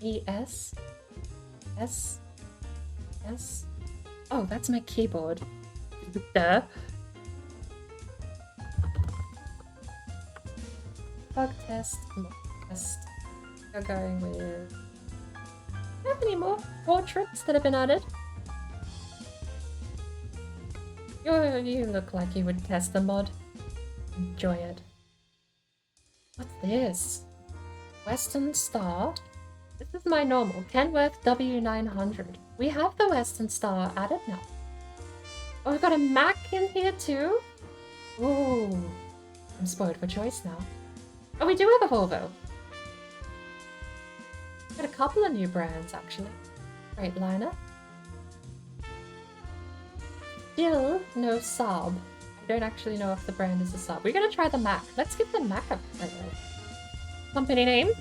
E-S? S? S? Oh, that's my keyboard. Duh. Bug test, mock test. We're going with... Do you have any more portraits that have been added? You look like you would test the mod. Enjoy it. What's this? Western Star? This is my normal. Kenworth W900. We have the Western Star added now. Oh, we've got a Mac in here too? Ooh. I'm spoiled for choice now. Oh, we do have a Volvo. Got a couple of new brands, actually. Freightliner. Still no Saab. I don't actually know if the brand is a Saab. We're gonna try the Mac. Let's give the Mac a company name.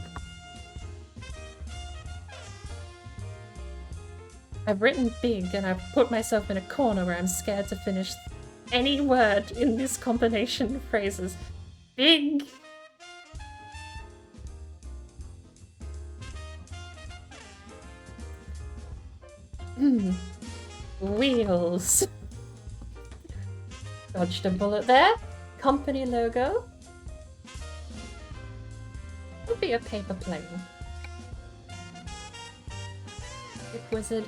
I've written big and I've put myself in a corner where I'm scared to finish any word in this combination of phrases. Big. Wheels. Dodged a bullet there. Company logo. Could be a paper plane. Big wizard.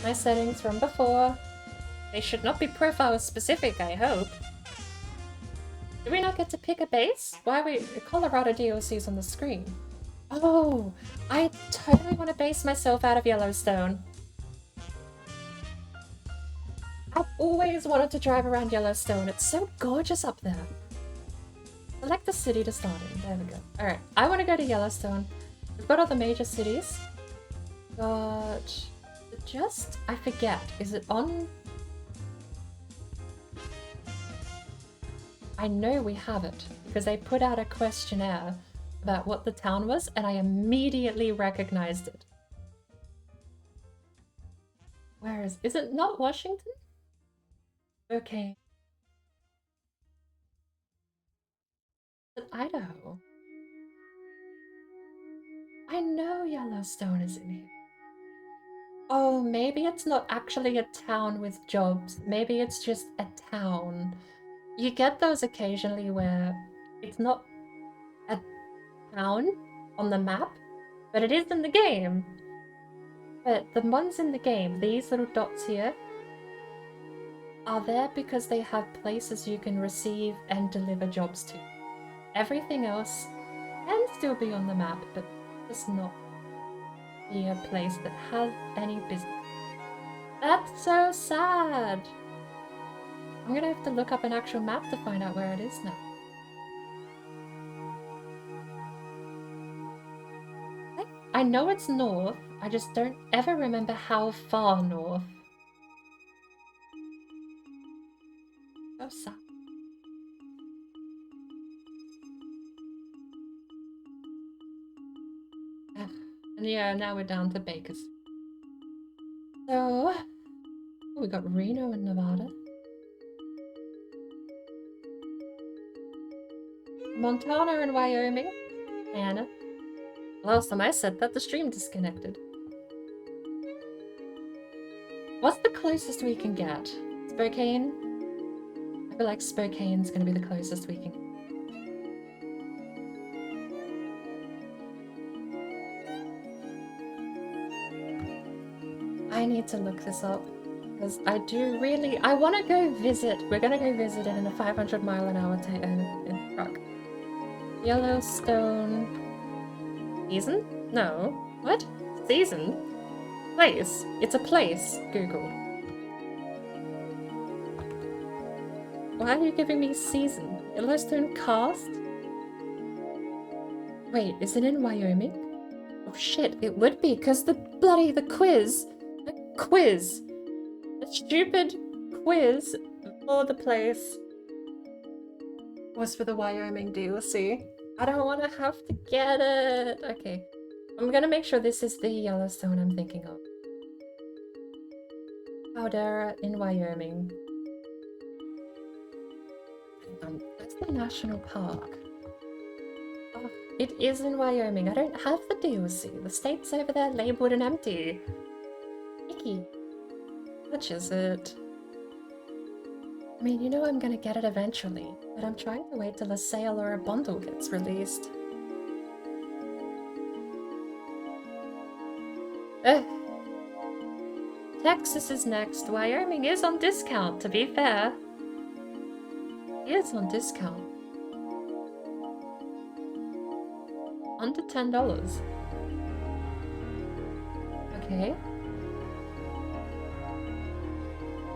My settings from before. They should not be profile specific, I hope. Do we not get to pick a base? Why are we... Colorado DLC's on the screen. Oh, I totally want to base myself out of Yellowstone. I've always wanted to drive around Yellowstone. It's so gorgeous up there. Select the city to start in. There we go. Alright, I want to go to Yellowstone. We've got all the major cities. Got... Just... I forget. Is it on... I know we have it, because they put out a questionnaire about what the town was, and I immediately recognized it. Where is... Is it not Washington? Okay. Is it Idaho? I know Yellowstone is in here. Oh, maybe it's not actually a town with jobs. Maybe it's just a town. You get those occasionally where it's not a town on the map, but it is in the game. But the ones in the game, these little dots here, are there because they have places you can receive and deliver jobs to. Everything else can still be on the map, but just not be a place that has any business. That's so sad! I'm gonna have to look up an actual map to find out where it is now. I know it's north, I just don't ever remember how far north. So sad. And yeah, now we're down to Bakers. So, we got Reno in Nevada. Montana and Wyoming. Anna. Last time I said that, the stream disconnected. What's the closest we can get? Spokane? I feel like Spokane's gonna be the closest we can get. I need to look this up. Because I do really... I want to go visit. We're gonna go visit it in a 500-mile-an-hour truck. Yellowstone... Season? No. What? Season? Place. It's a place. Google. Why are you giving me season? Yellowstone cast? Wait, is it in Wyoming? Oh shit, it would be, because the quiz. The quiz. The stupid quiz for the place was for the Wyoming DLC. I don't want to have to get it. Okay. I'm gonna make sure this is the Yellowstone I'm thinking of. Caldera in Wyoming. That's the national park. Oh, It is in Wyoming. I don't have the DOC. The state's over there labeled and empty. Icky. Which is it? I mean, you know I'm gonna get it eventually, but I'm trying to wait till a sale or a bundle gets released. Texas is next. Wyoming is on discount, to be fair. It is on discount. Under $10. Okay.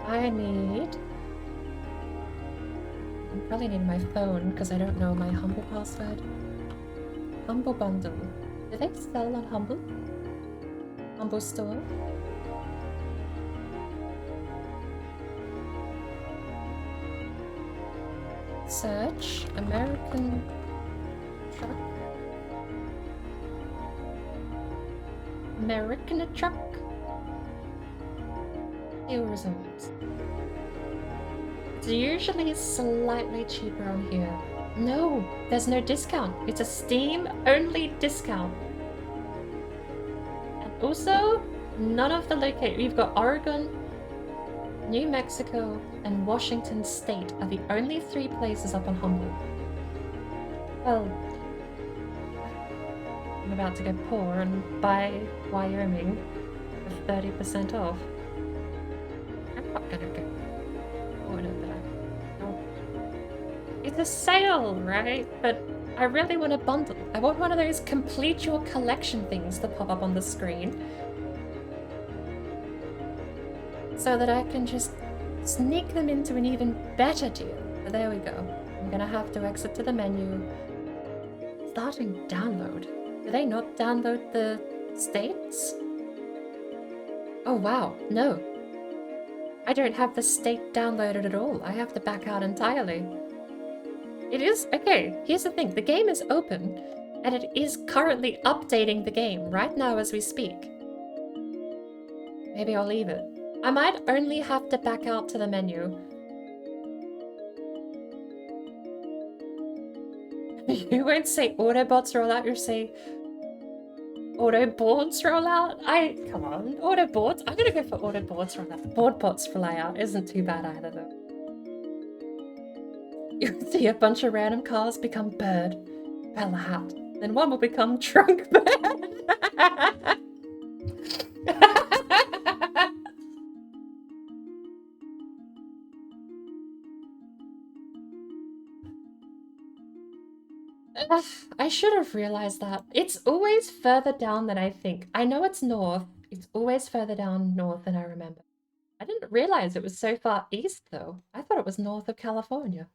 I probably need my phone because I don't know my Humble password. Humble bundle. Do they sell on Humble? Humble store? Search American truck. American truck. New results. It's usually slightly cheaper on here. No, there's no discount. It's a Steam only discount. And also, none of the locations. We've got Oregon, New Mexico, and Washington State are the only 3 places up on Humble. Well, I'm about to go poor and buy Wyoming for 30% off. I'm not gonna go. Oh, no, but it's a sale, right? But I really want a bundle. I want one of those complete your collection things to pop up on the screen. So that I can just sneak them into an even better deal. But there we go. I'm gonna have to exit to the menu. Starting download. Do they not download the states? Oh wow, no. I don't have the state downloaded at all. I have to back out entirely. It is, okay, here's the thing. The game is open, and it is currently updating the game right now as we speak. Maybe I'll leave it. I might only have to back out to the menu. You won't say Autobots roll out, you'll say Autoboards roll out? Come on, Autoboards? I'm gonna go for Autoboards roll out. Boardbots fly out isn't too bad either though. You'll see a bunch of random cars become bird, Bella hat, then one will become trunk bird. I should have realized that. It's always further down than I think. I know it's north. It's always further down north than I remember. I didn't realize it was so far east, though. I thought it was north of California.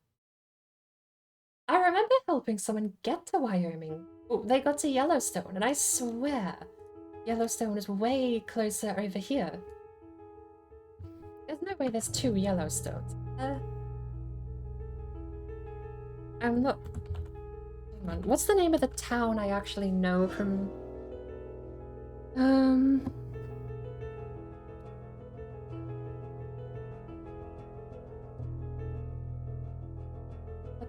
I remember helping someone get to Wyoming. Oh, they got to Yellowstone, and I swear Yellowstone is way closer over here. There's no way there's 2 Yellowstones. I'm not... Hang on. What's the name of the town I actually know from...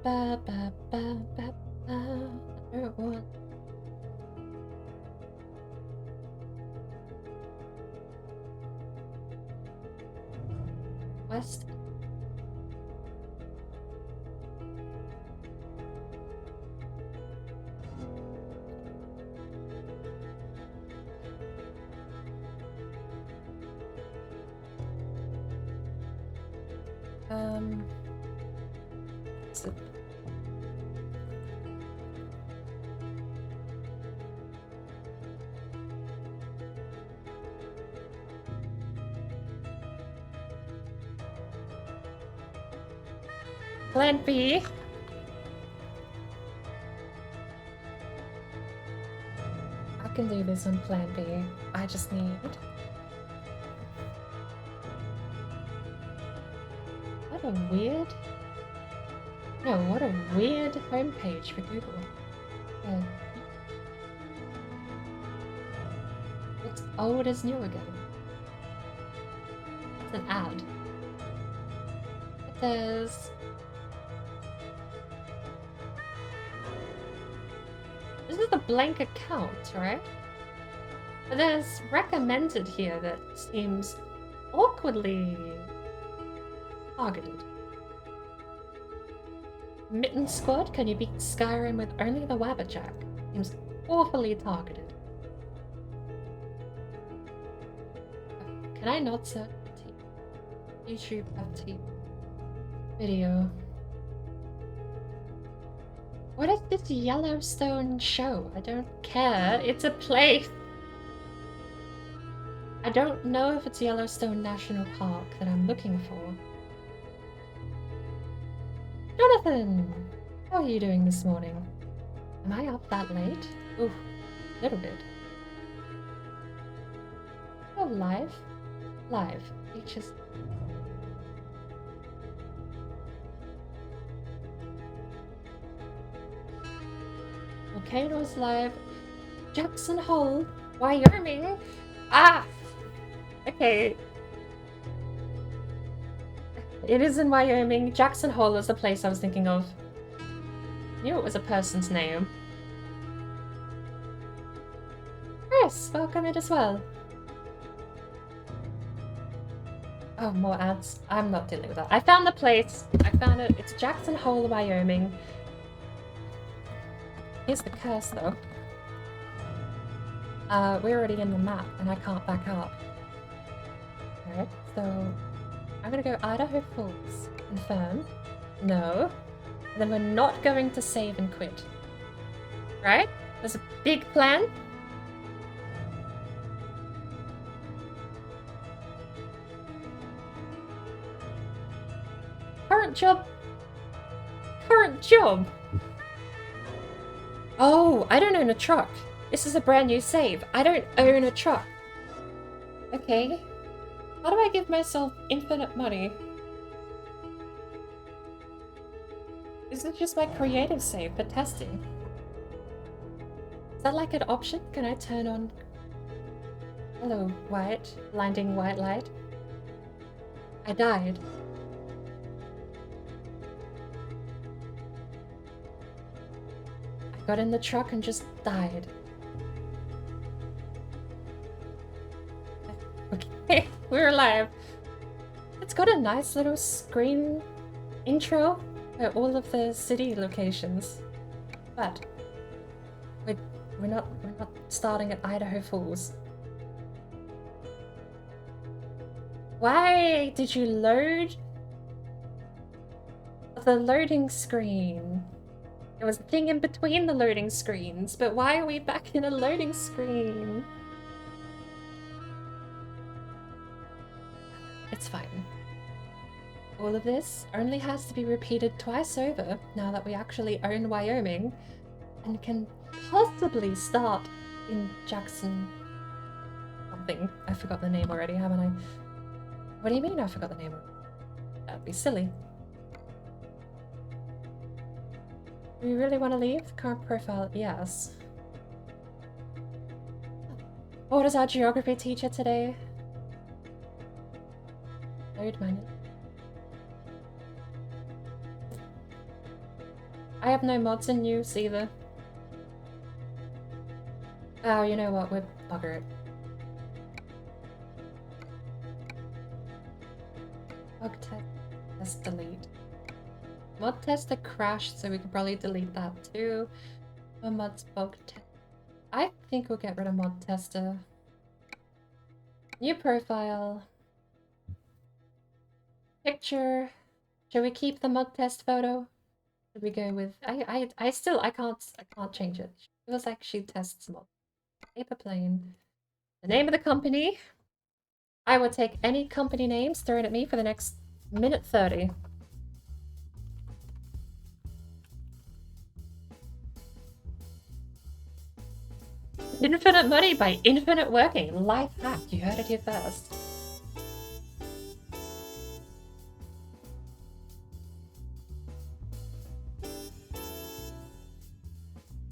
I don't want... West... So... Plan B. I can do this on Plan B. I just need... What a weird... No, what a weird homepage for Google. Yeah. What's old is new again? It's an ad. This is a blank account, right? But there's recommended here that seems awkwardly targeted. Mitten Squad, can you beat Skyrim with only the Wabberjack? Seems awfully targeted. Can I not search YouTube FT video? What is this Yellowstone show? I don't care. It's a place. I don't know if it's Yellowstone National Park that I'm looking for. Jonathan! How are you doing this morning? Am I up that late? Ooh, a little bit. Oh, live? Live. Beaches. Volcanoes live. Jackson Hole, Wyoming. Ah! Okay. It is in Wyoming. Jackson Hole is the place I was thinking of. Knew it was a person's name. Chris, welcome in as well. Oh, more ads. I'm not dealing with that. I found the place. I found it. It's Jackson Hole, Wyoming. Here's the curse, though. We're already in the map, and I can't back up. Alright, so I'm gonna go Idaho Falls. Confirm. No. And then we're not going to save and quit. Right? There's a big plan. Current job. Current job. Oh, I don't own a truck. This is a brand new save. I don't own a truck. Okay. How do I give myself infinite money? Is it just my creative save for testing? Is that like an option? Can I turn on... Hello, white. Blinding white light. I died. I got in the truck and just died. Okay, we're alive. It's got a nice little screen intro for all of the city locations, but we're not starting at Idaho Falls. Why did you load the loading screen? There was a thing in between the loading screens, but why are we back in a loading screen? It's fine. All of this only has to be repeated twice over now that we actually own Wyoming and can possibly start in Jackson something. I forgot the name already, haven't I? What do you mean I forgot the name? That'd be silly. Do we really want to leave? Current profile, yes. What is our geography teacher today? Load manual. I have no mods in use either. Oh, you know what? We're bugger it. Bug test delete. Mod tester crashed, so we could probably delete that too. Mods bug test. I think we'll get rid of mod tester. New profile. Picture. Should we keep the mod test photo? Should we go with I can't change it. It feels like she tests mod. Paper plane. The name of the company. I will take any company names thrown at me for the next minute 30. Infinite money by infinite working. Life hack. You heard it here first.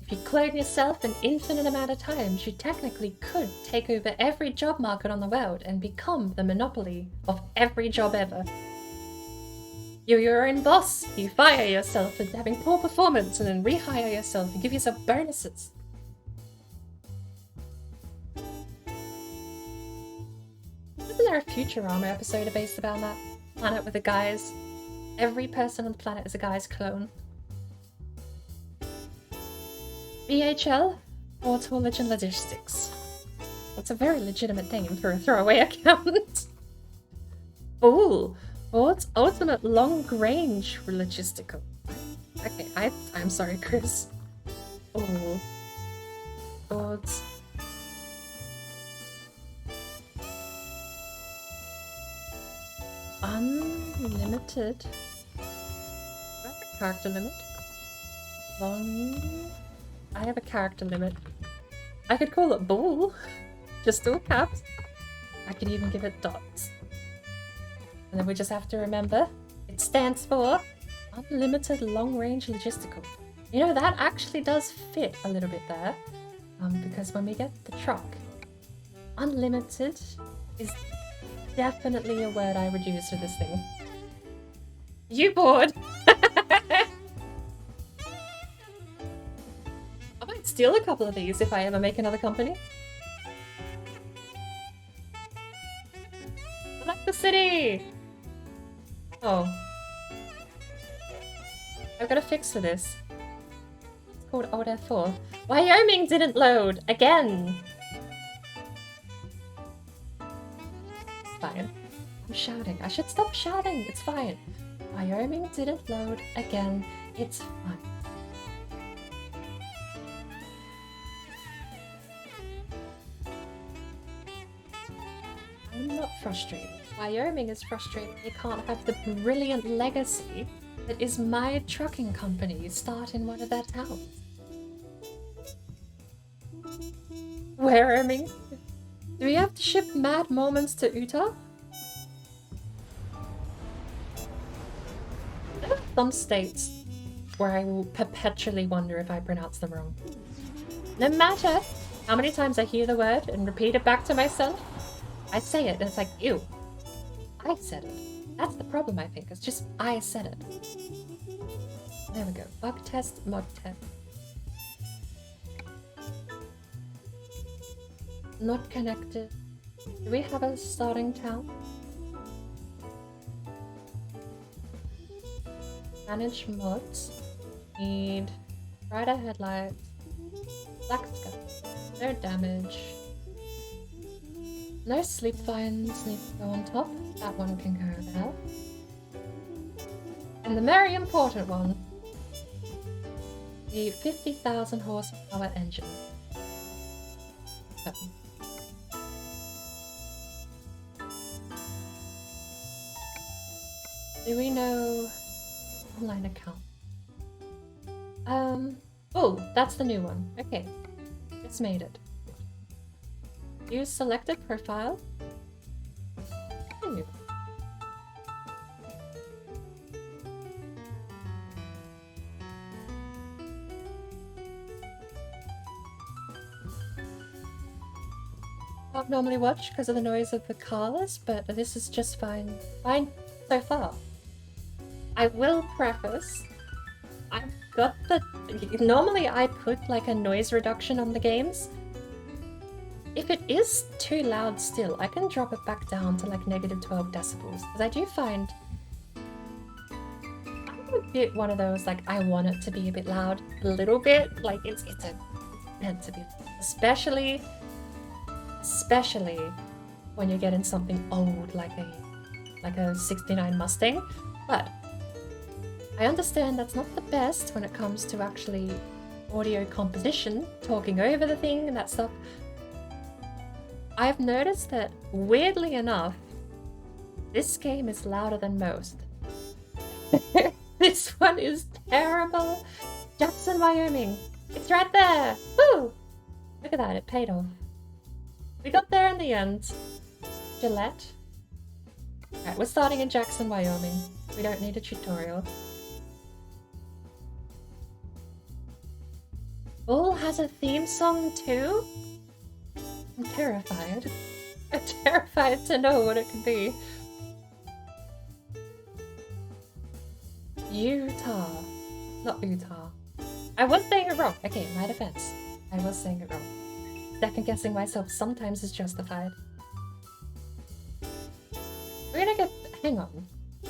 If you clone yourself an infinite amount of times, you technically could take over every job market on the world and become the monopoly of every job ever. You're your own boss. You fire yourself for having poor performance and then rehire yourself and give yourself bonuses. Wasn't there a Futurama episode based about that planet with the guys? Every person on the planet is a guy's clone. BHL? Haulage and Logistics. That's a very legitimate name for a throwaway account. Ooh, what's ultimate long-range logistical? Okay, I'm sorry, Chris. Oh, odds. Unlimited. Do I have a character limit? Long. I have a character limit. I could call it bull. Just all caps. I could even give it dots. And then we just have to remember it stands for Unlimited Long Range Logistical. You know, that actually does fit a little bit there. Because when we get the truck, unlimited is definitely a word I would use for this thing. You bored? I might steal a couple of these if I ever make another company. Select the city! Oh. I've got a fix for this. It's called Alt F4. Wyoming didn't load! Again! Fine. I'm shouting. I should stop shouting. It's fine. Wyoming didn't load again. It's fine. I'm not frustrated. Wyoming is frustrated they can't have the brilliant legacy that is my trucking company start in one of their towns. Wyoming? Do we have to ship Mad Mormons to Utah? There are some states where I will perpetually wonder if I pronounce them wrong. No matter how many times I hear the word and repeat it back to myself, I say it and it's like, ew. I said it. That's the problem, I think. It's just I said it. There we go. Bug test, mod test. Not connected. Do we have a starting town? Manage mods. Need brighter headlights. Black sky. No damage. No sleep vines need to go on top. That one can go there. And the very important one. The 50,000 horsepower engine. Do we know online account? Oh, that's the new one. Okay, just made it. Use selected profile. Continue. Can't normally watch because of the noise of the cars, but this is just fine. Fine so far. I will preface, I've got the... Normally I put like a noise reduction on the games. If it is too loud still, I can drop it back down to like -12 decibels. Because I do find... I'm a bit one of those, like, I want it to be a bit loud. A little bit. Like, it's meant to be. Especially when you're getting something old like a 69 Mustang. But I understand that's not the best when it comes to actually audio composition, talking over the thing and that stuff. I've noticed that, weirdly enough, this game is louder than most. This one is terrible. Jackson, Wyoming. It's right there. Woo! Look at that, it paid off. We got there in the end. Gillette. Alright, we're starting in Jackson, Wyoming. We don't need a tutorial. Bull has a theme song too? I'm terrified. I'm terrified to know what it could be. Utah. Not Utah. I was saying it wrong. Okay, my defense. I was saying it wrong. Second guessing myself sometimes is justified. We're gonna get... Hang on.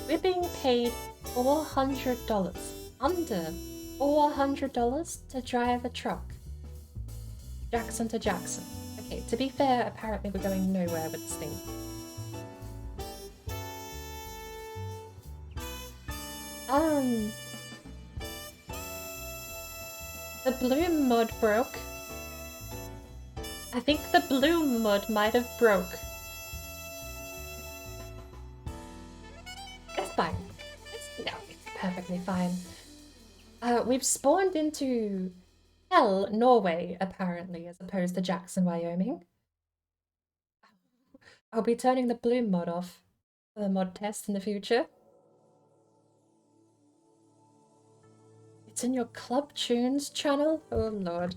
We're being paid $400. Under $400 to drive a truck. Jackson to Jackson. Okay, to be fair, apparently we're going nowhere with this thing. The bloom mod broke. I think the bloom mod might have broke. It's fine. No, it's perfectly fine. We've spawned into Hell, Norway, apparently, as opposed to Jackson, Wyoming. I'll be turning the bloom mod off for the mod test in the future. It's in your Club Tunes channel? Oh lord.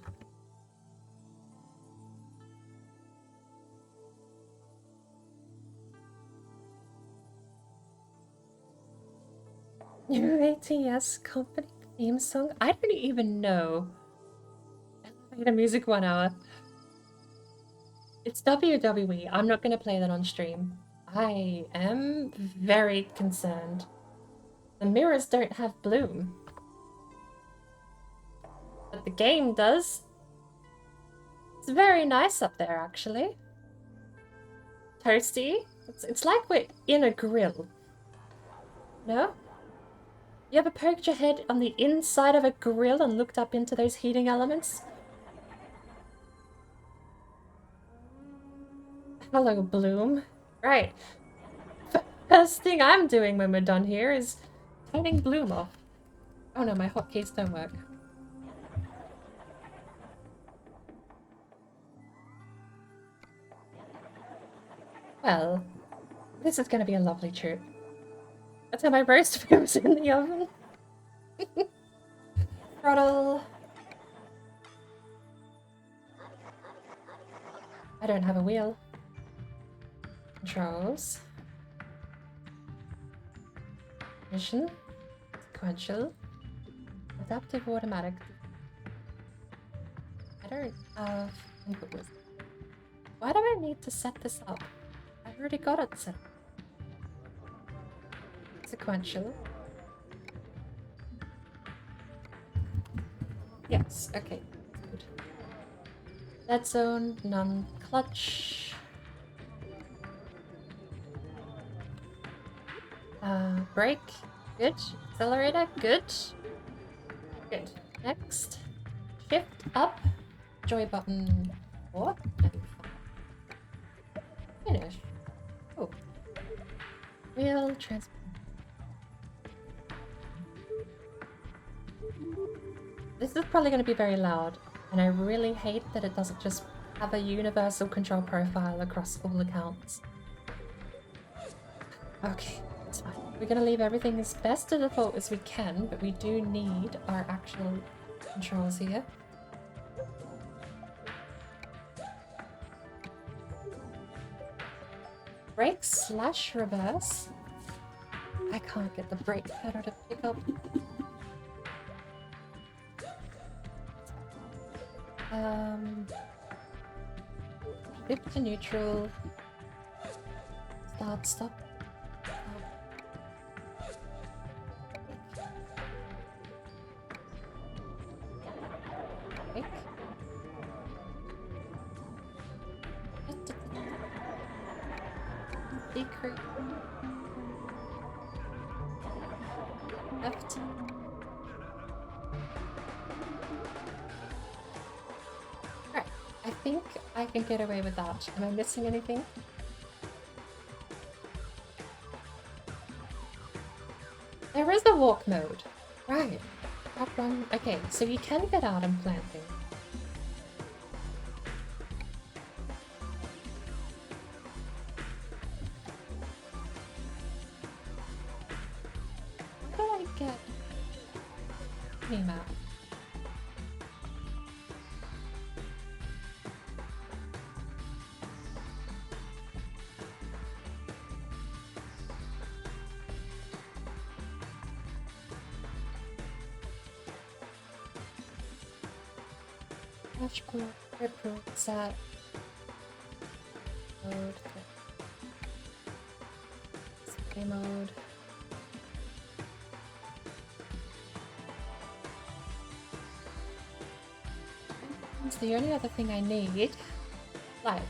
New ATS company theme song? I don't even know. Elevator music 1 hour. It's WWE. I'm not gonna play that on stream. I am very concerned. The mirrors don't have bloom. But the game does. It's very nice up there, actually. Toasty. It's like we're in a grill. No? You ever poked your head on the inside of a grill and looked up into those heating elements? Hello, Bloom. Right. First thing I'm doing when we're done here is turning Bloom off. Oh no, my hotkeys don't work. Well, this is gonna be a lovely trip. That's how my roast goes in the oven. Throttle. I don't have a wheel. Controls. Mission. Sequential. Adaptive automatic. I don't have input wisdom. Why do I need to set this up? I've already got it set up. Sequential. Yes, okay. Good. Dead zone, none. Clutch. Brake. Good. Accelerator. Good. Good. Next. Shift up. Joy button 4. Finish. Oh. Wheel transfer. This is probably going to be very loud, and I really hate that it doesn't just have a universal control profile across all accounts. Okay, it's fine. We're going to leave everything as best to default as we can, but we do need our actual controls here. Brake / reverse. I can't get the brake pedal to pick up. Flip to neutral. Start, stop. Brake. Decrease. Left. Alright, I think I can get away with that. Am I missing anything? There is a walk mode. Right. That one. Okay, so you can get out and plant things. How do I get map? Dashboard, report, set, load, Play mode. That's the only other thing I need. Light.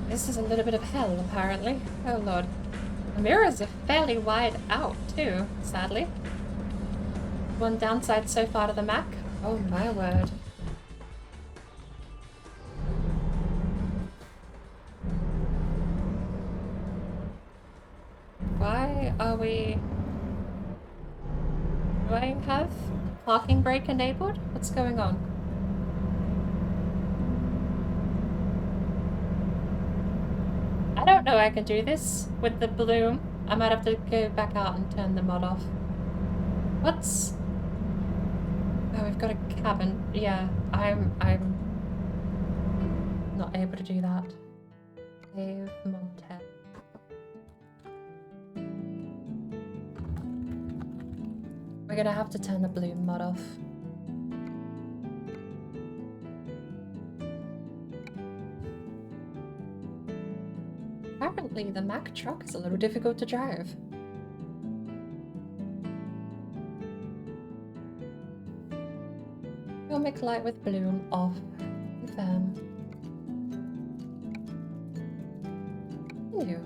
This is a little bit of hell, apparently. Oh lord. The mirrors are fairly wide out, too, sadly. One downside so far to the Mac. Oh my word. Why are we... Do I have parking brake enabled? What's going on? I don't know I can do this with the bloom. I might have to go back out and turn the mod off. What's... Oh, we've got a cabin. Yeah, I'm not able to do that. Save mod 10. We're gonna have to turn the bloom mod off. Apparently the Mack truck is a little difficult to drive. Filmic light with bloom off. Confirm. Ew.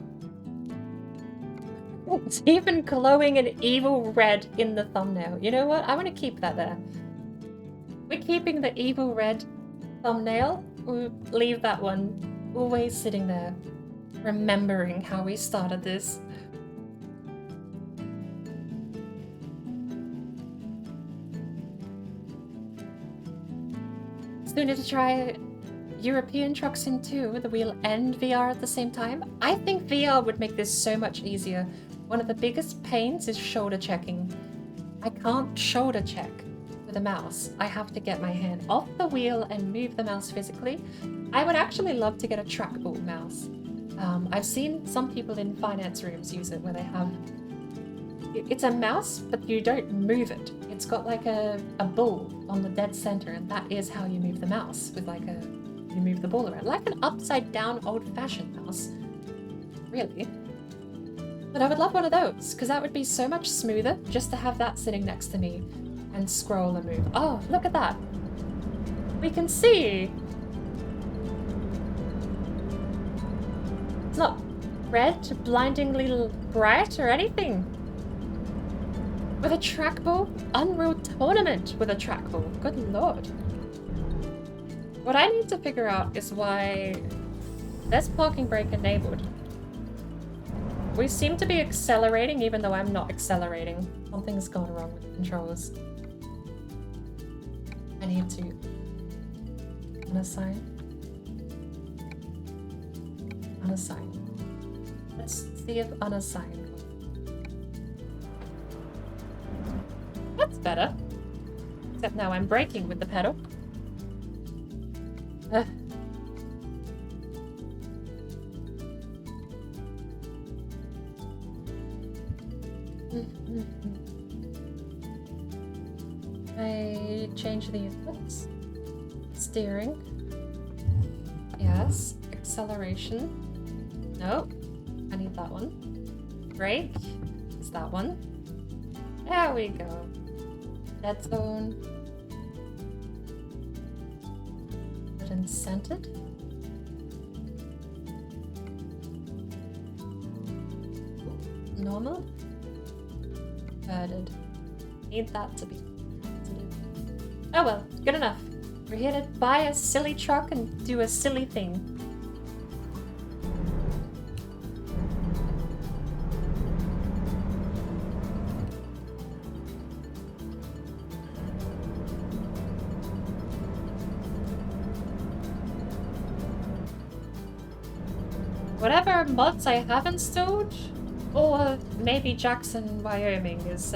It's even glowing an evil red in the thumbnail. You know what? I'm gonna keep that there. We're keeping the evil red thumbnail. We'll leave that one always sitting there, remembering how we started this. Still need to try European Truck Sim 2 with the wheel and VR at the same time. I think VR would make this so much easier. One of the biggest pains is shoulder checking. I can't shoulder check with a mouse. I have to get my hand off the wheel and move the mouse physically. I would actually love to get a trackball mouse. I've seen some people in finance rooms use it where they have... It's a mouse, but you don't move it. It's got like a ball on the dead center, and that is how you move the mouse, with like a... You move the ball around. Like an upside down old-fashioned mouse. Really. But I would love one of those, because that would be so much smoother just to have that sitting next to me and scroll and move. Oh, look at that. We can see. It's not red, blindingly bright or anything. With a trackball? Unreal Tournament with a trackball. Good lord. What I need to figure out is why there's parking brake enabled. We seem to be accelerating even though I'm not accelerating. Something's gone wrong with the controls. I need to unassign. Unassign. Let's see if unassign. That's better. Except now I'm braking with the pedal. I change the inputs. Steering. Yes. Acceleration. Nope. I need that one. Brake. It's that one. There we go. Dead zone. Good and centered. Normal. Inverted. Need that to be. Oh well, good enough. We're here to buy a silly truck and do a silly thing. Whatever mods I have installed, or maybe Jackson, Wyoming is,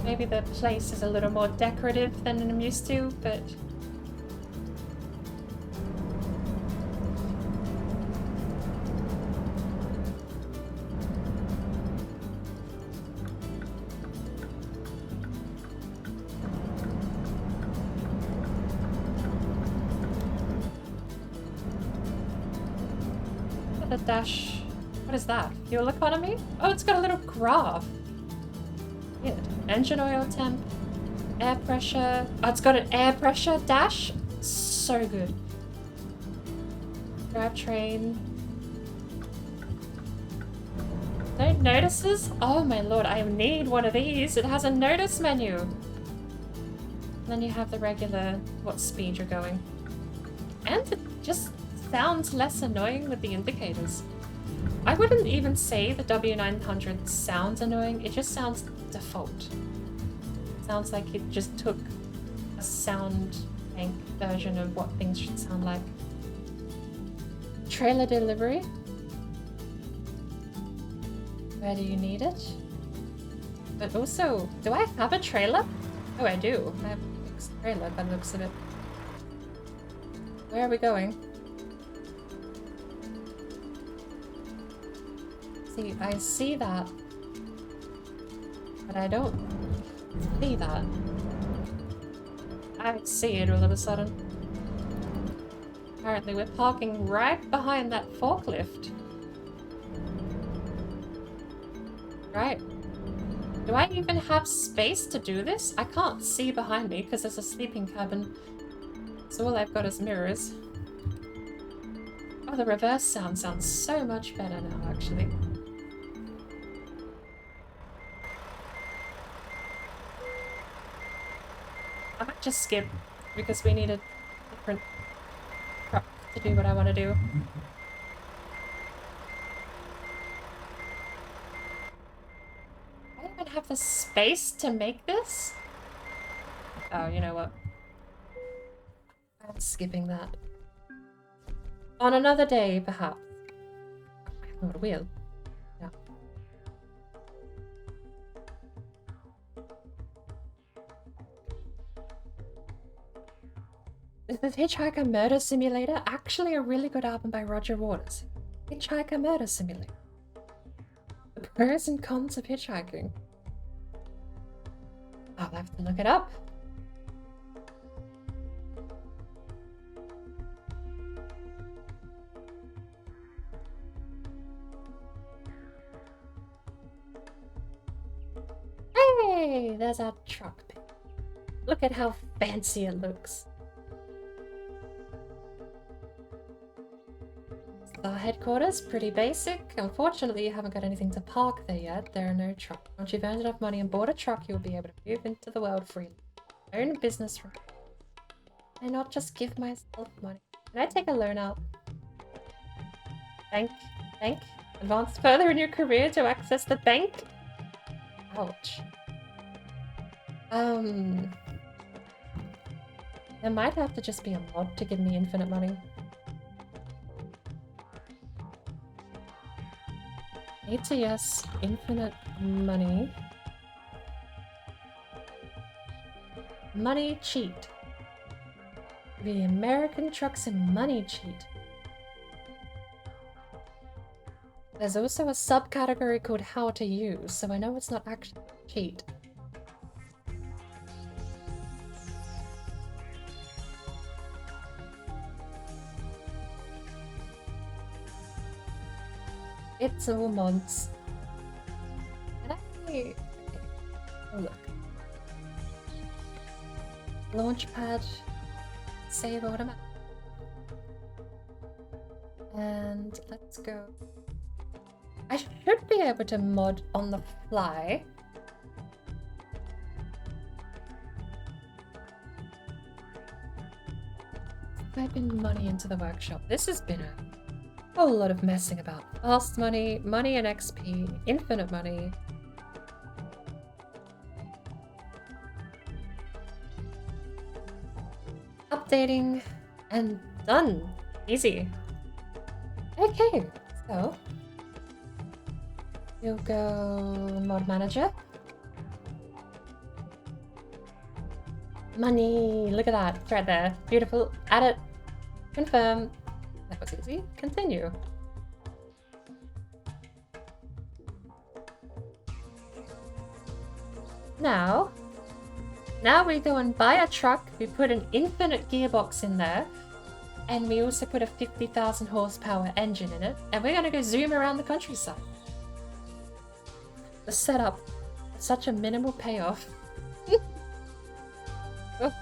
maybe the place is a little more decorative than I'm used to, but the dash. What is that? Fuel economy? Oh, it's got a little graph. Weird. Engine oil temp. Air pressure. Oh, it's got an air pressure dash. So good. Drivetrain. No notices? Oh my lord, I need one of these. It has a notice menu. And then you have the regular, what speed you're going. And it just sounds less annoying with the indicators. I wouldn't even say the W900 sounds annoying, it just sounds default. Sounds like it just took a sound bank version of what things should sound like. Trailer delivery. Where do you need it? But also, do I have a trailer? Oh, I do. I have a fixed trailer by the looks of it. Where are we going? See, I see that. But I don't see that. I see it all of a sudden. Apparently we're parking right behind that forklift. Right. Do I even have space to do this? I can't see behind me because there's a sleeping cabin. So all I've got is mirrors. Oh, the reverse sounds so much better now, actually. I might just skip because we need a different truck to do what I want to do. I don't even have the space to make this? Oh, you know what? I'm skipping that. On another day, perhaps. Not a wheel. Yeah. Is the Hitchhiker Murder Simulator actually a really good album by Roger Waters? Hitchhiker Murder Simulator. The pros and cons of hitchhiking. I'll have to look it up. Hey, there's our truck. Look at how fancy it looks. Our headquarters, pretty basic. Unfortunately, you haven't got anything to park there yet. There are no trucks. Once you've earned enough money and bought a truck, you'll be able to move into the world freely. Own a business from and not just give myself money. Can I take a loan out? Bank. Advance further in your career to access the bank? Ouch. There might have to just be a mod to give me infinite money. ATS infinite money. Money cheat. The American Trucks and Money cheat. There's also a subcategory called how to use, so I know it's not actually cheat. It's all mods. Can I... Okay. Oh, look. Launchpad. Save automatic. And let's go. I should be able to mod on the fly. Type in money into the workshop. This has been a whole lot of messing about. Fast money, money and XP, infinite money. Updating and done. Easy. Okay, so you'll go mod manager. Money, look at that, it's right there. Beautiful. Add it. Confirm. That was easy. Continue. Now we go and buy a truck, we put an infinite gearbox in there, And we also put a 50,000 horsepower engine in it, and we're gonna go zoom around the countryside. The setup, such a minimal payoff. Oh.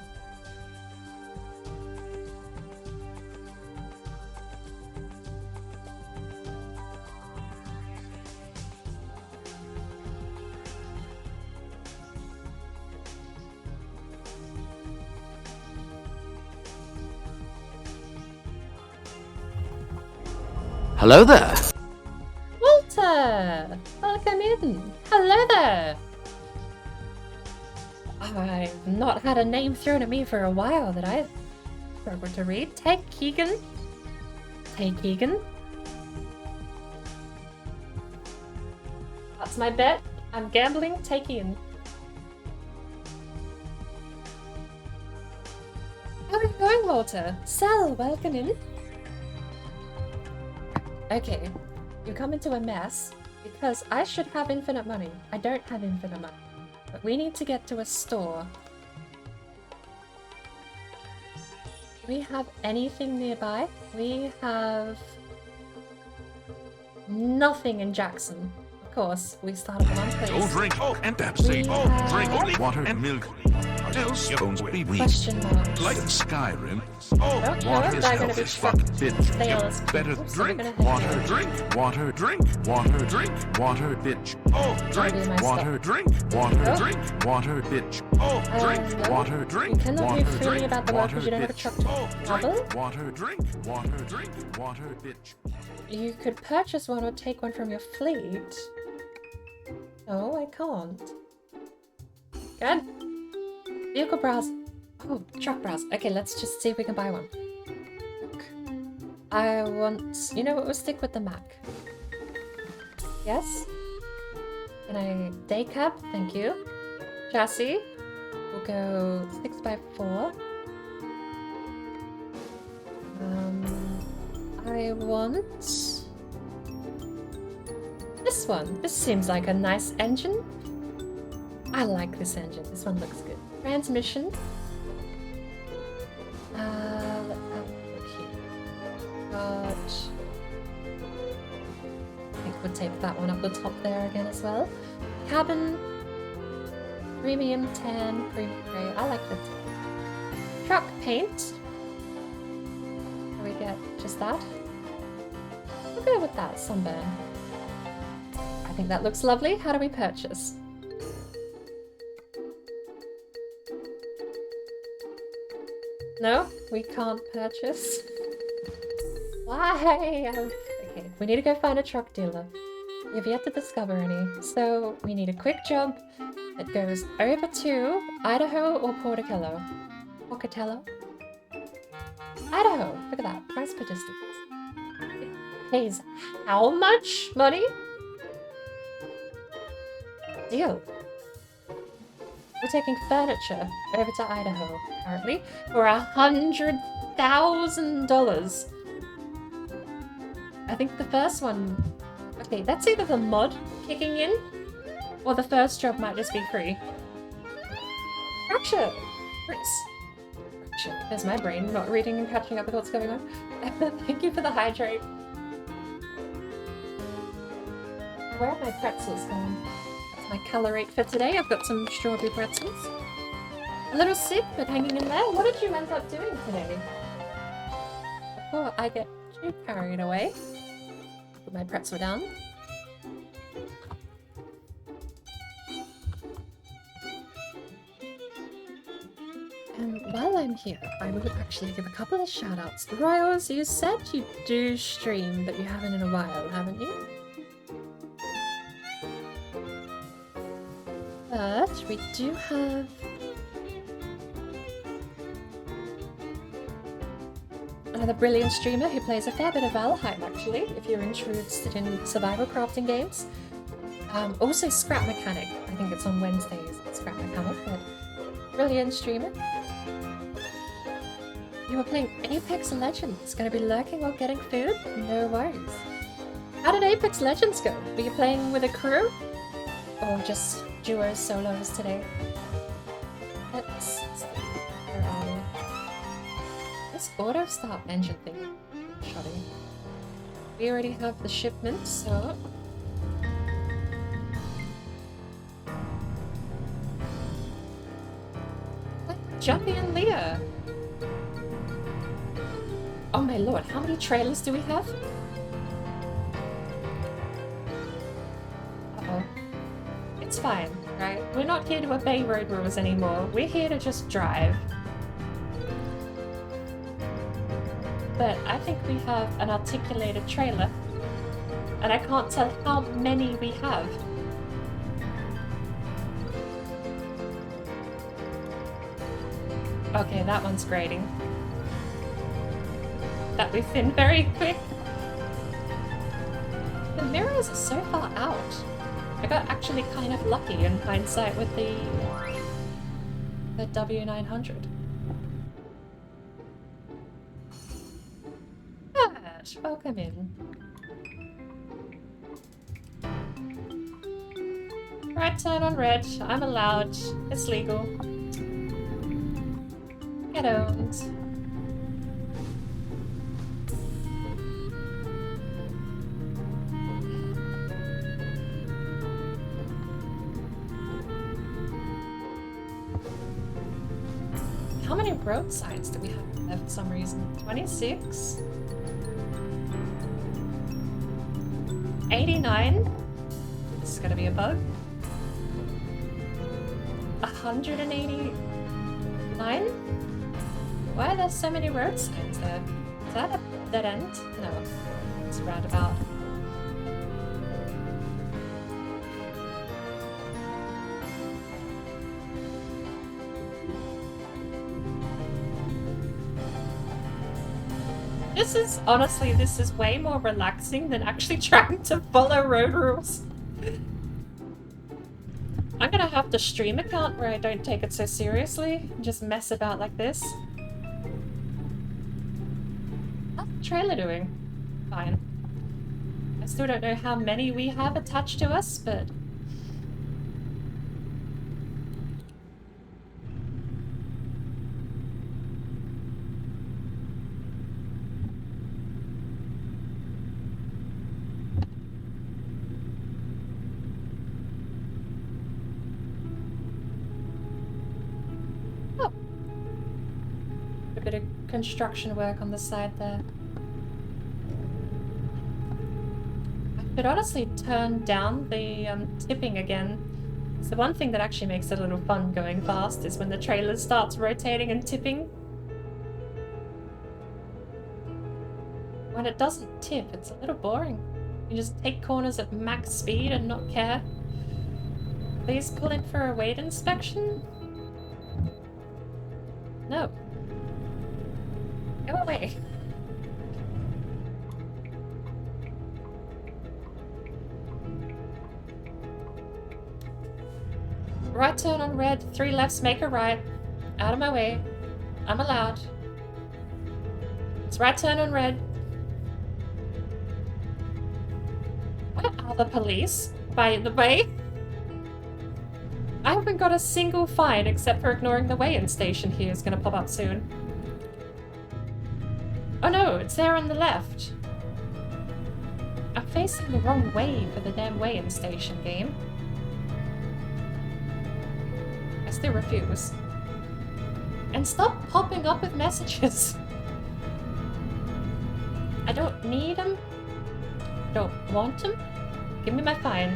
Hello there. Walter! Welcome in! Hello there! I've not had a name thrown at me for a while that I struggled to read. Take Keegan. Take Keegan. That's my bet. I'm gambling. Take Ian. How are you going, Walter? Sal, welcome in. Okay, you come into a mess because I should have infinite money. I don't have infinite money, but we need to get to a store. Do we have anything nearby? We have nothing in Jackson. Of course, we started one place. Oh, drink and that's safe. Oh, drink only water and milk. Else don't be weak. Question mark. Like Skyrim. Oh, Water is I'm gonna healthy be as fuck, bitch. Sales. Better Oops, drink. I'm gonna Water, have drink. Water, drink. Water, drink. Water, bitch. Oh, drink. do my Water, stuff. drink. Water, Oh. drink. Water, bitch. Oh, drink. No. Water, drink. You cannot Water, be freely drink. about the work Water, because you don't have a bitch. truck to Oh, travel. drink. Water, drink. Water, drink. Water, bitch. You could purchase one or take one from your fleet. No, I can't. Good. Vehicle browse. Oh, truck browse. Okay, let's just see if we can buy one. Look. I want... You know what? We'll stick with the Mac. Yes? Can I... Day cab? Thank you. Chassis? We'll go 6x4. I want... This one. This seems like a nice engine. I like this engine. This one looks good. Transmission. Let's have a look here. Got... I think we'll tape that one up the top there again as well. Cabin. Premium tan, premium grey. I like the tan. Truck paint. Can we get just that? We'll go with that, sunburn. I think that looks lovely. How do we purchase? No, we can't purchase. Why? Okay, we need to go find a truck dealer. We've yet to discover any, so we need a quick job that goes over to Idaho or Pocatello. Pocatello? Idaho! Look at that, price per distance. It pays how much money? Deal. We're taking furniture over to Idaho, apparently, for $100,000. I think the first one... Okay, that's either the mod kicking in, or the first job might just be free. Fracture! Chris. Fracture. There's my brain not reading and catching up with what's going on. Thank you for the hydrate. Where are my pretzels gone? My calorate for today. I've got some strawberry pretzels. A little sick, but hanging in there. What did you end up doing today? Before I get too carried away. Put my pretzel down. And while I'm here, I will actually give a couple of shout-outs. Royals, you said you do stream, but you haven't in a while, haven't you? But we do have another brilliant streamer who plays a fair bit of Valheim, actually, if you're interested in survival crafting games. Also Scrap Mechanic. I think it's on Wednesdays, Scrap Mechanic, but brilliant streamer. You were playing Apex Legends. Gonna be lurking while getting food? No worries. How did Apex Legends go? Were you playing with a crew? Or just duos, solos today? Let's see. Where are This auto start engine thing is shoddy. We already have the shipment, so Jumpy and Leah. Oh my lord, how many trailers do we have? Uh-oh. It's fine, right? We're not here to obey road rules anymore. We're here to just drive. But I think we have an articulated trailer. And I can't tell how many we have. Okay, that one's grading. That we've been very quick. The mirrors are so far out. I got actually kind of lucky in hindsight with the W900. Ash, welcome in. Right turn on red. I'm allowed. It's legal. Get owned. How many road signs do we have there for some reason? 26? 89? This is gonna be a bug. 189? Why are there so many road signs there? Is that a dead end? No. It's a roundabout. Honestly, this is way more relaxing than actually trying to follow road rules. I'm gonna have to stream account where I don't take it so seriously and just mess about like this. How's the trailer doing? Fine. I still don't know how many we have attached to us, but... construction work on the side there. I should honestly turn down the tipping again. So one thing that actually makes it a little fun going fast is when the trailer starts rotating and tipping. When it doesn't tip, it's a little boring. You just take corners at max speed and not care. Please pull in for a weight inspection? No. Go away. Right turn on red, 3 lefts, make a right. Out of my way. I'm allowed. It's right turn on red. Where are the police, by the way? I haven't got a single fine except for ignoring the weigh-in station here is gonna pop up soon. Oh no, it's there on the left. I'm facing the wrong way for the damn weigh-in station game. I still refuse. And stop popping up with messages. I don't need them. Don't want them. Give me my fine.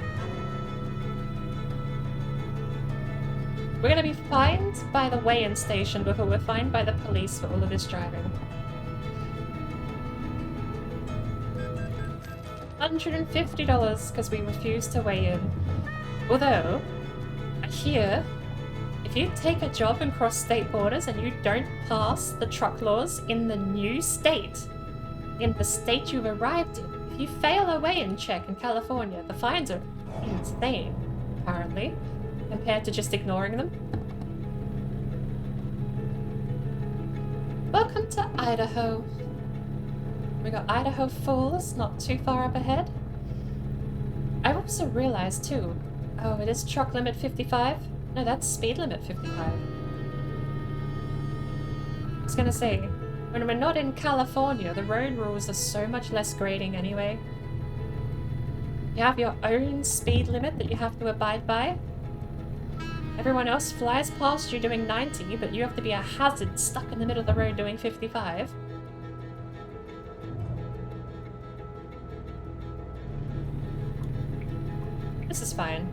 We're gonna be fined by the weigh-in station before we're fined by the police for all of this driving. $150 because we refused to weigh in. Although, I hear if you take a job and cross state borders and you don't pass the truck laws in the new state, in the state you've arrived in, if you fail a weigh-in check in California, the fines are insane, apparently, compared to just ignoring them. Welcome to Idaho. We got Idaho Falls, not too far up ahead. I've also realized too, oh, it is truck limit 55? No, that's speed limit 55. I was gonna say, When we're not in California, the road rules are so much less grating anyway. You have your own speed limit that you have to abide by. Everyone else flies past you doing 90, but you have to be a hazard stuck in the middle of the road doing 55. This is fine.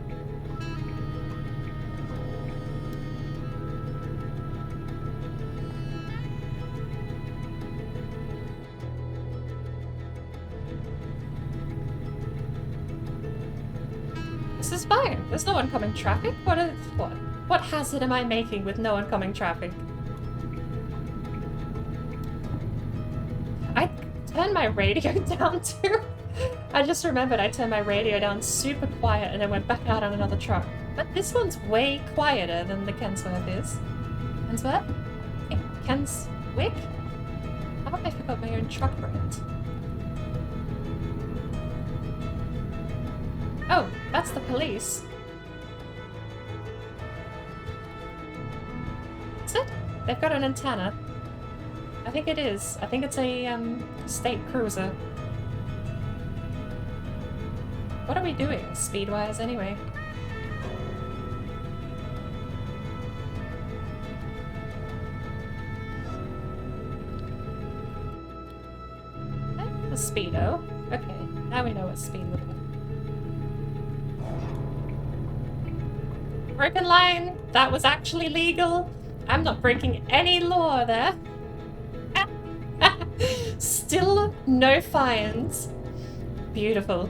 This is fine. There's no oncoming traffic. What hazard am I making with no oncoming traffic? I turned my radio down too. I just remembered I turned my radio down super quiet and then went back out on another truck. But this one's way quieter than the Kensworth is. Kensworth? Yeah, Kenswick? How about I forgot my own truck brand? Oh, that's the police. Is it? They've got an antenna. I think it is. I think it's a state cruiser. What are we doing speed-wise anyway? A speedo. Okay, now we know what speed would be. Broken line! That was actually legal! I'm not breaking any law there. Still no fines. Beautiful.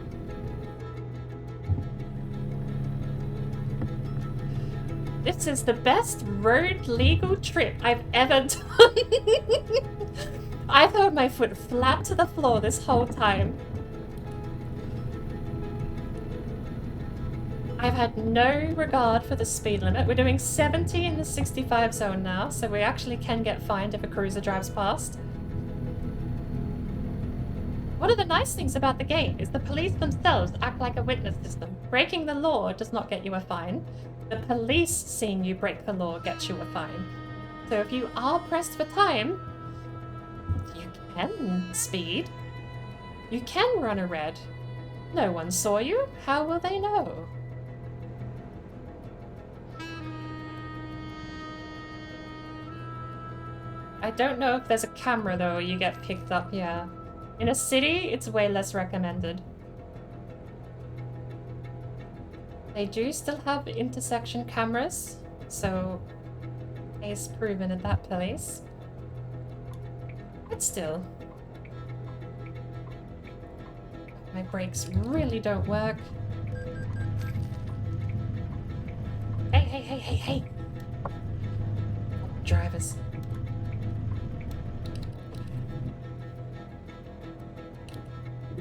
This is the best road legal trip I've ever done. I've held my foot flat to the floor this whole time. I've had no regard for the speed limit. We're doing 70 in the 65 zone now, so we actually can get fined if a cruiser drives past. One of the nice things about the game is the police themselves act like a witness system. Breaking the law does not get you a fine. The police seeing you break the law gets you a fine. So if you are pressed for time, you can speed. You can run a red. No one saw you. How will they know? I don't know if there's a camera though, you get picked up, yeah. In a city, it's way less recommended. They do still have intersection cameras, so case proven at that place. But still. My brakes really don't work. Hey, hey, hey, hey, hey! Drivers.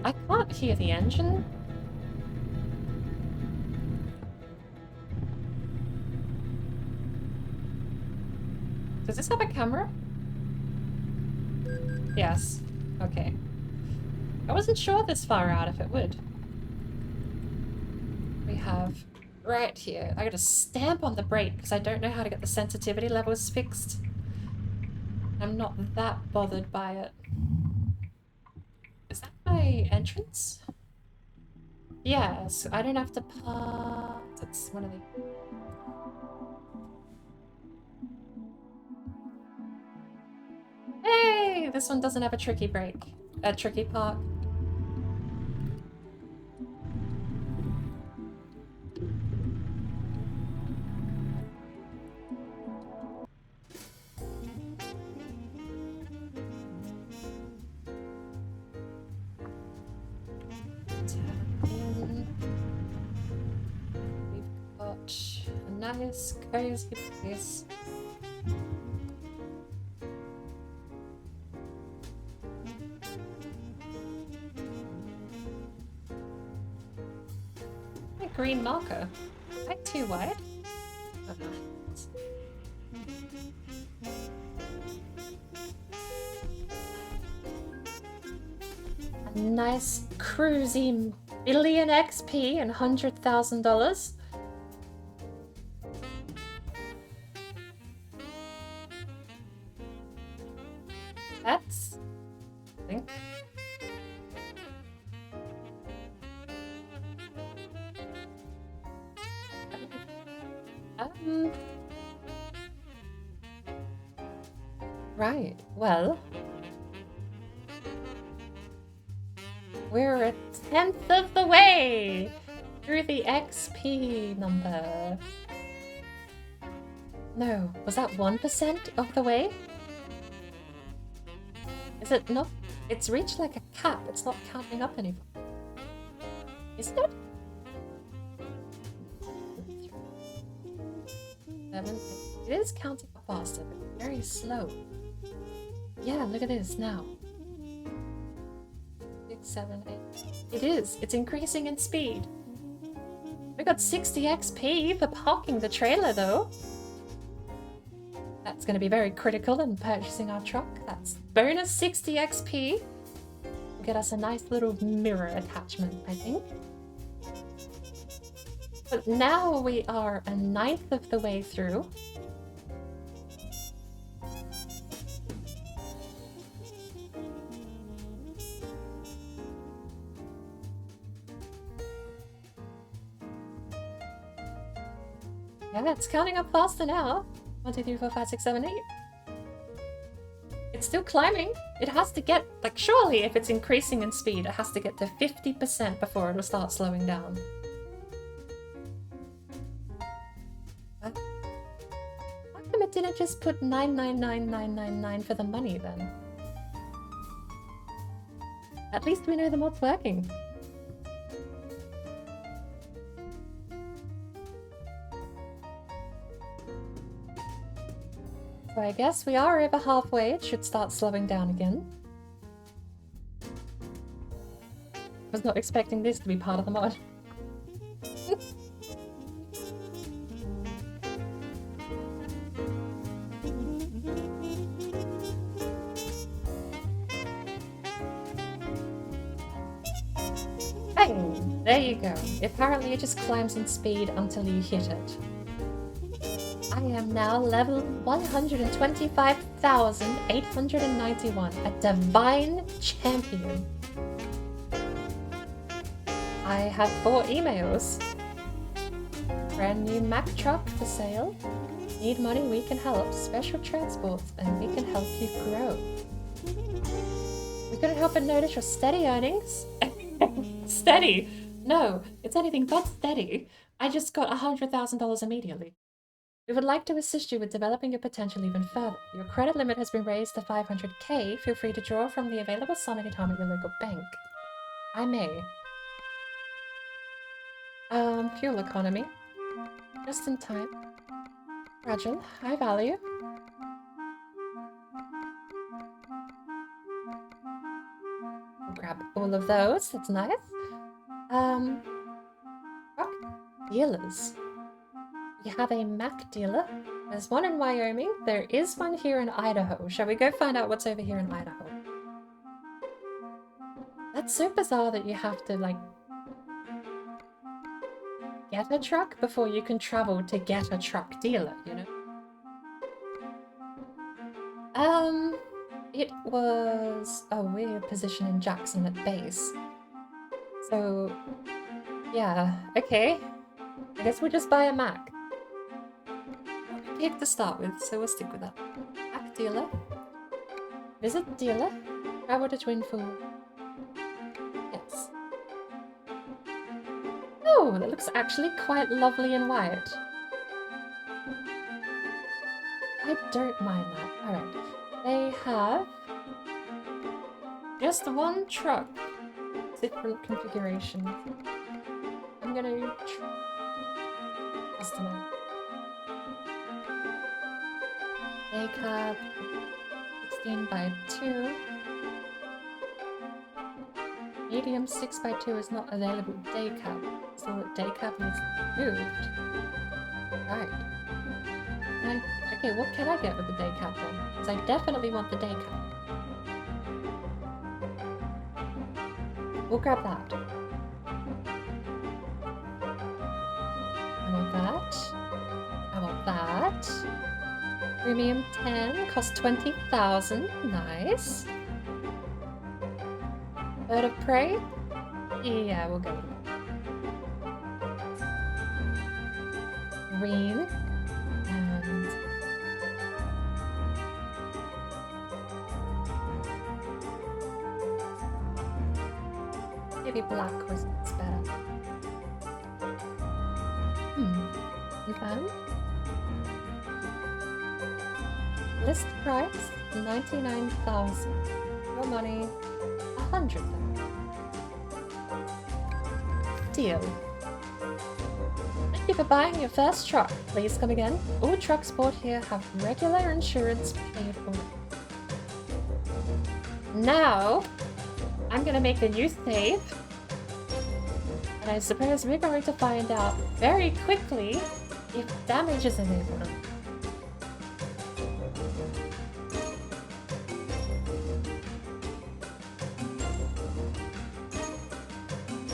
I can't hear the engine. Does this have a camera? Yes. Okay. I wasn't sure this far out if it would. We have right here. I gotta stamp on the brake because I don't know how to get the sensitivity levels fixed. I'm not that bothered by it. Is that my entrance? Yes, I don't have to park. That's one of the... Hey! This one doesn't have a tricky brake. A tricky park. We've got a nice cozy place. Green marker. Is that too wide? Oh, no. A nice cruisy billion XP and $100,000. That's... I think. Right, well... We're a 10th of the way through the XP number. No, was that 1% of the way? Is it not? It's reached like a cap. It's not counting up anymore. Isn't it? 7, 8. It is counting up faster, but very slow. Yeah, look at this now. 6, 7, 8. It is. It's increasing in speed. We got 60 XP for parking the trailer, though. That's going to be very critical in purchasing our truck. That's bonus 60 XP. We'll get us a nice little mirror attachment, I think. But now we are a 9th of the way through. Yeah, it's counting up faster now. 1, 2, 3, 4, 5, 6, 7, 8. It's still climbing. It has to get, like, surely if it's increasing in speed, it has to get to 50% before it'll start slowing down. How come it didn't just put 999999 for the money then? At least we know the mod's working. So I guess we are over halfway. It should start slowing down again. Was not expecting this to be part of the mod. Bang! There you go. Apparently it just climbs in speed until you hit it. I am now level 125,891, a divine champion. I have 4 emails. Brand new Mack truck for sale. Need money, we can help. Special transports, and we can help you grow. We couldn't help but notice your steady earnings. Steady? No, it's anything but steady. I just got $100,000 immediately. We would like to assist you with developing your potential even further. Your credit limit has been raised to 500k. Feel free to draw from the available sum anytime at your local bank. I may. Fuel economy. Just in time. Fragile. High value. We'll grab all of those. That's nice. Truck dealers. We have a Mack dealer. There's one in Wyoming. There is one here in Idaho. Shall we go find out what's over here in Idaho? That's so bizarre that you have to, like, get a truck before you can travel to get a truck dealer, you know? It was a weird position in Jackson at base. So, yeah, okay. I guess we'll just buy a Mack. Pick to start with, so we'll stick with that. Mack dealer. Visit dealer. Travel to Twin Falls. Yes. Oh, that looks actually quite lovely and white. I don't mind that. Alright. They have just one truck. Different configurations. I'm gonna customize. Day cab 16x2. Medium 6x2 is not available. Day cab. So the day cab needs moved. Right. Okay, what can I get with the day cab then? Because I definitely want the day cab. We'll grab that. I want that. I want that. Premium 10 costs 20,000. Nice. Bird of prey? Yeah, we'll go with it. Green. And maybe black was better. Confirm. List price 99,000. Your money 100,000. Deal. Thank you for buying your first truck. Please come again. All trucks bought here have regular insurance paid already. Now, I'm gonna make a new save. And I suppose we're going to find out very quickly if damage is enabled.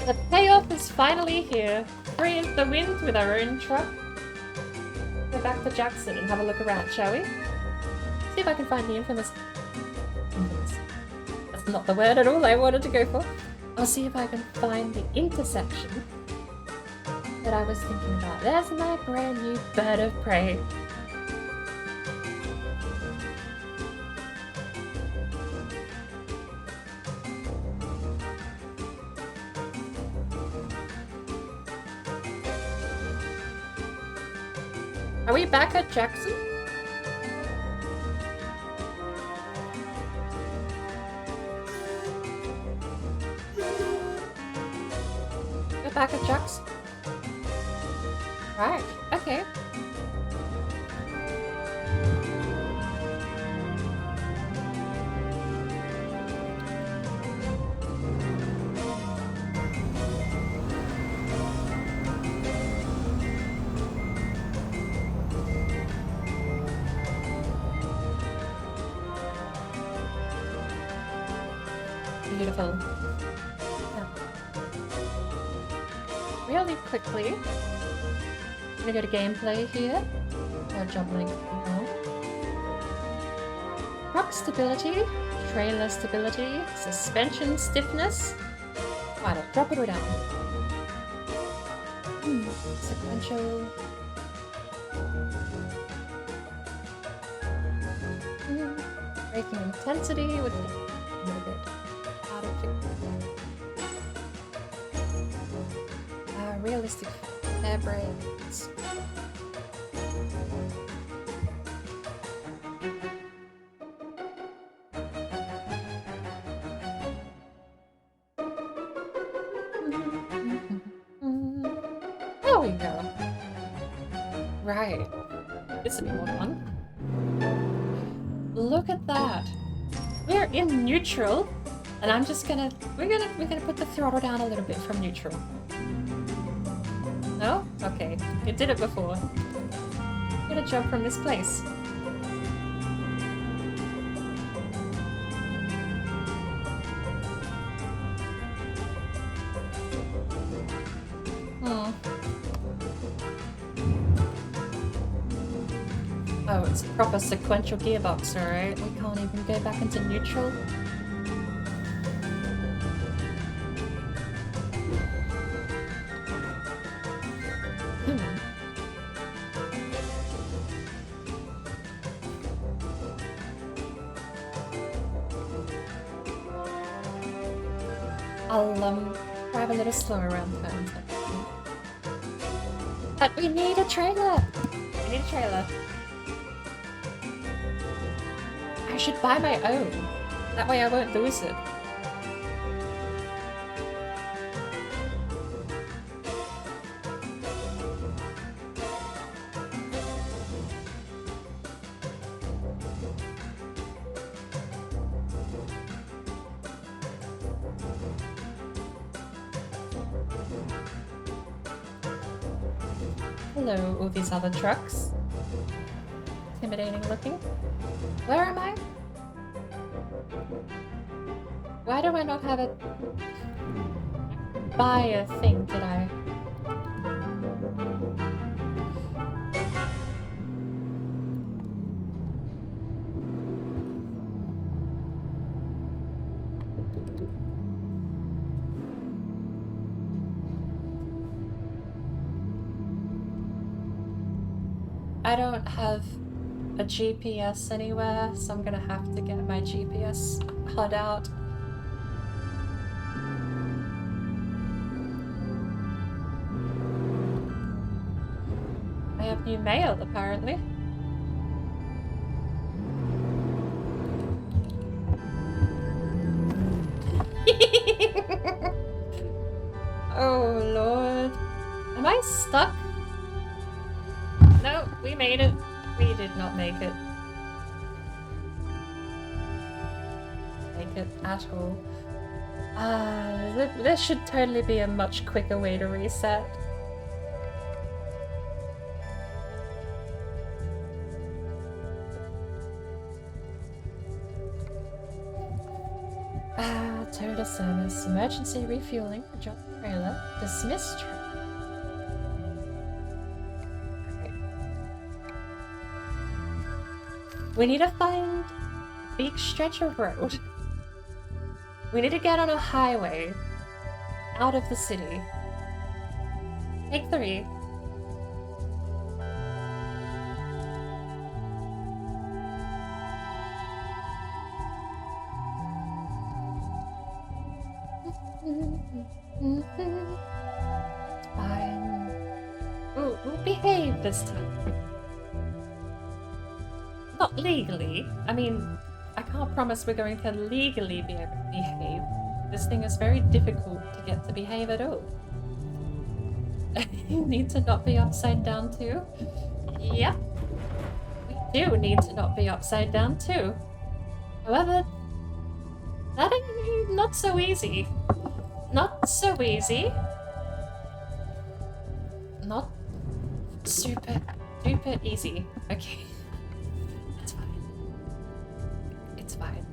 The payoff is finally here. Free as the wind with our own truck. Go back to Jackson and have a look around, shall we? See if I can find the infamous... That's not the word at all I wanted to go for. I'll see if I can find the intersection that I was thinking about. There's my brand new bird of prey. Are we back at Jackson? We're back at Jackson. Right, okay. Beautiful. Yeah. Really quickly, I'm gonna go to gameplay here. Job link. Truck stability, trailer stability, suspension stiffness. Why not drop it all down? Sequential. Braking intensity would be a little bit out of it. Realistic air brakes. There we go. Right. This will be more fun. Look at that. We're in neutral, and I'm just gonna we're gonna put the throttle down a little bit from neutral. No? Okay. You did it before. I'm gonna jump from this place. Oh, it's a proper sequential gearbox, alright? We can't even go back into neutral. I'll drive a little slower around the turns. But we need a trailer! We need a trailer. I should buy my own. That way I won't lose it. Hello, all these other trucks. Intimidating looking. Where am I? Why do I not have it buy a thing, did I? I don't have a GPS anywhere, so I'm gonna have to get my GPS HUD out. I have new mail, apparently. Oh, Lord. Am I stuck? No, we made it. We did not make it. Make it at all. There should totally be a much quicker way to reset. Toyota service, emergency refueling, drop trailer, dismiss train. We need to find a big stretch of road. We need to get on a highway out of the city. Take 3. Fine. We'll behave this time. Not legally. I mean, I can't promise we're going to legally be able to behave. This thing is very difficult to get to behave at all. You need to not be upside down too? Yep. We do need to not be upside down too. However, that ain't not so easy. Not so easy. Not super duper easy. Okay. It's fine. It's fine.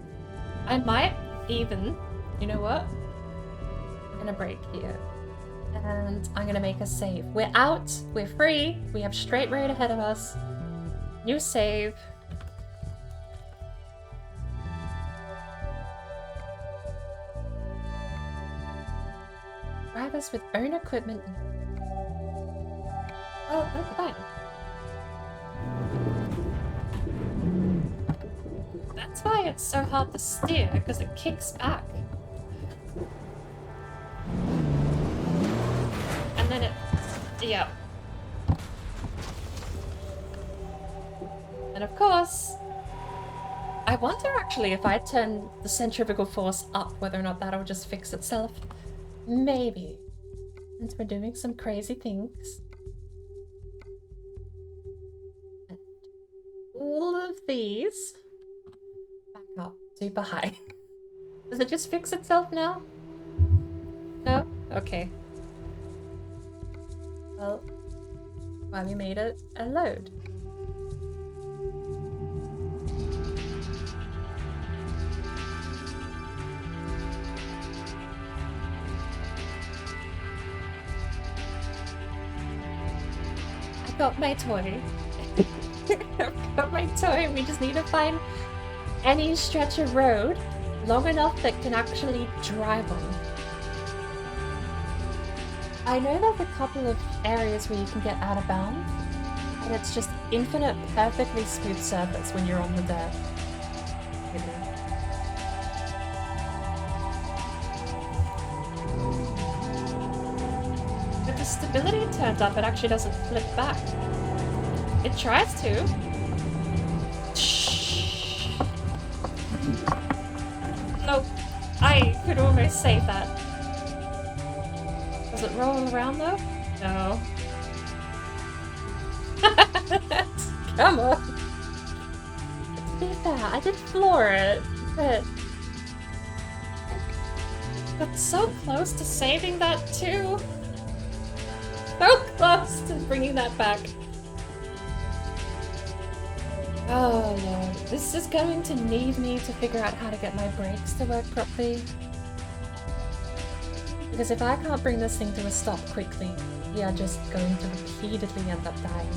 I might even, you know what? I'm gonna break here. And I'm gonna make a save. We're out, we're free, we have straight road ahead of us. New save. Drivers with own equipment. Oh, that's fine. That's why it's so hard to steer, because it kicks back. And then it... yeah. And of course... I wonder actually if I turn the centrifugal force up, whether or not that'll just fix itself. Maybe. Since we're doing some crazy things. And all of these back up super high. Does it just fix itself now? No? Okay. Well, we made it a load. I got my toy. I've got my toy. We just need to find any stretch of road long enough that can actually drive on. I know there's a couple of areas where you can get out of bounds, and it's just infinite, perfectly smooth surface when you're on the dirt. With the stability turned up, it actually doesn't flip back. It tries to. Nope. I could almost save that. Does it roll around though? No. Come on. To be fair, I did floor it, but so close to saving that too. So close to bringing that back. Oh Lord, this is going to need me to figure out how to get my brakes to work properly. Because if I can't bring this thing to a stop quickly, we are just going to repeatedly end up dying.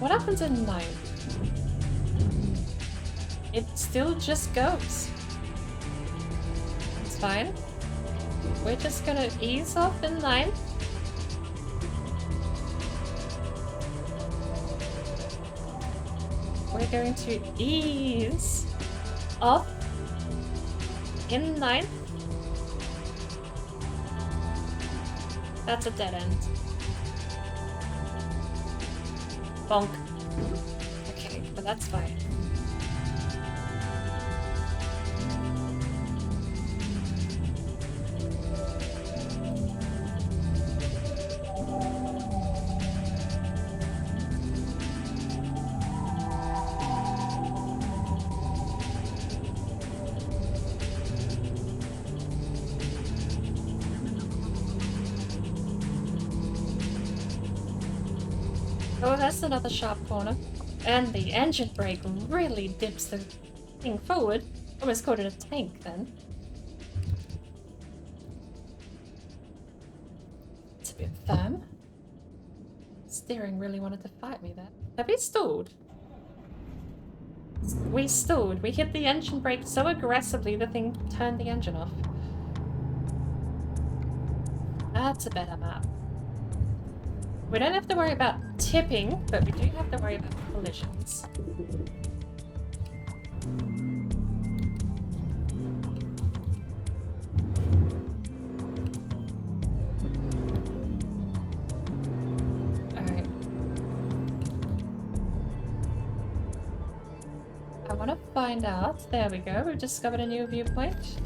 What happens in 9? It still just goes. It's fine. We're just gonna ease off in 9. We're going to ease off in 9. That's a dead end. Bonk. Okay, but that's fine. Oh, that's another sharp corner. And the engine brake really dips the thing forward. Almost called it a tank then. It's a bit firm. Steering really wanted to fight me there. Have we stalled? We stalled. We hit the engine brake so aggressively the thing turned the engine off. That's a better map. We don't have to worry about tipping, but we do have to worry about collisions. Alright. I want to find out. There we go. We've discovered a new viewpoint.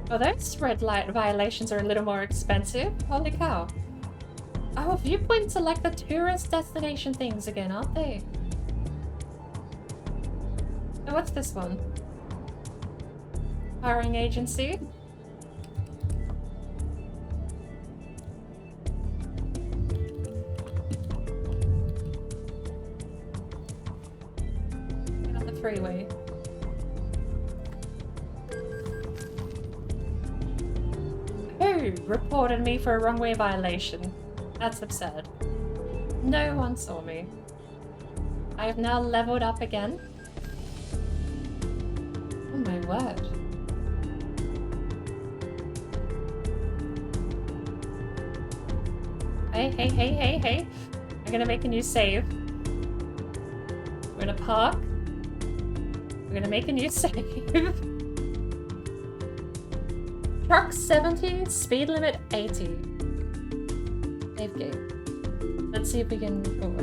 Oh, those red light violations are a little more expensive. Holy cow. Oh, viewpoints are like the tourist destination things again, aren't they? Oh, what's this one? Hiring agency. Get on the freeway. Who reported me for a wrong-way violation? That's absurd. No one saw me. I have now leveled up again. Oh my word. Hey. I'm gonna make a new save. We're gonna park. We're gonna make a new save. Truck 70, speed limit 80. Save game. Let's see if we can... Oh.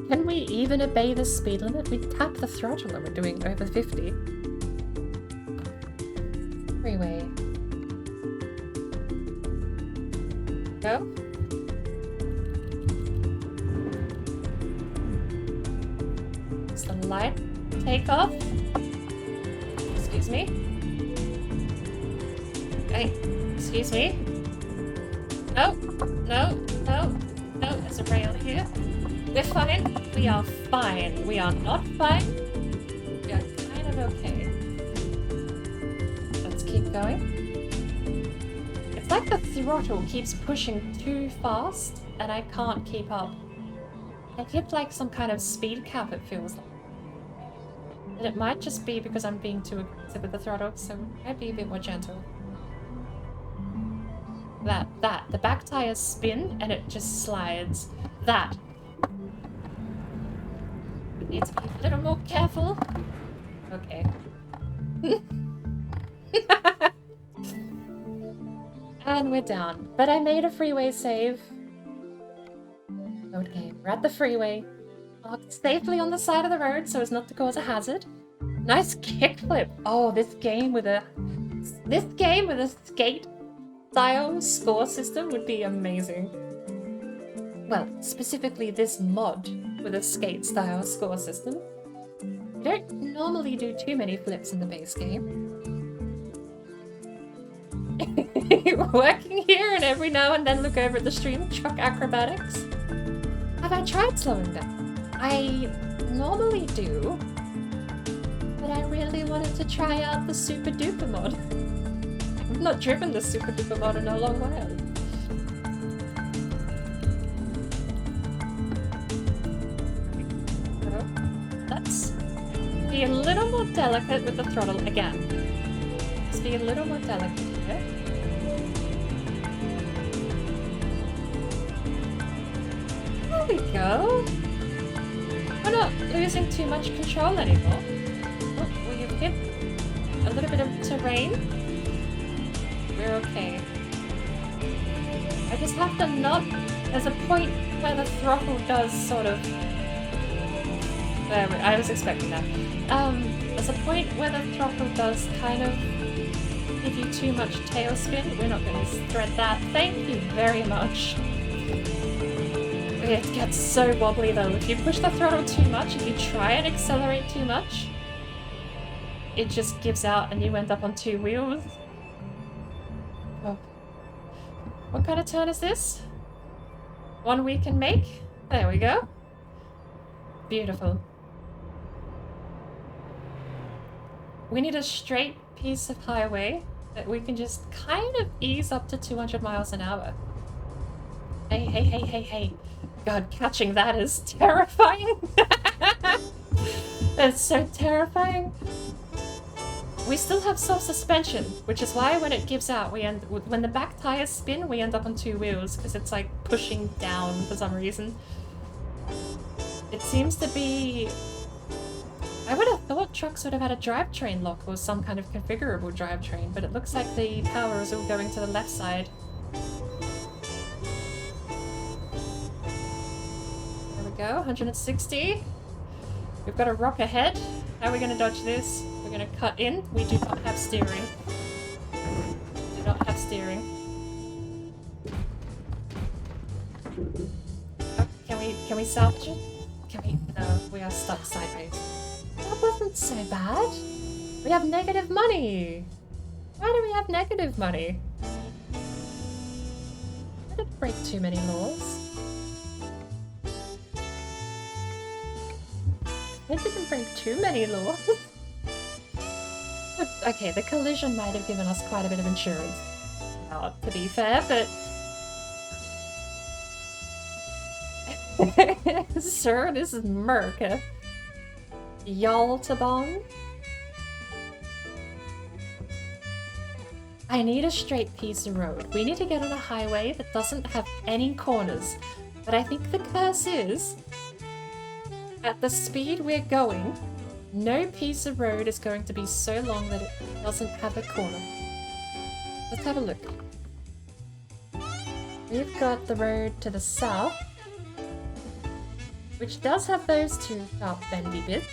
Can we even obey the speed limit? We tap the throttle and we're doing over 50. Freeway. Go. It's the light. Take off. Excuse me. Hey, excuse me. No, there's a rail here. We're fine. We are fine. We are not fine. We are kind of okay. Let's keep going. It's like the throttle keeps pushing too fast and I can't keep up. I hit like some kind of speed cap, it feels like. And it might just be because I'm being too aggressive with the throttle, so I might be a bit more gentle. That. The back tires spin and it just slides. That. We need to be a little more careful. Okay. And we're down. But I made a freeway save. Okay, we're at the freeway. Parked safely on the side of the road so as not to cause a hazard. Nice kickflip. Oh, this game with a skate style score system would be amazing. Well, specifically this mod with a skate style score system. You don't normally do too many flips in the base game. Working here and every now and then look over at the stream, truck acrobatics. Have I tried slowing down? I normally do, but I really wanted to try out the Super Duper mod. I've not driven the Super Duper mod in a long while. delicate with the throttle again. Just be a little more delicate here. There we go. We're not losing too much control anymore. Oh, we've hit a little bit of terrain. We're okay. I just have to not... There's a point where the throttle does sort of... I was expecting that. There's a point where the throttle does kind of give you too much tailspin. We're not going to thread that. Thank you very much. It gets so wobbly though. If you push the throttle too much, if you try and accelerate too much, it just gives out and you end up on two wheels. Oh. What kind of turn is this? One we can make? There we go. Beautiful. We need a straight piece of highway that we can just kind of ease up to 200 miles an hour. Hey, hey, hey, hey, hey. God, catching that is terrifying. That's so terrifying. We still have self-suspension, which is why when it gives out, when the back tires spin, we end up on two wheels, because it's like pushing down for some reason. It seems to be... I would have thought trucks would have had a drivetrain lock or some kind of configurable drivetrain, but it looks like the power is all going to the left side. There we go, 160. We've got a rock ahead. How are we going to dodge this? We're going to cut in. We do not have steering. Do not have steering. Oh, can we salvage it? Can we? No, we are stuck sideways. That wasn't so bad. We have negative money. Why do we have negative money? I didn't break too many laws. I didn't break too many laws. Okay, the collision might have given us quite a bit of insurance. Not to be fair, but... Sir, this is Merca. Yaltabong? I need a straight piece of road. We need to get on a highway that doesn't have any corners. But I think the curse is... At the speed we're going, no piece of road is going to be so long that it doesn't have a corner. Let's have a look. We've got the road to the south, which does have those two sharp bendy bits,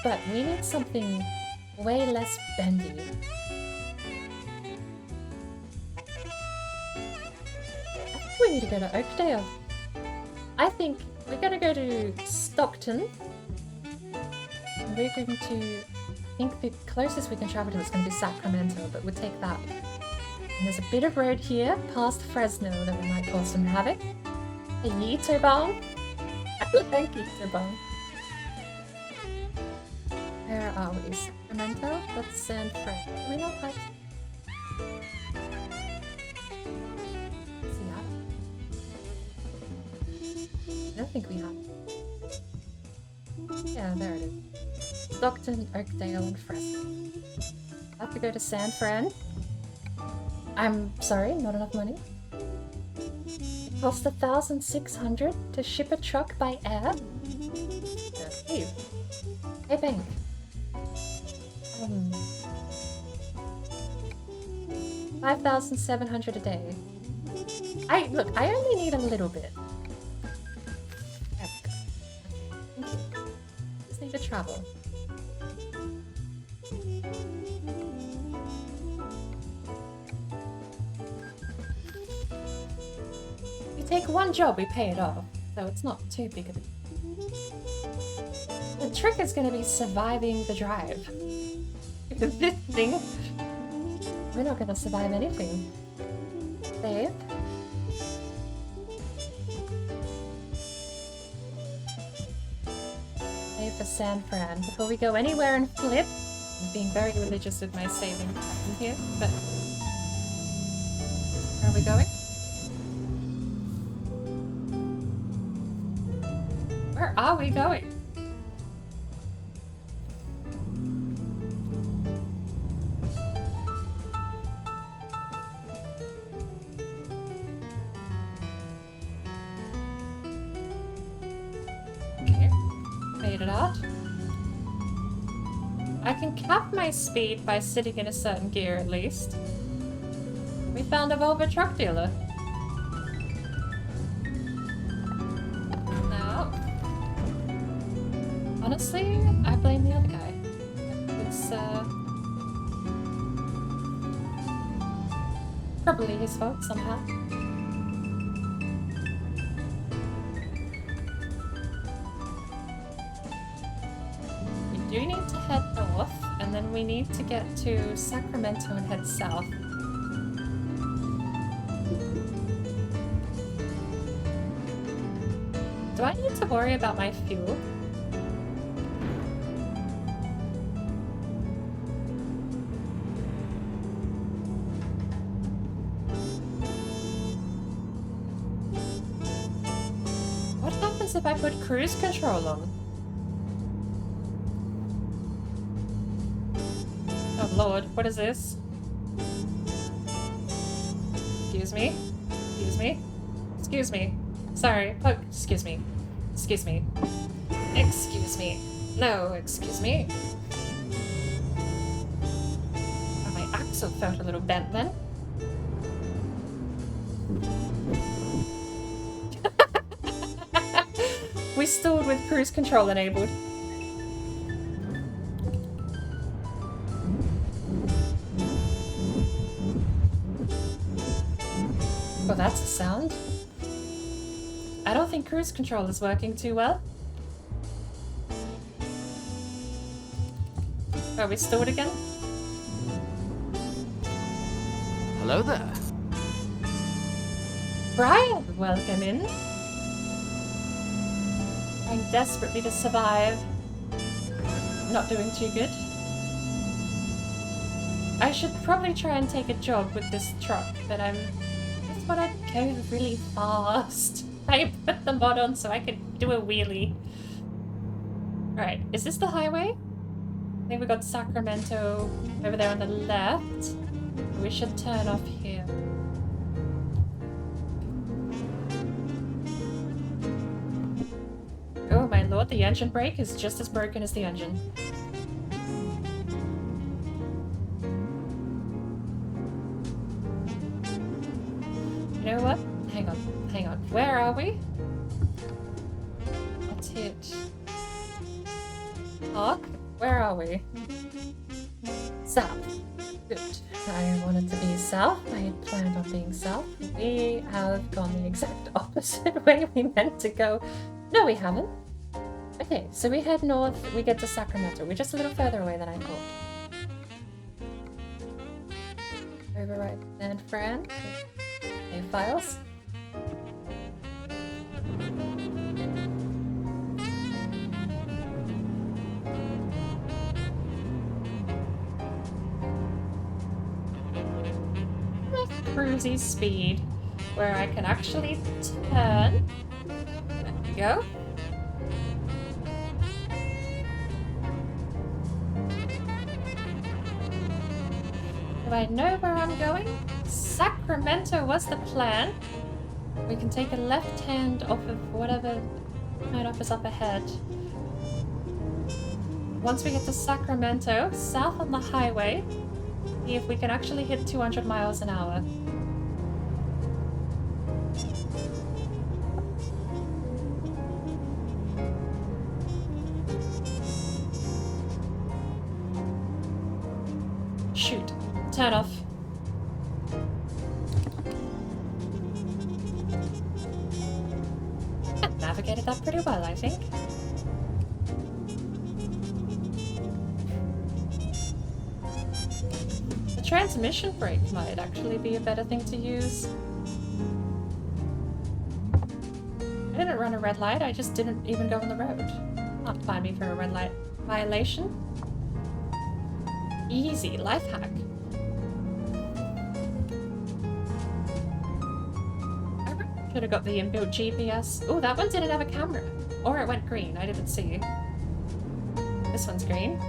but we need something way less bendy. I think we need to go to Oakdale. I think we're going to go to Stockton. And we're going to... I think the closest we can travel to is going to be Sacramento, but we'll take that. And there's a bit of road here, past Fresno, that we might cause some havoc. A Yeetobong. I like Yeetobong. Where are we? Sacramento? That's San Fran. Do we know what? I don't think we have. Yeah, there it is. Stockton, Oakdale, and Fresno. I have to go to San Fran. I'm sorry, not enough money. It cost $1,600 to ship a truck by air. Hey, hey bank. $5,700 a day. Look, I only need a little bit. Just need to travel. We take one job, we pay it off, so it's not too big of a... The trick is going to be surviving the drive. This thing... We're not going to survive anything. Save. For San Fran before we go anywhere and flip. I'm being very religious with my saving here, but where are we going? Where are we going? figured it out. I can cap my speed by sitting in a certain gear at least. We found a Volvo truck dealer. Now, honestly, I blame the other guy. It's probably his fault somehow. We do need to head north, and then we need to get to Sacramento and head south. Do I need to worry about my fuel? What happens if I put cruise control on? Oh lord, what is this? Excuse me? Excuse me? Excuse me. Sorry. Oh, excuse me. Excuse me. Excuse me. No, excuse me. Oh, my axle felt a little bent then. We stalled with cruise control enabled. Well, that's a sound. I don't think cruise control is working too well. Are we stalled again? Hello there. Brian, welcome in. Trying desperately to survive. Not doing too good. I should probably try and take a job with this truck, but I just want to go really fast. I put the mod on so I could do a wheelie. Alright, is this the highway? I think we got Sacramento over there on the left. We should turn off here. Oh my lord, the engine brake is just as broken as the engine. You know what? Hang on. Where are we? Let's hit Park. Where are we? South. Good. I wanted to be south. I had planned on being south. We have gone the exact opposite way we meant to go. No, we haven't. Okay, so we head north. We get to Sacramento. We're just a little further away than I thought. Override and Fran. Save files. Cruisy speed where I can actually turn. There we go. Do I know where I'm going? Sacramento was the plan. We can take a left hand off of whatever kind of is up ahead. Once we get to Sacramento, south on the highway, see if we can actually hit 200 miles an hour. Shoot. Turn off. I navigated that pretty well, I think. The transmission brake might actually be a better thing to use. I didn't run a red light, I just didn't even go on the road. Not fine me for a red light violation. Easy, life hack. I should have got the inbuilt GPS. Oh, that one didn't have a camera. Or it went green, I didn't see. This one's green.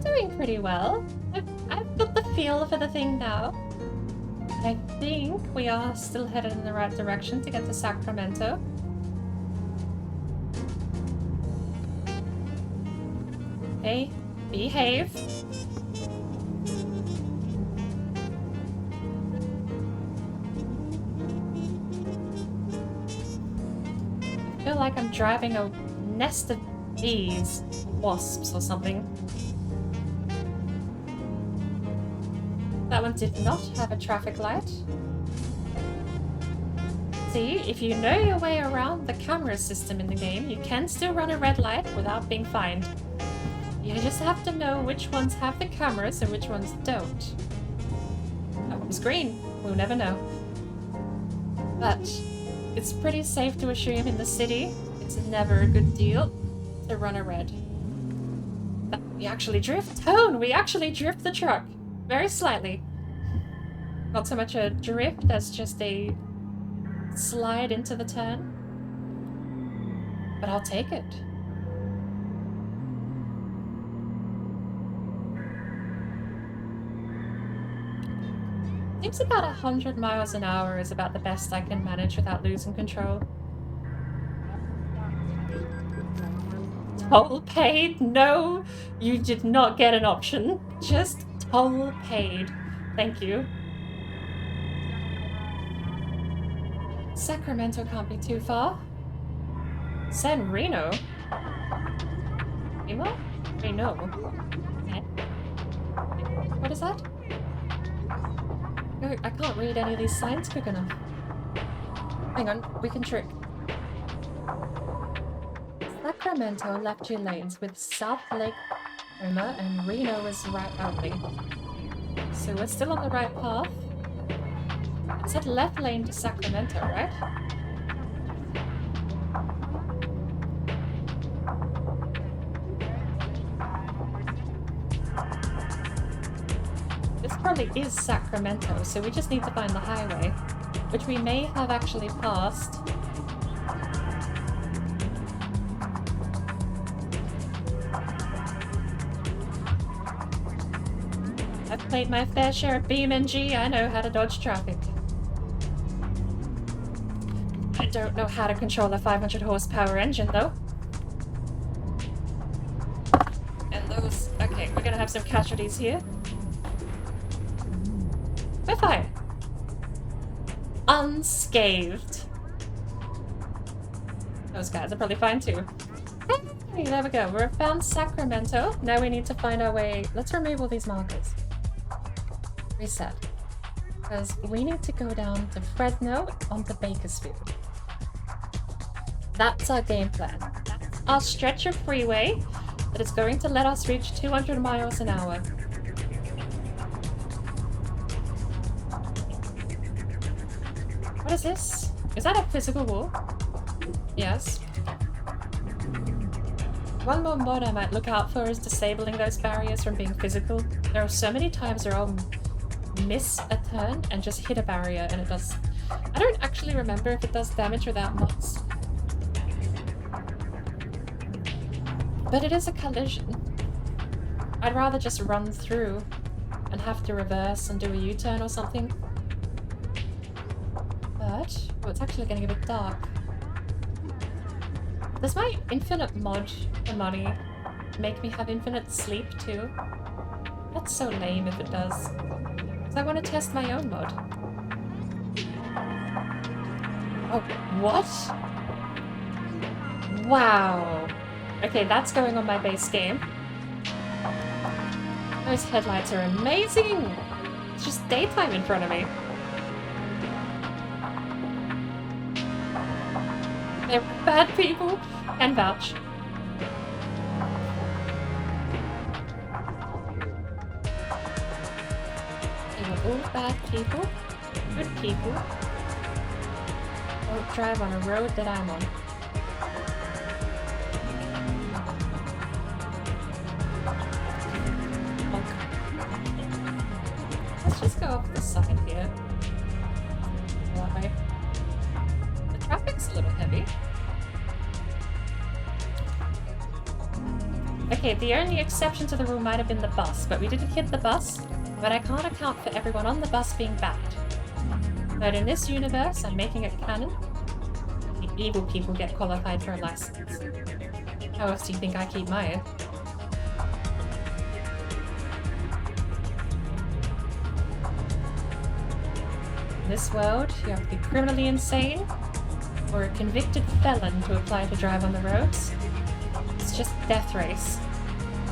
Doing pretty well. I've got the feel for the thing now. I think we are still headed in the right direction to get to Sacramento. Okay, behave. I feel like I'm driving a nest of bees, wasps or something. That one did not have a traffic light. See, if you know your way around the camera system in the game, you can still run a red light without being fined. You just have to know which ones have the cameras and which ones don't. That one was green. We'll never know. But it's pretty safe to assume in the city it's never a good deal to run a red. But we actually drift. Tone! We actually drift the truck. Very slightly. Not so much a drift as just a slide into the turn. But I'll take it. Seems about 100 miles an hour is about the best I can manage without losing control. Toll paid? No, you did not get an option. Just toll paid. Thank you. Sacramento can't be too far. San Reno? Reno? Reno? Okay. What is that? Oh, I can't read any of these signs quick enough. Hang on, we can trick. Sacramento left 2 lanes with South Lake, Homer, and Reno is right only. So we're still on the right path. It said left lane to Sacramento, right? This probably is Sacramento, so we just need to find the highway, which we may have actually passed. I've played my fair share of BeamNG, I know how to dodge traffic. I don't know how to control a 500 horsepower engine though. And those... okay, we're gonna have some casualties here. We're fine. Unscathed. Those guys are probably fine too. Hey, there we go. We've found Sacramento. Now we need to find our way. Let's remove all these markers. Reset. Because we need to go down to Fresno onto Bakersfield. That's our game plan. That's our stretch of freeway that is going to let us reach 200 miles an hour. What is this? Is that a physical wall? Yes. One more mod I might look out for is disabling those barriers from being physical. There are so many times where I'll miss a turn and just hit a barrier and it does... I don't actually remember if it does damage without mods. But it is a collision. I'd rather just run through and have to reverse and do a U-turn or something. But... oh, it's actually getting a bit dark. Does my infinite mod for money make me have infinite sleep too? That's so lame if it does. Because I want to test my own mod. Oh, what? Wow. Okay, that's going on my base game. Those headlights are amazing! It's just daytime in front of me. They're bad people, can vouch. They were all bad people, good people. Won't drive on a road that I'm on. Let's just go off the side here. That way. The traffic's a little heavy. Okay, the only exception to the rule might have been the bus, but we didn't hit the bus. But I can't account for everyone on the bus being bad. But in this universe, I'm making it canon. The evil people get qualified for a license. How else do you think I keep mine? In this world, you have to be criminally insane or a convicted felon to apply to drive on the roads. It's just Death Race.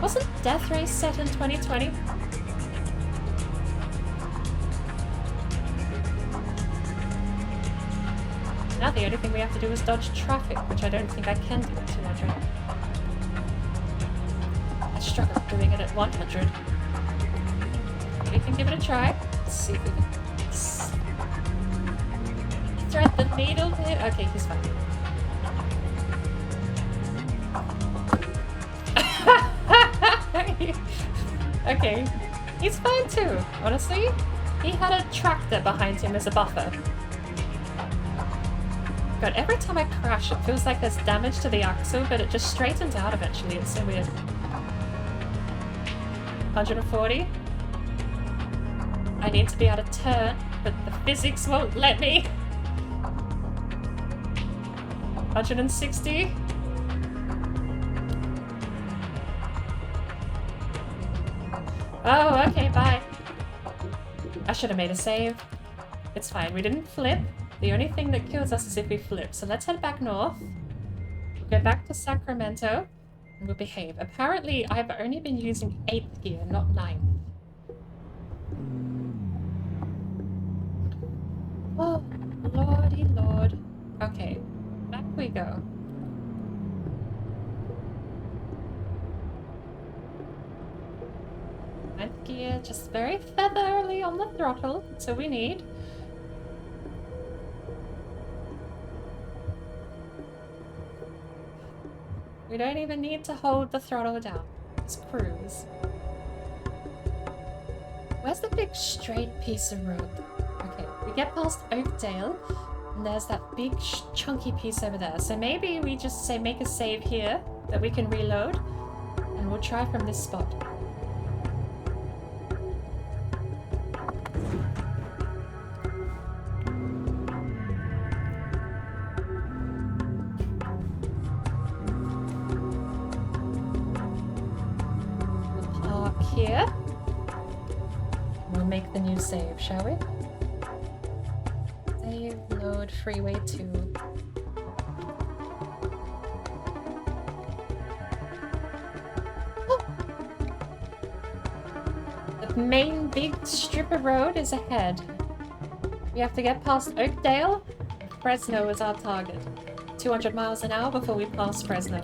Wasn't Death Race set in 2020? Now the only thing we have to do is dodge traffic, which I don't think I can do at 200. I struggle doing it at 100. We can give it a try. Let's see if we can thread the needle here. Okay, he's fine. Okay, he's fine too, honestly. He had a tractor behind him as a buffer. God, every time I crash, it feels like there's damage to the axle, but it just straightens out eventually. It's so weird. 140. I need to be able to turn, but the physics won't let me. 160. Oh, okay, bye. I should have made a save. It's fine, we didn't flip. The only thing that kills us is if we flip. So let's head back north. We'll go back to Sacramento. And we'll behave. Apparently, I've only been using 8th gear, not 9th. Oh, lordy lord. Okay, back we go. Ninth gear, just very featherly on the throttle. That's all we need. We don't even need to hold the throttle down. Just cruise. Where's the big straight piece of road? Okay, we get past Oakdale, and there's that big chunky piece over there. So maybe we just say make a save here that we can reload, and we'll try from this spot. Here. We'll make the new save, shall we? Save, load, freeway 2. Oh. The main big strip of road is ahead. We have to get past Oakdale. Fresno is our target. 200 miles an hour before we pass Fresno.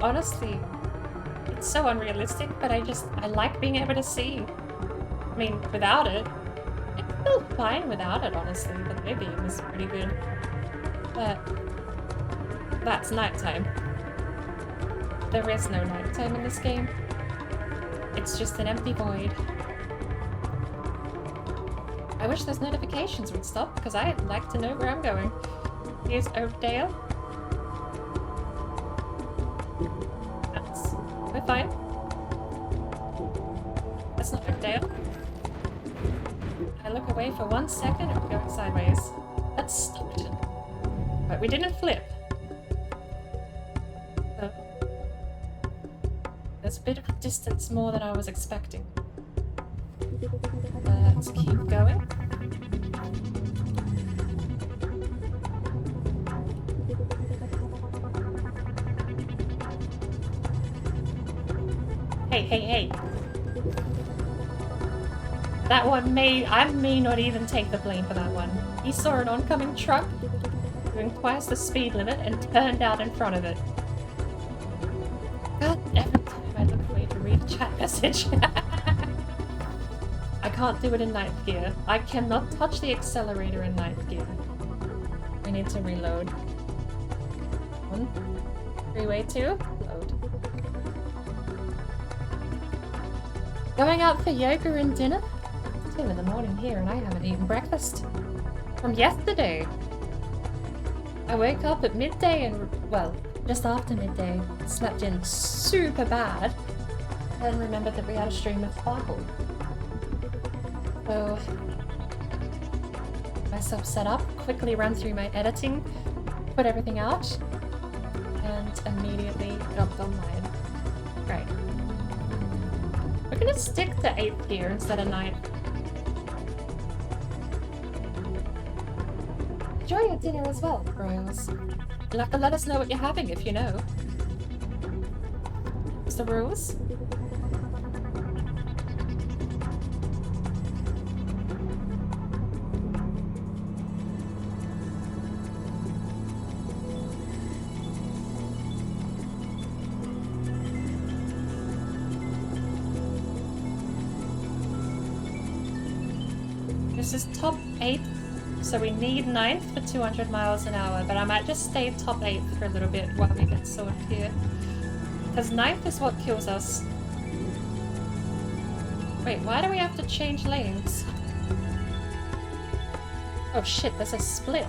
Honestly, it's so unrealistic, but I like being able to see. I mean, without it, it's still fine without it, honestly, but maybe it was pretty good. But that's nighttime. There is no nighttime in this game. It's just an empty void. I wish those notifications would stop, because I'd like to know where I'm going. Here's Oakdale. We're fine. That's not Oakdale. I look away for 1 second and we're going sideways. That's Stockton. But we didn't flip. So there's a bit of distance more than I was expecting. Let's keep going. Hey. That one I may not even take the blame for that one. He saw an oncoming truck doing twice the speed limit and turned out in front of it. God, every time I look away to read a chat message. I can't do it in 9th gear. I cannot touch the accelerator in 9th gear. We need to reload. 1, freeway 2, load. Going out for yoga and dinner? It's 2 in the morning here and I haven't eaten breakfast. From yesterday. I woke up at midday and, well, just after midday, slept in super bad, and remembered that we had a stream of Sparkle. So, myself set up, quickly ran through my editing, put everything out, and immediately jumped online. Great. We're gonna stick to 8th here instead of 9th. Enjoy your dinner as well, Royals. You'll have to let us know what you're having if you know. What's the rules? This is top 8, so we need 9th for 200 miles an hour, but I might just stay top 8th for a little bit while we get sorted here. Because 9th is what kills us. Wait, why do we have to change lanes? Oh shit, there's a split.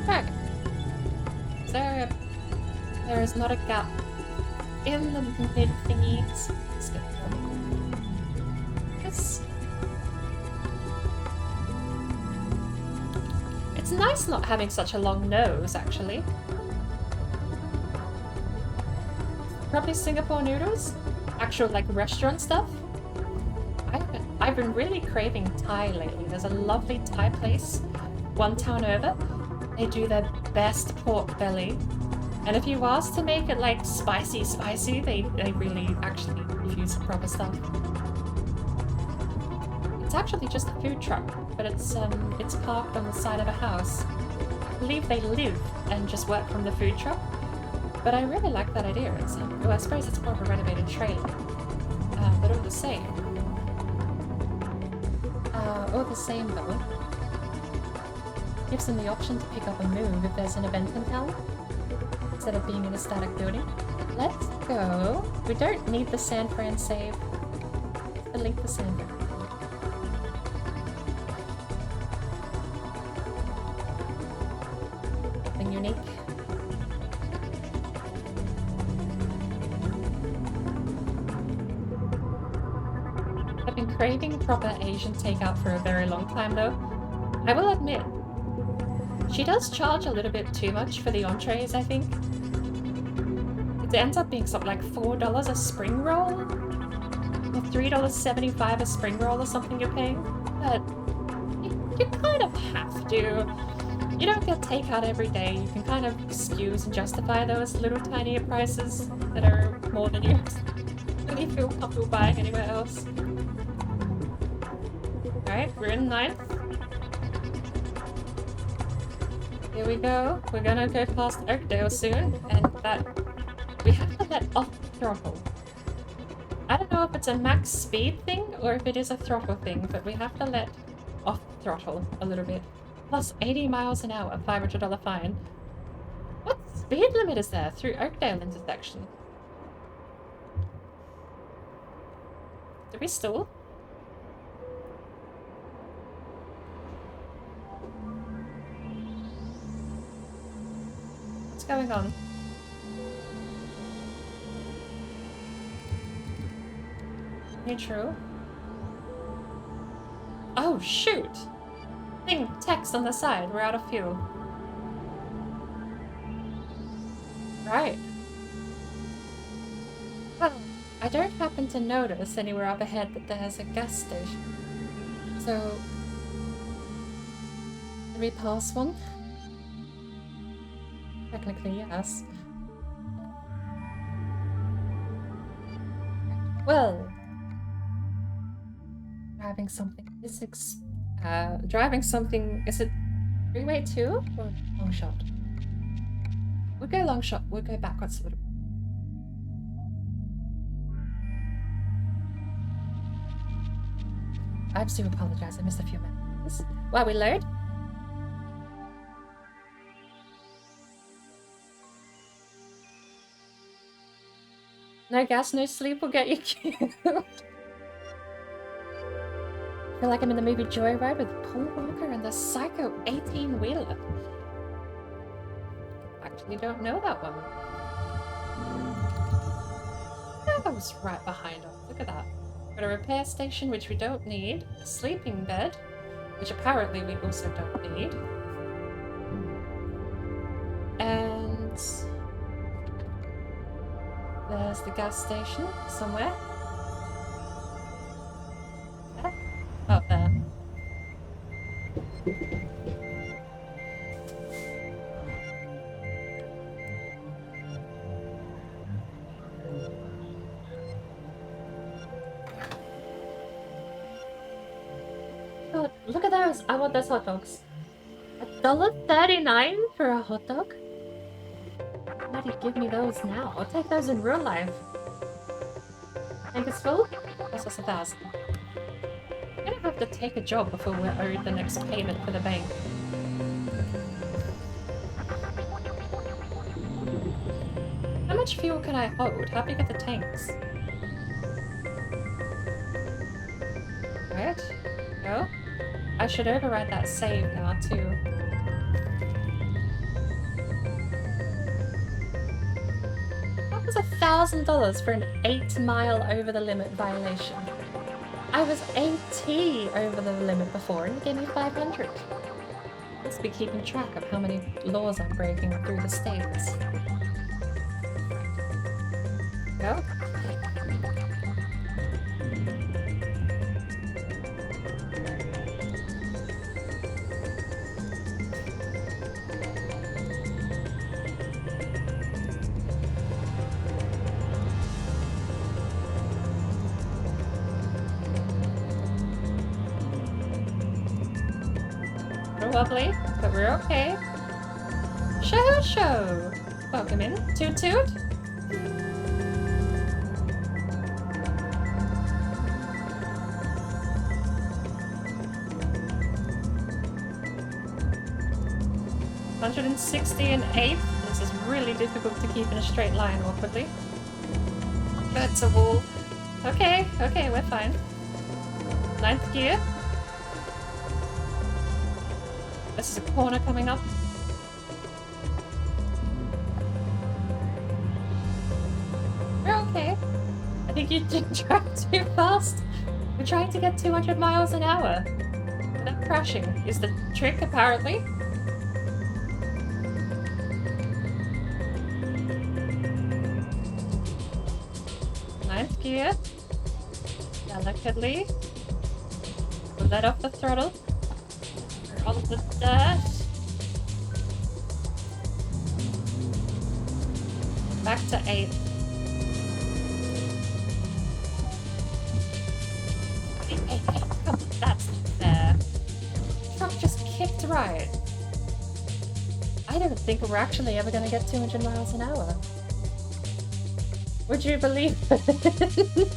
Fuck. There is not a gap in the mid thingies. Let's get this. It's nice not having such a long nose, actually. Probably Singapore noodles? Actual, like, restaurant stuff? I've been really craving Thai lately. There's a lovely Thai place, one town over. They do their best pork belly. And if you ask to make it like spicy, they really actually use proper stuff. It's actually just a food truck, but it's parked on the side of a house. I believe they live and just work from the food truck. But I really like that idea. It's well, I suppose it's more of a renovated trailer, but all the same. All the same though. Gives them the option to pick up and move if there's an event in town, instead of being in a static building. Let's go. We don't need the San Fran save. Delete the San Fran. Nothing unique. I've been craving proper Asian takeout for a very long time though. I will admit, she does charge a little bit too much for the entrees, I think. It ends up being something like $4 a spring roll? Or $3.75 a spring roll or something you're paying. But you kind of have to. You don't get takeout every day. You can kind of excuse and justify those little tiny prices that are more than you really feel comfortable buying anywhere else. Alright, we're in 9th. Here we go. We're gonna go past Oakdale soon, and that we have to let off the throttle. I don't know if it's a max speed thing or if it is a throttle thing, but we have to let off the throttle a little bit. Plus 80 miles an hour, $500 fine. What speed limit is there through Oakdale intersection? Did we stall? What's going on? Neutral. Oh shoot! Thing text on the side, we're out of fuel. Right. Well, I don't happen to notice anywhere up ahead that there's a gas station. So, did we pass one? Technically, yes. Well, driving something is driving something, is it freeway 2 or long shot? We'll go long shot, we'll go backwards a little bit. I do apologize, I missed a few minutes. While we load. No gas, no sleep will get you killed. I feel like I'm in the movie Joyride with Paul Walker and the Psycho 18-wheeler. Actually don't know that one. That was right behind us. Look at that. Got a repair station, which we don't need. A sleeping bed, which apparently we also don't need. And there's the gas station somewhere. There? Oh, there. Oh, look at those! I want those hot dogs. $1.39 for a hot dog? Why do you give me those now? I'll take those in real life. Think it's full? That's us 1,000. I'm gonna have to take a job before we're owed the next payment for the bank. How much fuel can I hold? How big are the tanks? Right? No? I should override that save now too. That was $1,000 for an 8-mile over the limit violation. I was 80 over the limit before and you gave me 500. Must be keeping track of how many laws I'm breaking through the states. Go. Wobbly, but we're okay. Show! Welcome in. Toot toot. $160.08. This is really difficult to keep in a straight line awkwardly. That's a wall. Okay, we're fine. 9th gear. This is a corner coming up. We're okay. I think you did drive too fast. We're trying to get 200 miles an hour. Without crashing is the trick, apparently. Ninth gear. Delicately. Let off the throttle. On the dirt. Back to 8. Hey, come on, that's not fair. Truck just kicked right. I don't think we're actually ever gonna get 200 miles an hour. Would you believe it?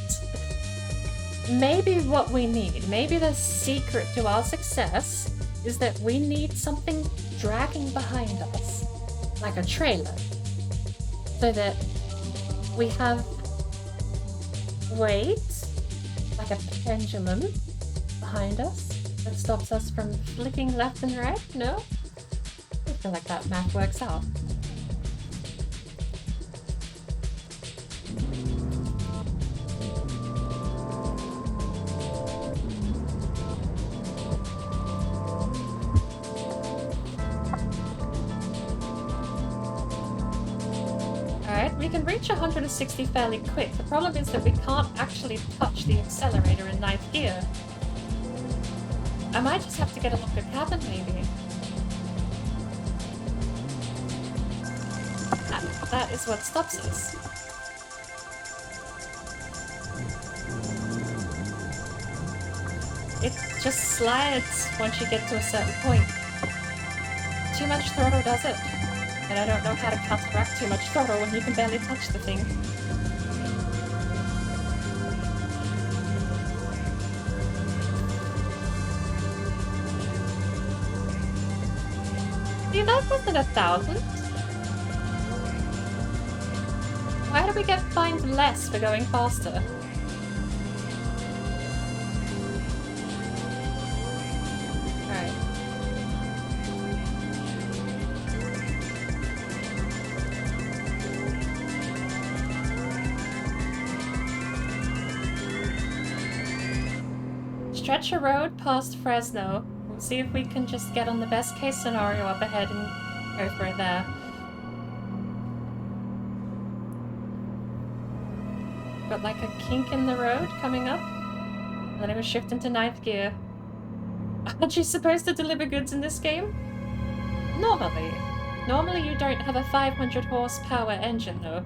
Maybe what we need, maybe the secret to our success is that we need something dragging behind us, like a trailer, so that we have weight, like a pendulum, behind us that stops us from flicking left and right. No? I feel like that math works out. We can reach 160 fairly quick. The problem is that we can't actually touch the accelerator in 9th gear. I might just have to get a longer cabin, maybe. That is what stops us. It just slides once you get to a certain point. Too much throttle does it. And I don't know how to counteract too much throttle when you can barely touch the thing. See, that wasn't 1,000. Why do we get fined less for going faster? Alright. Stretch a road past Fresno. We'll see if we can just get on the best case scenario up ahead and go for it there. Got like a kink in the road coming up. And then it was shift into 9th gear. Aren't you supposed to deliver goods in this game? Normally. Normally you don't have a 500 horsepower engine though.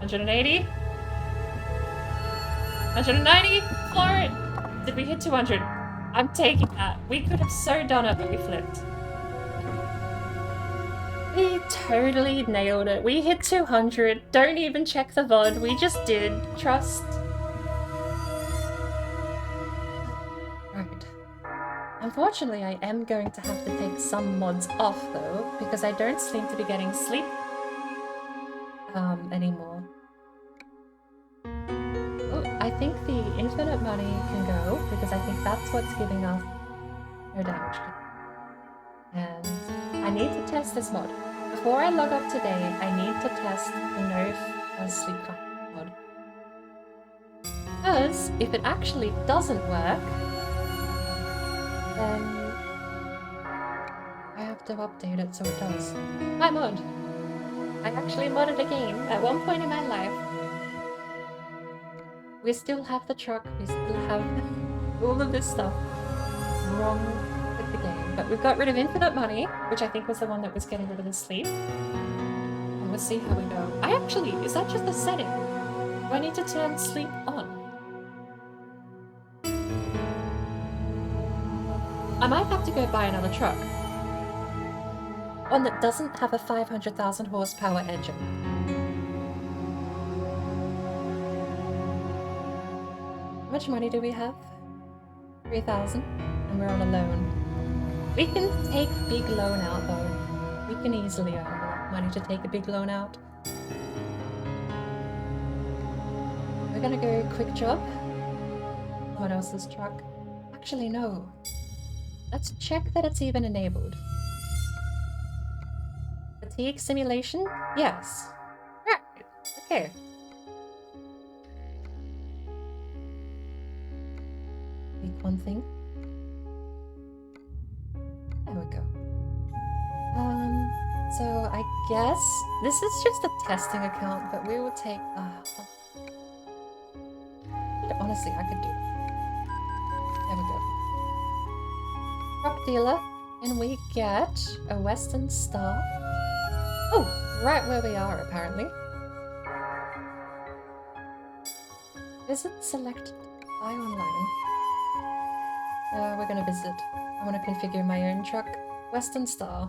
$180? $190? Floor it! Did we hit 200? I'm taking that. We could have so done it, but we flipped. We totally nailed it. We hit 200. Don't even check the VOD. We just did. Trust. Right. Unfortunately, I am going to have to take some mods off, though, because I don't seem to be getting sleep anymore. Oh, I think the infinite money can go, because I think that's what's giving us no damage. And I need to test this mod. Before I log off today, I need to test the no sleep mod. Because if it actually doesn't work, then I have to update it so it does. My mod! I actually modded a game at one point in my life. We still have the truck, we still have all of this stuff wrong with the game. But we've got rid of infinite money, which I think was the one that was getting rid of the sleep. And we'll see how we go. Is that just a setting? Do I need to turn sleep on? I might have to go buy another truck. One that doesn't have a 500,000 horsepower engine. How much money do we have? 3,000, and we're on a loan. We can take big loan out though. We can easily earn enough money to take a big loan out. We're gonna go quick job. Someone else's truck. Actually, no. Let's check that it's even enabled. Fatigue simulation? Yes. Right. Okay. Make one thing. There we go. So I guess this is just a testing account, but we will take. Honestly, I could do it. There we go. Truck dealer, and we get a Western Star. Oh, right where we are apparently. Visit selected. Buy online. We're gonna visit. I want to configure my own truck. Western Star.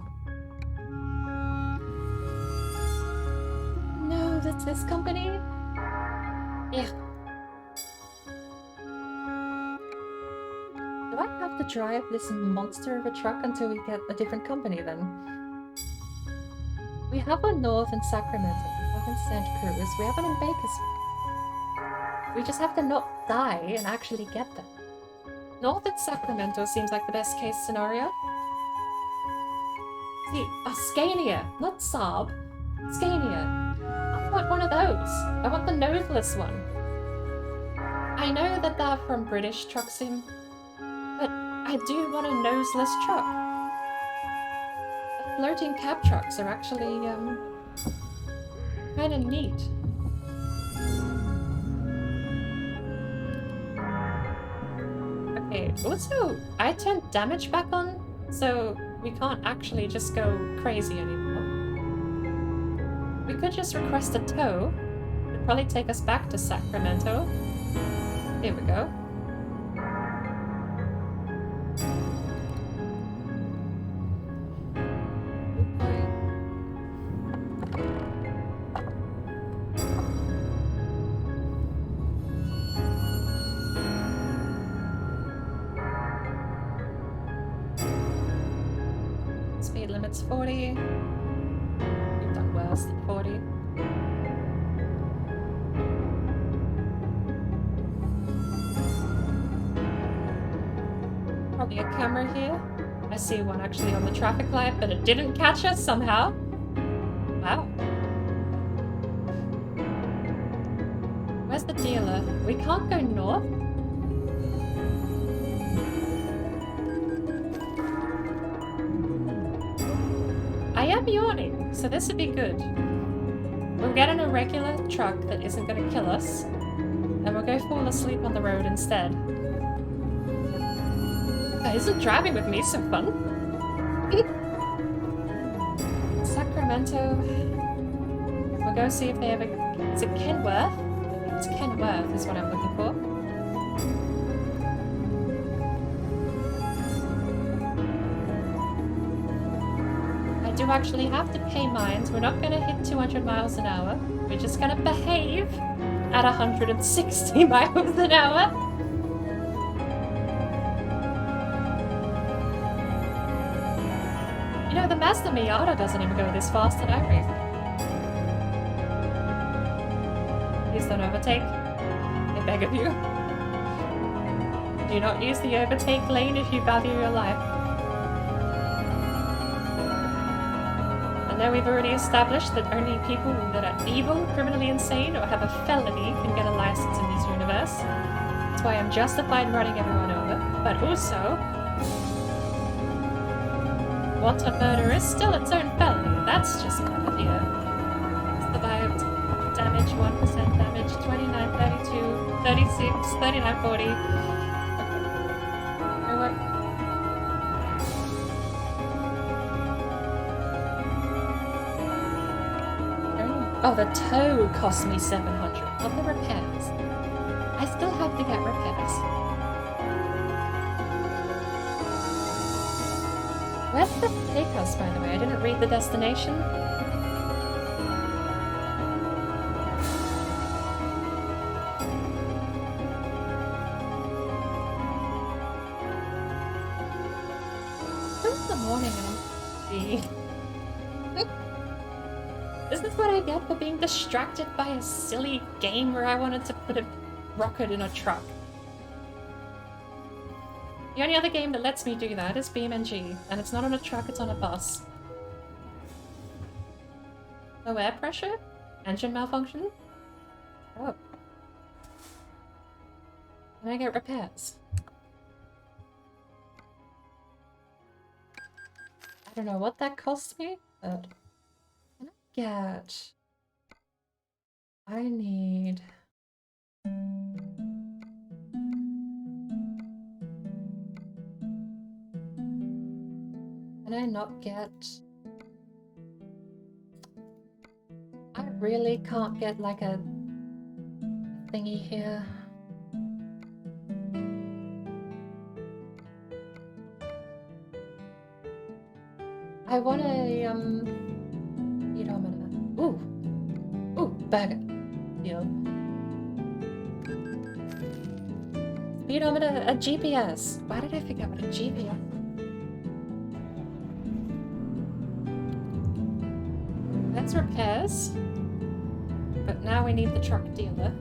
No, that's this company? Yeah. Do I have to drive this monster of a truck until we get a different company then? We have one north in Sacramento, we have in Santa Cruz, we have one in Bakersfield. We just have to not die and actually get them. North in Sacramento seems like the best case scenario. See, Scania, not Saab. Scania. I want one of those. I want the noseless one. I know that they're from British Truck Sim, but I do want a noseless truck. The floating cab trucks are actually, kind of neat. Okay, also, I turned damage back on, so we can't actually just go crazy anymore. We could just request a tow. It'd probably take us back to Sacramento. Here we go. limit's 40. You've done worse than 40. Probably a camera here. I see one actually on the traffic light, but it didn't catch us somehow. Wow. Where's the dealer? We can't go north? I am yawning, so this would be good. We'll get in a regular truck that isn't going to kill us, and we'll go fall asleep on the road instead. Isn't driving with me so fun? Sacramento. We'll go see if they have a... Is it Kenworth? I think it's Kenworth is what I'm looking for. I do actually have to pay mines. We're not going to hit 200 miles an hour. We're just going to behave at 160 miles an hour. You know, the Mazda Miata doesn't even go this fast in iRacing. Please don't overtake. I beg of you. Do not use the overtake lane if you value your life. I know we've already established that only people that are evil, criminally insane, or have a felony can get a license in this universe. That's why I'm justified running everyone over. But also... wanton murder is still its own felony. That's just bad, yeah. Survived. Damage, 1% damage, 29, 32, 36, 39, 40. Okay. You know what? Oh, the tow cost me 700, not the repairs. I still have to get repairs. Where's the take us, by the way? I didn't read the destination. It's the morning and I'm... Is this what I get for being distracted by a silly game where I wanted to put a rocket in a truck? The only other game that lets me do that is BeamNG, and it's not on a truck, it's on a bus. No air pressure? Engine malfunction? Oh. Can I get repairs? I don't know what that cost me, but... Can I get... I need... Can I not get... I really can't get like a thingy here. I want a speedometer. Ooh, burger. Deal. Speedometer, a GPS. Why did I forget what a GPS? That's repairs. But now we need the truck dealer.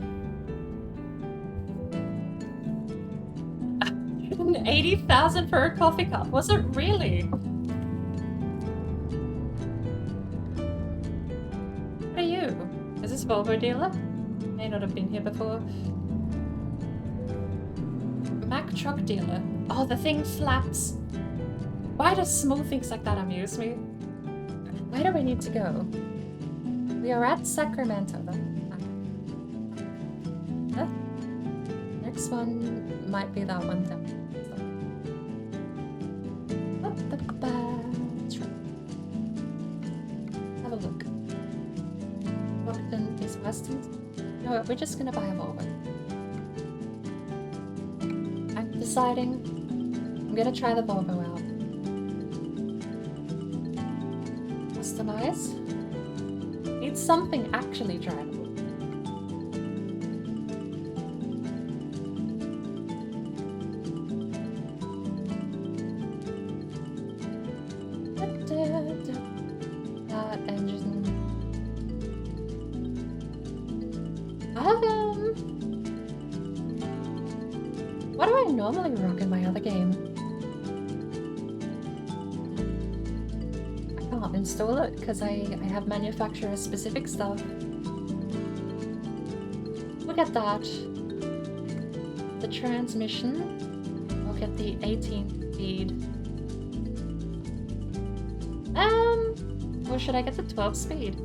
180,000 for a coffee cup. Was it really? What are you? Is this Volvo dealer? May not have been here before. Mack truck dealer. Oh, the thing flaps. Why do small things like that amuse me? Where do we need to go? We are at Sacramento. Next one might be that one down. Have a look. Brockton is Weston. No, we're just gonna buy a Volvo. I'm deciding. I'm gonna try the Volvo out. Customize. Need something actually drivable. normally rock in my other game. I can't install it because I have manufacturer specific stuff. Look at that. The transmission. I'll get the 18 speed. Or should I get the 12 speed?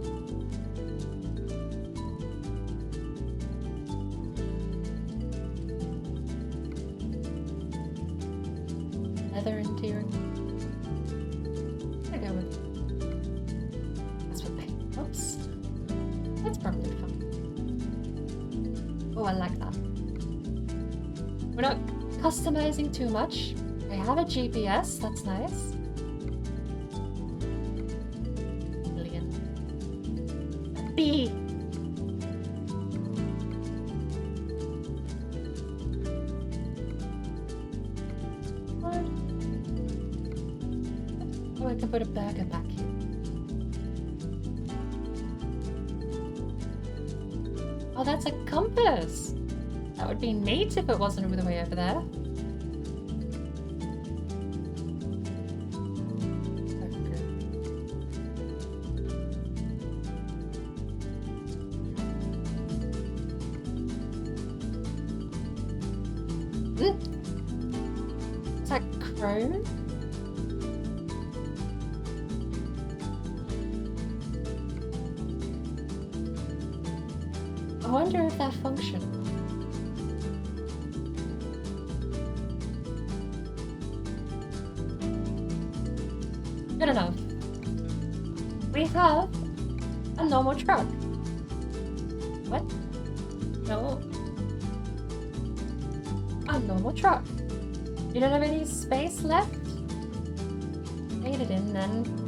Leather interior. I go with that's what they. Oops. That's probably fun. Oh, I like that. We're not customizing too much. I have a GPS, that's nice. Brilliant. B. Oh, I can put a burger back here. Oh, that's a compass! That would be neat if it wasn't all the way over there. Is that chrome? I wonder if that functions. Good enough. We have a normal truck. What? No. A normal truck. You don't have any space left? Fade it in then.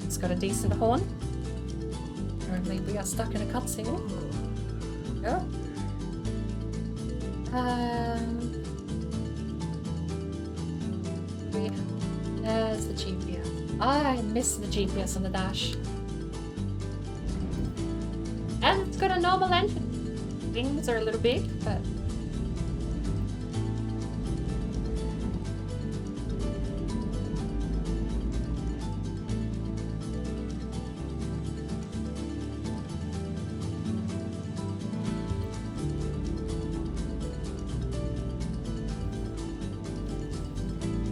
It's got a decent horn. Apparently we are stuck in a cutscene. Go. There's the GPS. I miss the GPS on the dash. And it's got a normal engine. Wings are a little big, but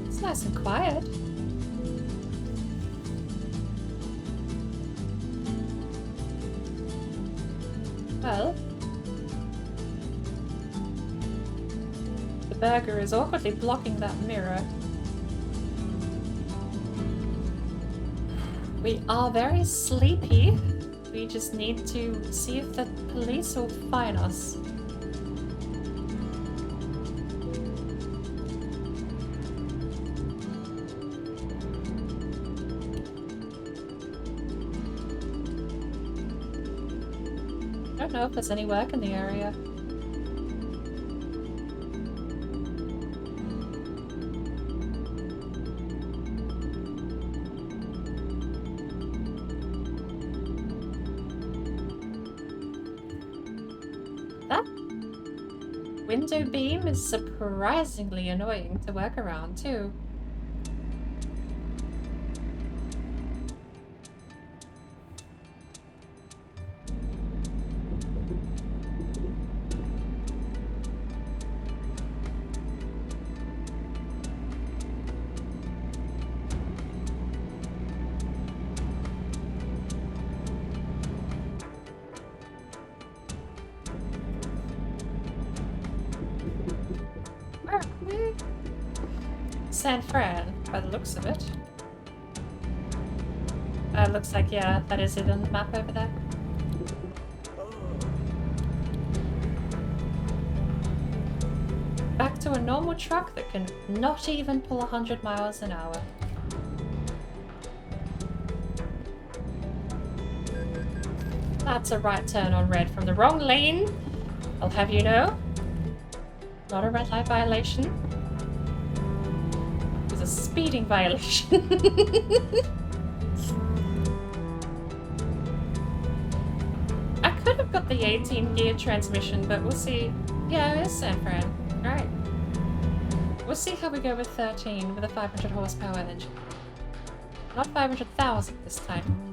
it's nice and quiet. Well, the burger is awkwardly blocking that mirror. We are very sleepy. We just need to see if the police will find us. I don't know if there's any work in the area. That window beam is surprisingly annoying to work around too. San Fran, by the looks of it. Looks like, yeah, that is it on the map over there. Back to a normal truck that can not even pull 100 miles an hour. That's a right turn on red from the wrong lane. I'll have you know. Not a red light violation. It was a speeding violation. the 18 gear transmission, but we'll see. Yeah, it is San Fran. Alright. We'll see how we go with 13 with a 500 horsepower engine. Not 500,000 this time.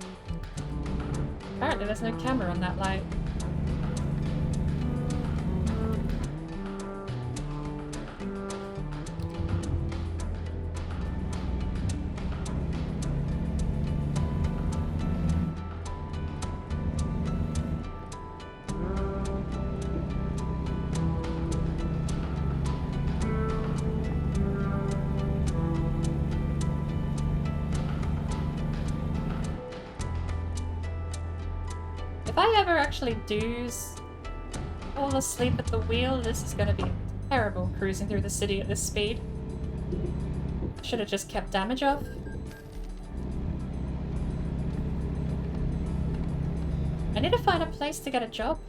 Apparently there's no camera on that light. If I ever actually do fall asleep at the wheel, this is gonna be terrible cruising through the city at this speed. Should have just kept damage off. I need to find a place to get a job.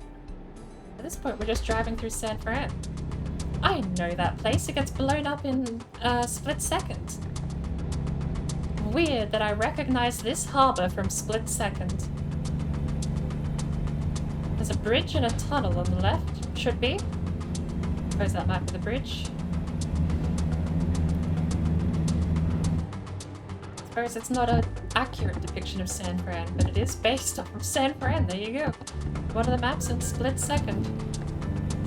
At this point, we're just driving through San Fran. I know that place. It gets blown up in a split second. Weird that I recognize this harbor from Split Second. There's a bridge and a tunnel on the left. Should be. Suppose that might be the bridge. Suppose it's not an accurate depiction of San Fran, but it is based off of San Fran. There you go. One of the maps in Split Second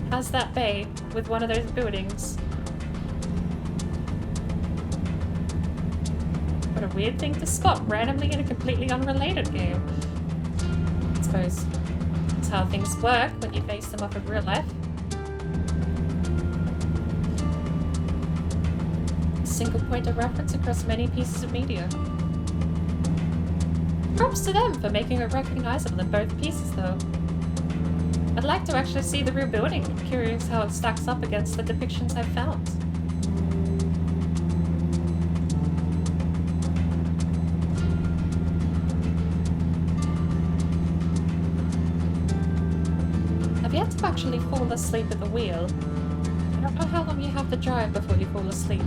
has that bay with one of those buildings. What a weird thing to spot randomly in a completely unrelated game. I suppose that's how things work when you base them off of real life. A single point of reference across many pieces of media. Props to them for making it recognizable in both pieces, though. I'd like to actually see the real building. I'm curious how it stacks up against the depictions I've found. I've yet to actually fall asleep at the wheel. I don't know how long you have to drive before you fall asleep.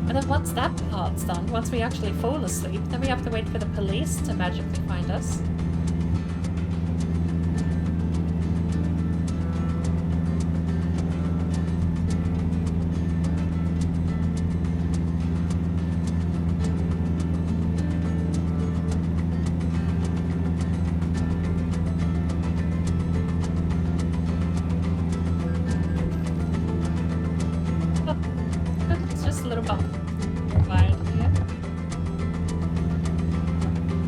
And then once that part's done, once we actually fall asleep, then we have to wait for the police to magically find us. Oh, it's just a little bump. Wide here.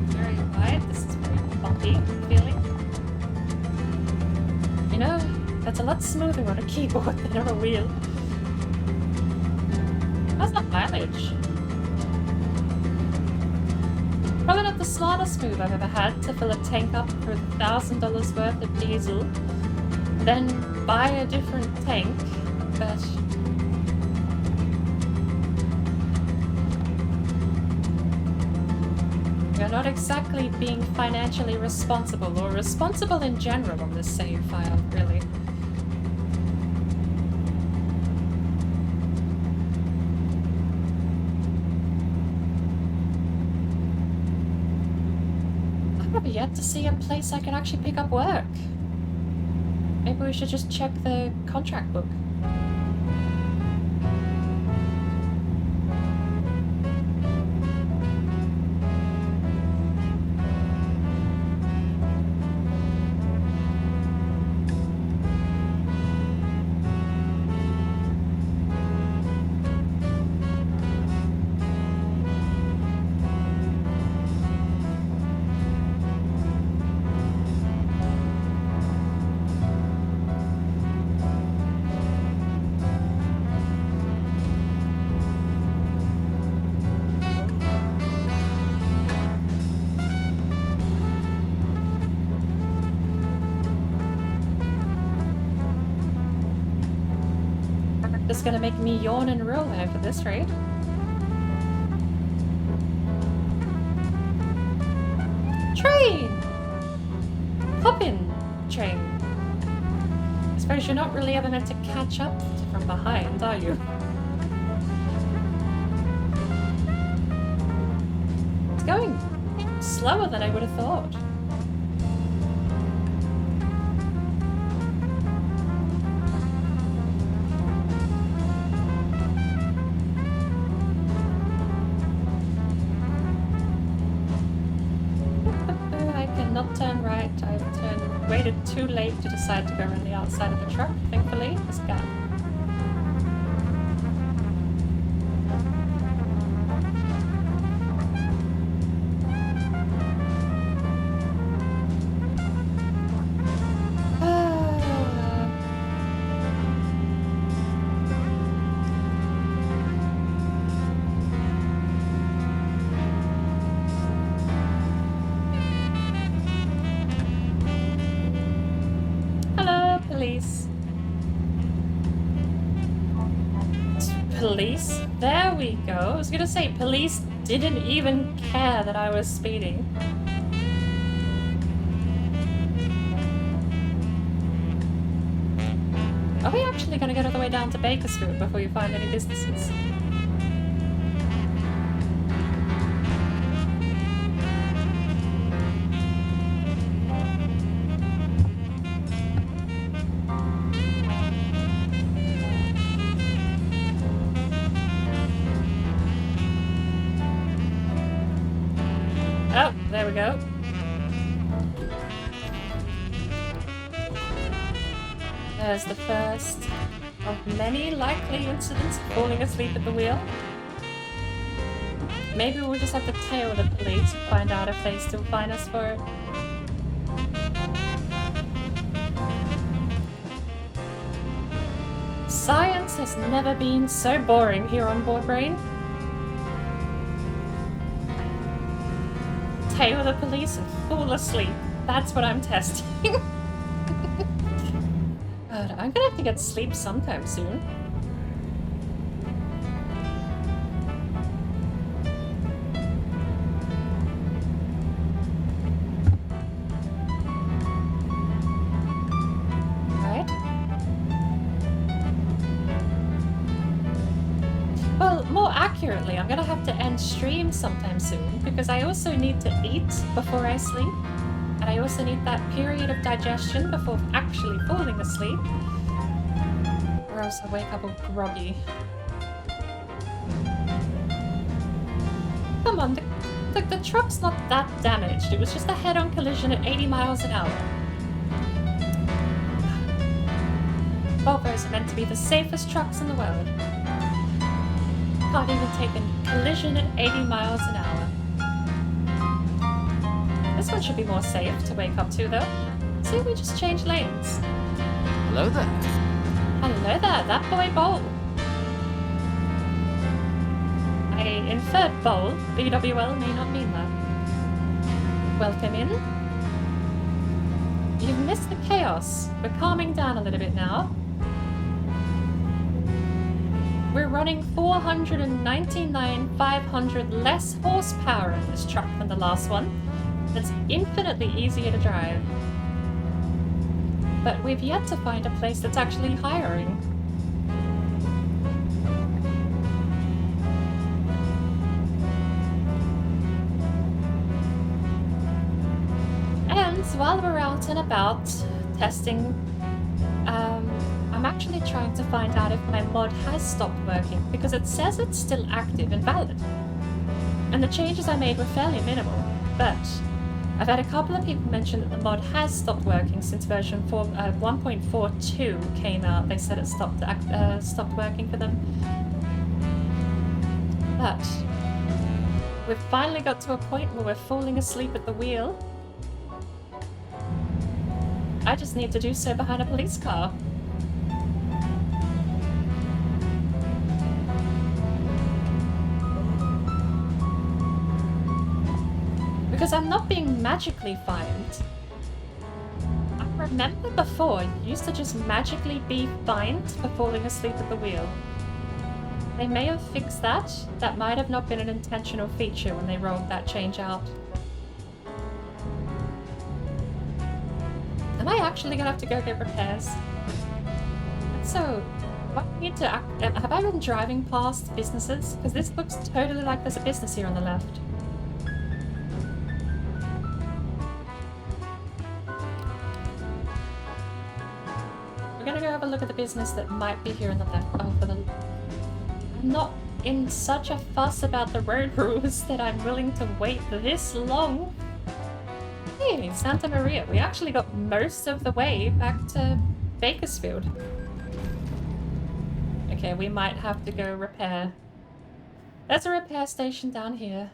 Very wide. This is very bumpy feeling. You know, that's a lot smoother on a keyboard than on a wheel. How's that mileage? Probably not the smartest move I've ever had to fill a tank up for $1,000 worth of diesel, then buy a different tank, but you're not exactly being financially responsible or responsible in general on this save file, really. I have yet to see a place I can actually pick up work. Maybe we should just check the contract book. Just gonna make me yawn in real life at this rate. Train! Hop in, train. I suppose you're not really ever meant to catch up from behind, are you? It's going slower than I would have thought. I cannot turn right. I've waited too late to decide to go around the outside of the truck, thankfully. This gap. Police? There we go. I was gonna say, police didn't even care that I was speeding. Are we actually gonna get all the way down to Bakersfield before you find any businesses? Oh, there we go. There's the first of many likely incidents of falling asleep at the wheel. Maybe we'll just have to tail the police and find out if they still fine us for it. Science has never been so boring here on Board Brain. Tail the police and fall asleep. That's what I'm testing. God, I'm gonna have to get sleep sometime soon. Right? Well, more accurately, I'm gonna have to end stream sometime soon because I also need to eat before I sleep. And I also need that period of digestion before actually falling asleep. Or else I wake up all groggy. Come on, the truck's not that damaged. It was just a head-on collision at 80 miles an hour. Volvos are meant to be the safest trucks in the world. Can't even take a collision at 80 miles an hour. This one should be more safe to wake up to, though. See if we just change lanes. Hello there. Hello there, that boy Bowl. I inferred Bowl. BWL may not mean that. Welcome in. You've missed the chaos. We're calming down a little bit now. We're running 499,500 less horsepower in this truck than the last one. It's infinitely easier to drive. But we've yet to find a place that's actually hiring. And while we're out and about testing, I'm actually trying to find out if my mod has stopped working because it says it's still active and valid. And the changes I made were fairly minimal, but I've had a couple of people mention that the mod has stopped working since version 1.42 came out. They said it stopped working for them. But we've finally got to a point where we're falling asleep at the wheel. I just need to do so behind a police car. Because I'm not being magically fined. I remember before, you used to just magically be fined for falling asleep at the wheel. They may have fixed that. That might have not been an intentional feature when they rolled that change out. Am I actually gonna have to go get repairs? So, what I need to have I been driving past businesses? Because this looks totally like there's a business here on the left. have a look at the business that might be here in the left. Oh, for the... I'm not in such a fuss about the road rules that I'm willing to wait this long. Hey, Santa Maria. We actually got most of the way back to Bakersfield. Okay, we might have to go repair. There's a repair station down here.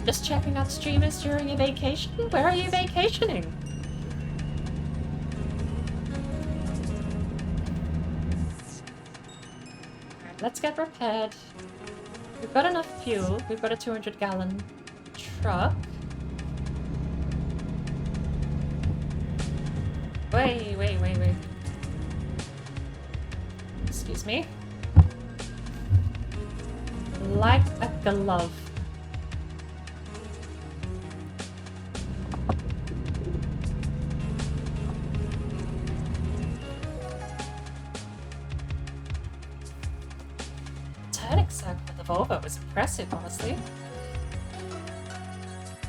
Just checking out streamers during your vacation? Where are you vacationing? Alright, let's get repaired. We've got enough fuel. We've got a 200-gallon truck. Wait. Excuse me. Like a glove. Turning circle in the Volvo was impressive, honestly.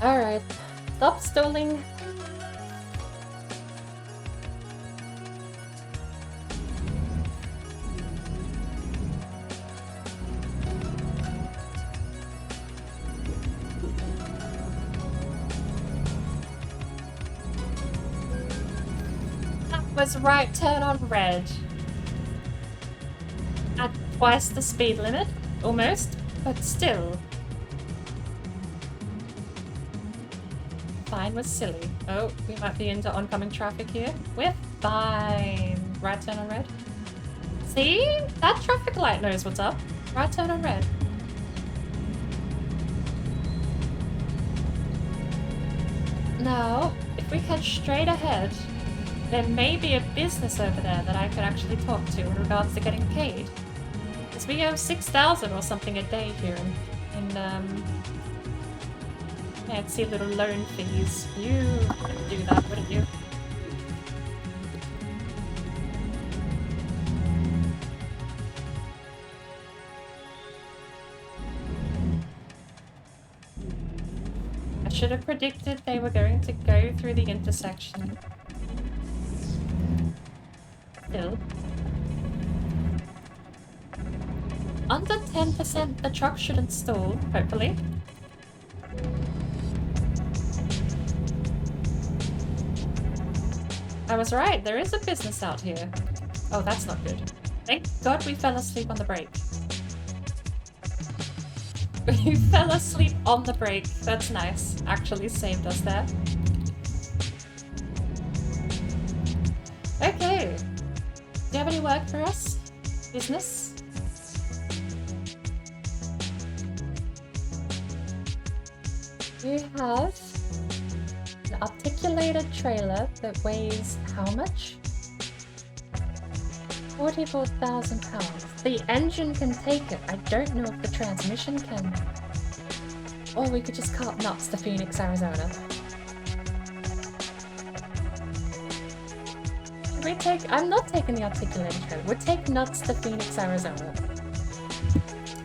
Alright. Stop stalling. Was right turn on red. At twice the speed limit, almost, but still. Fine was silly. Oh, we might be into oncoming traffic here. We're fine. Right turn on red. See? That traffic light knows what's up. Right turn on red. Now, if we head straight ahead, there may be a business over there that I could actually talk to in regards to getting paid. Because we owe 6,000 or something a day here in fancy little loan fees. You could do that, wouldn't you? I should have predicted they were going to go through the intersection. Still. Under 10% the truck shouldn't stall, hopefully. I was right, there is a business out here. Oh, that's not good. Thank God we fell asleep on the brake. We fell asleep on the brake. That's nice. Actually saved us there. Okay. Do you have any work for us? Business? We have an articulated trailer that weighs how much? 44,000 pounds. The engine can take it. I don't know if the transmission can. Or we could just cart nuts to Phoenix, Arizona. We take... I'm not taking the articulated trailer. We'll take nuts to Phoenix, Arizona.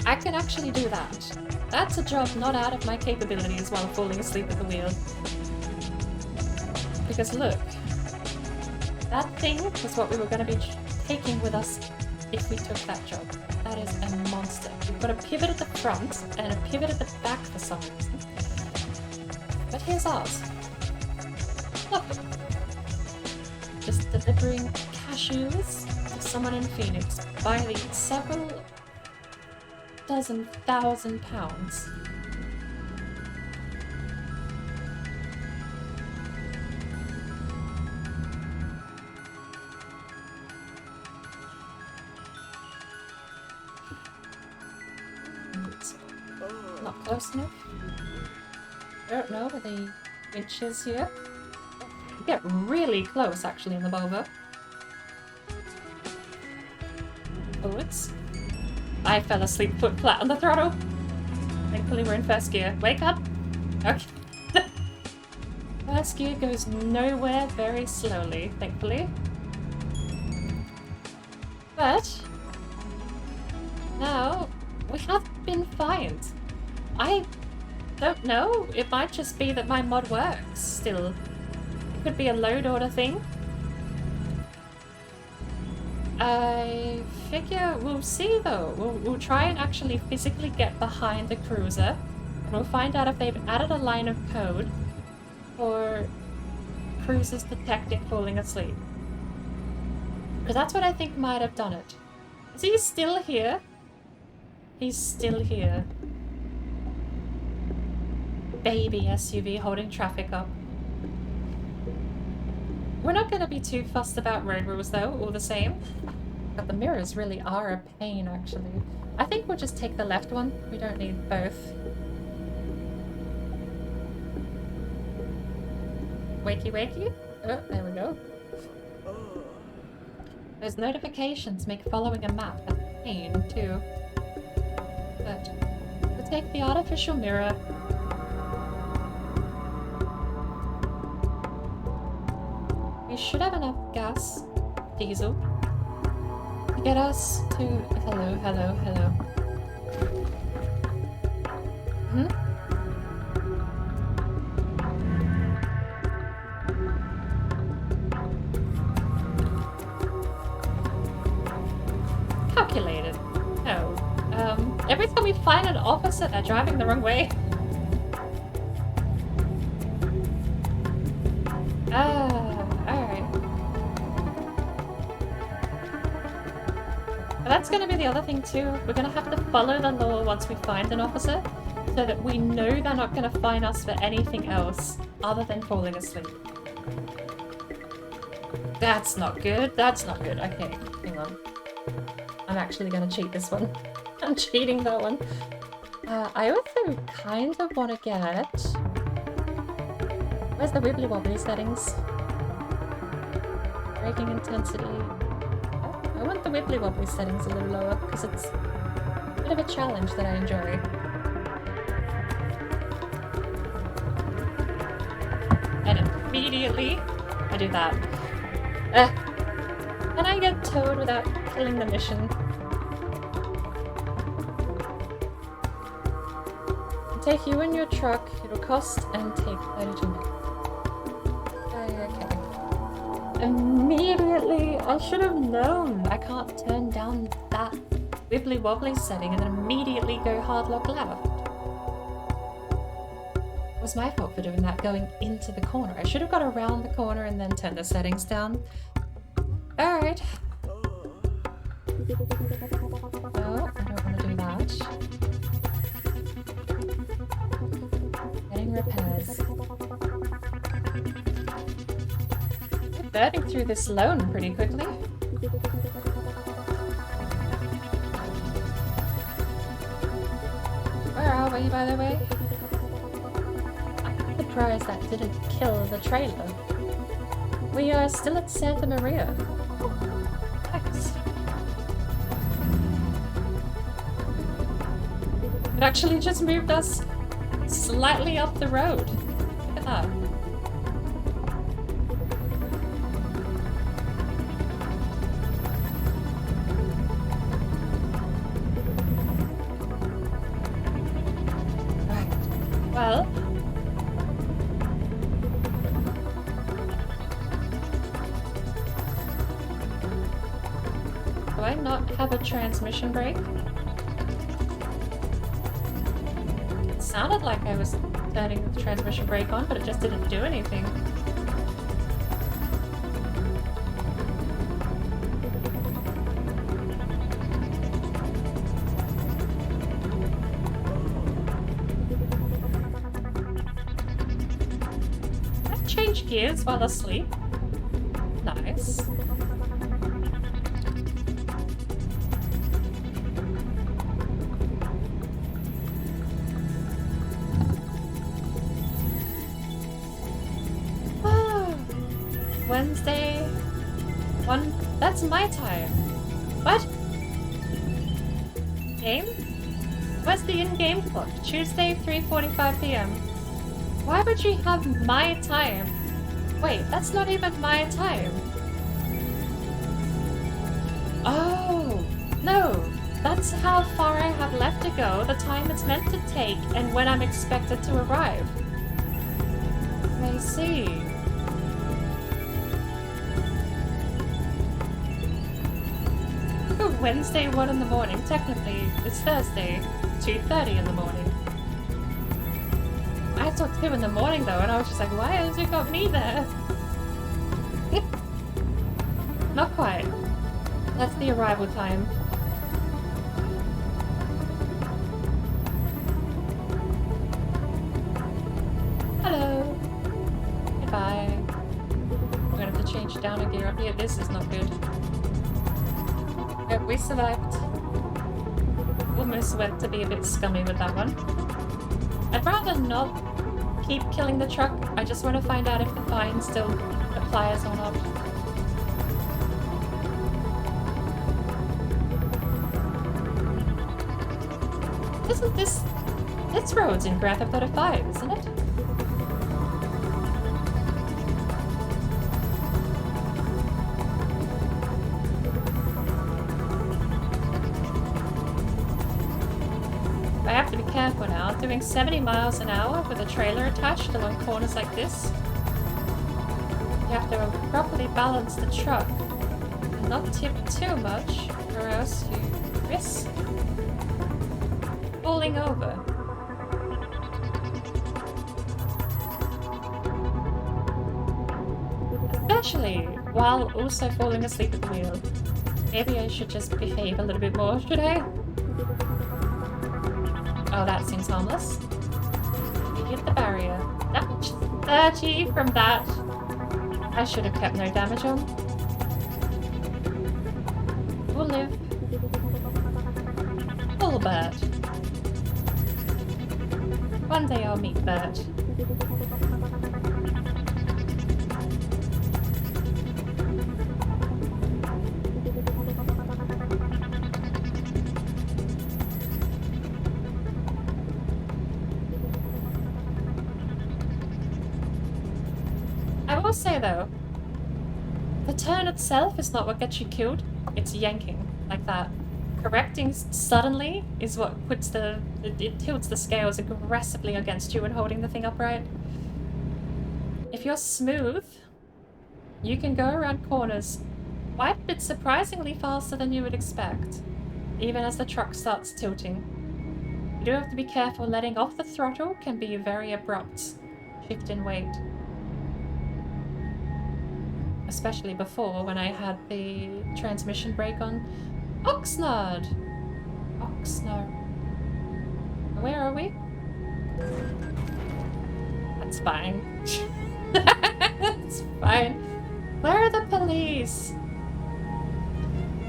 I can actually do that. That's a job not out of my capabilities while falling asleep at the wheel. Because look, that thing was what we were going to be taking with us if we took that job. That is a monster. We've got a pivot at the front and a pivot at the back for some reason. But here's ours. Look. Just delivering cashews to someone in Phoenix by the several dozen thousand pounds. Not close enough. I don't know where the winch is here. We get really close actually in the Volvo. Forwards. I fell asleep foot flat on the throttle. Thankfully we're in first gear. Wake up! Okay. First gear goes nowhere very slowly, thankfully. But now we have been fined. Don't know. It might just be that my mod works still. It could be a load order thing. I figure we'll see though. We'll try and actually physically get behind the cruiser. And we'll find out if they've added a line of code for cruisers detecting falling asleep. Because that's what I think might have done it. Is he still here? He's still here. Baby SUV holding traffic up. We're not going to be too fussed about road rules though, all the same. But the mirrors really are a pain actually. I think we'll just take the left one. We don't need both. Wakey wakey. Oh, there we go. Those notifications make following a map a pain too. But we'll take the artificial mirror. We should have enough gas, diesel, to get us to... Hello, hello, hello. Hmm? Calculated. No. Every time we find an officer, they're driving the wrong way. That's going to be the other thing too. We're going to have to follow the law once we find an officer, so that we know they're not going to fine us for anything else other than falling asleep. That's not good. That's not good. Okay, hang on. I'm actually going to cheat this one. I'm cheating that one. I also kind of want to get... Where's the wibbly wobbly settings? Braking intensity... I want the wibbly wobbly settings a little lower because it's a bit of a challenge that I enjoy. And immediately I do that. And I get towed without killing the mission. I'll take you in your truck, it'll cost and take 32 minutes. Okay. Immediately, I should have known. I can't turn down that wibbly wobbly setting and then immediately go hard lock left. It was my fault for doing that going into the corner. I should have got around the corner and then turned the settings down. Alright. No, I don't want to do that. Getting repairs. Burning through this loan pretty quickly. Where are we, by the way? I'm surprised that didn't kill the trailer. We are still at Santa Maria. Nice. It actually just moved us slightly up the road. Look at that. Well, do I not have a transmission brake? It sounded like I was turning the transmission brake on, but it just didn't do anything. Change gears while asleep. Nice. Wednesday. 1. That's my time. What? Game? Where's the in-game clock? Tuesday, 3:45 p.m. Why would you have my time? Wait, that's not even my time. Oh, no, that's shows how far I have left to go, the time it's meant to take, and when I'm expected to arrive. I see. Oh, Wednesday, 1 in the morning. Technically, it's Thursday, 2:30 in the morning. I saw 2 in the morning though, and I was just like, why has it got me there? Not quite. That's the arrival time. Hello. Goodbye. I'm gonna have to change down a gear up here. This is not good. Yep, we survived. Almost went to be a bit scummy with that one. I'd rather not keep killing the truck. I just want to find out if the fine still applies or not. Isn't this road's in Grand Theft Auto 5, isn't it? I have to be careful now. Doing 70 miles an hour with a trailer attached along corners like this. You have to properly balance the truck and not tip too much, or else you risk falling over. Especially while also falling asleep at the wheel. Maybe I should just behave a little bit more, should I? Oh, that seems harmless. You hit the barrier. Damage 30 from that. I should have kept no damage on. We'll live. Full Bert. One day I'll meet Bert. I will say though, the turn itself is not what gets you killed, it's yanking like that. Correcting suddenly is what puts it tilts the scales aggressively against you when holding the thing upright. If you're smooth, you can go around corners quite a bit surprisingly faster than you would expect, even as the truck starts tilting. You do have to be careful. Letting off the throttle can be a very abrupt shift in weight. Especially before, when I had the transmission brake on. Oxnard! Oxnard. Where are we? That's fine. That's fine. Where are the police?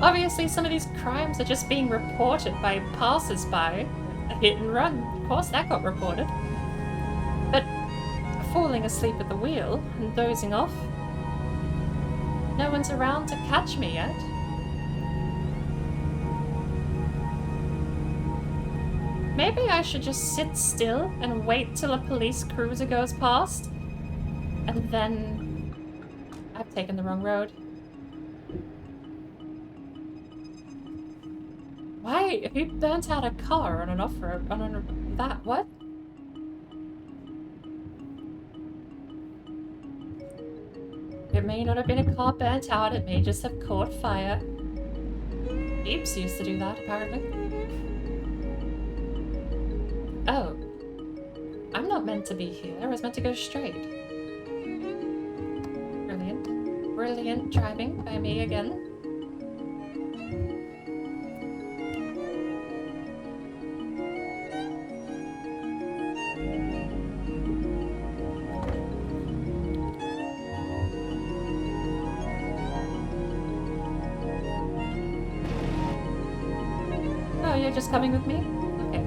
Obviously, some of these crimes are just being reported by passers-by. A hit and run. Of course, that got reported. But falling asleep at the wheel and dozing off, no one's around to catch me yet. Maybe I should just sit still and wait till a police cruiser goes past. And then... I've taken the wrong road. Why? Who burnt out a car on an off-road? That? What? It may not have been a car burnt out, it may just have caught fire. Jeeps used to do that, apparently. Oh. I'm not meant to be here, I was meant to go straight. Brilliant. Brilliant driving by me again. You're just coming with me? Okay.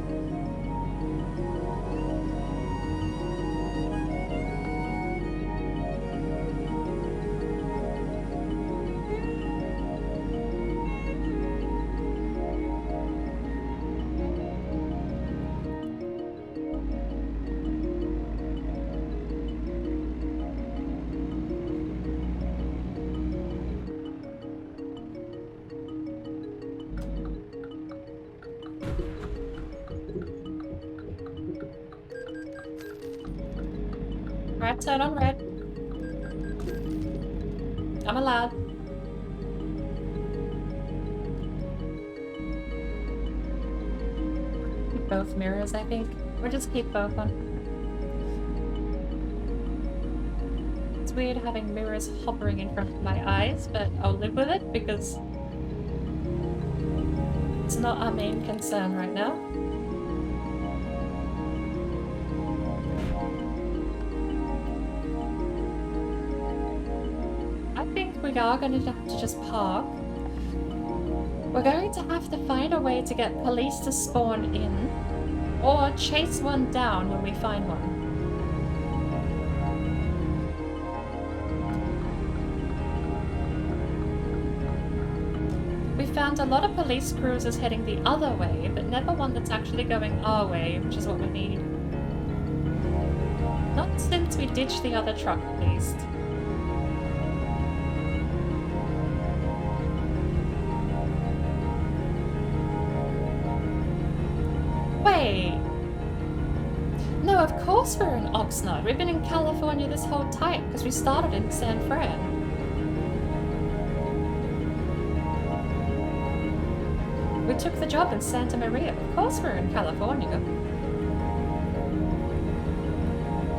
Alright, turn on red. I'm allowed. Keep both mirrors, I think. Or just keep both on. It's weird having mirrors hovering in front of my eyes, but I'll live with it because it's not our main concern right now. I think we are going to have to just park. We're going to have to find a way to get police to spawn in, or chase one down when we find one. We found a lot of police cruisers heading the other way, but never one that's actually going our way, which is what we need. Not since we ditched the other truck, at least. Wait! No, of course we're in Oxnard. We've been in California this whole time, because we started in San Fran. We took the job in Santa Maria. Of course we're in California.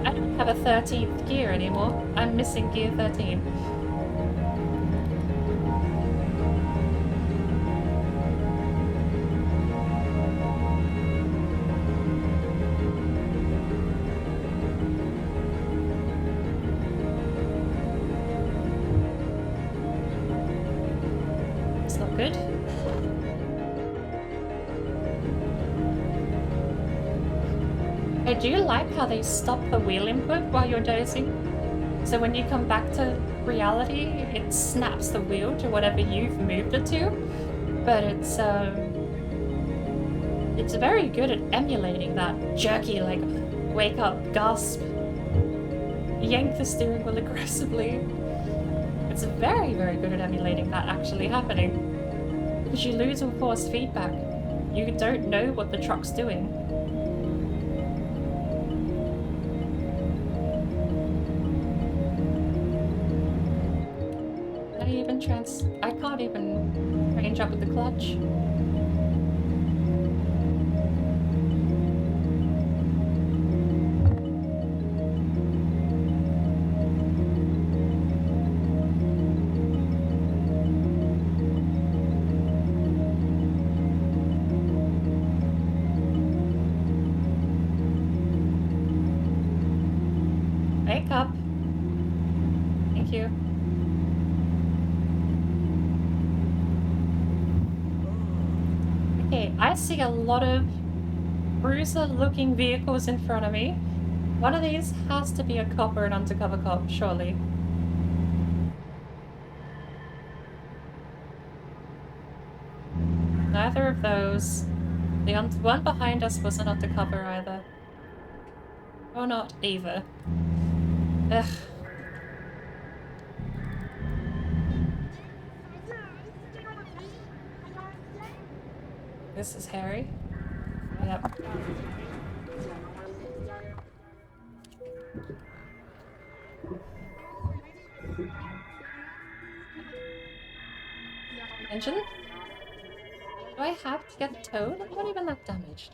I don't have a 13th gear anymore. I'm missing gear 13. It's not good. I do like how they stop the wheel input while you're dozing. So when you come back to reality, it snaps the wheel to whatever you've moved it to. But it's very good at emulating that jerky, like, wake up, gasp, yank the steering wheel aggressively. It's very, very good at emulating that actually happening. Because you lose all force feedback. You don't know what the truck's doing. I can't even range up with the clutch. Wake up. Thank you. Okay, I see a lot of cruiser-looking vehicles in front of me. One of these has to be a cop or an undercover cop, surely. Neither of those. The one behind us wasn't undercover either. Or not either. Ugh. This is Harry. Yep. Engine? Do I have to get towed? I'm not even that damaged.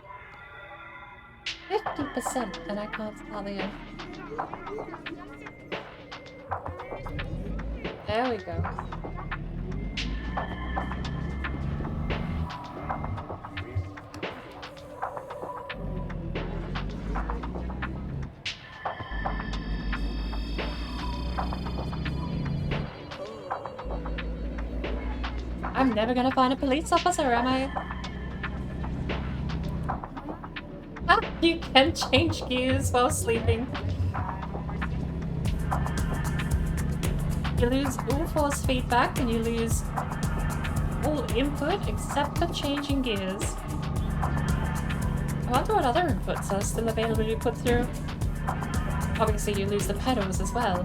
50% and I can't start the engine. There we go. I'm never gonna find a police officer, am I? Ah, you can change gears while sleeping. You lose all force feedback and you lose all input except for changing gears. I wonder what other inputs are still available to put through. Obviously you lose the pedals as well.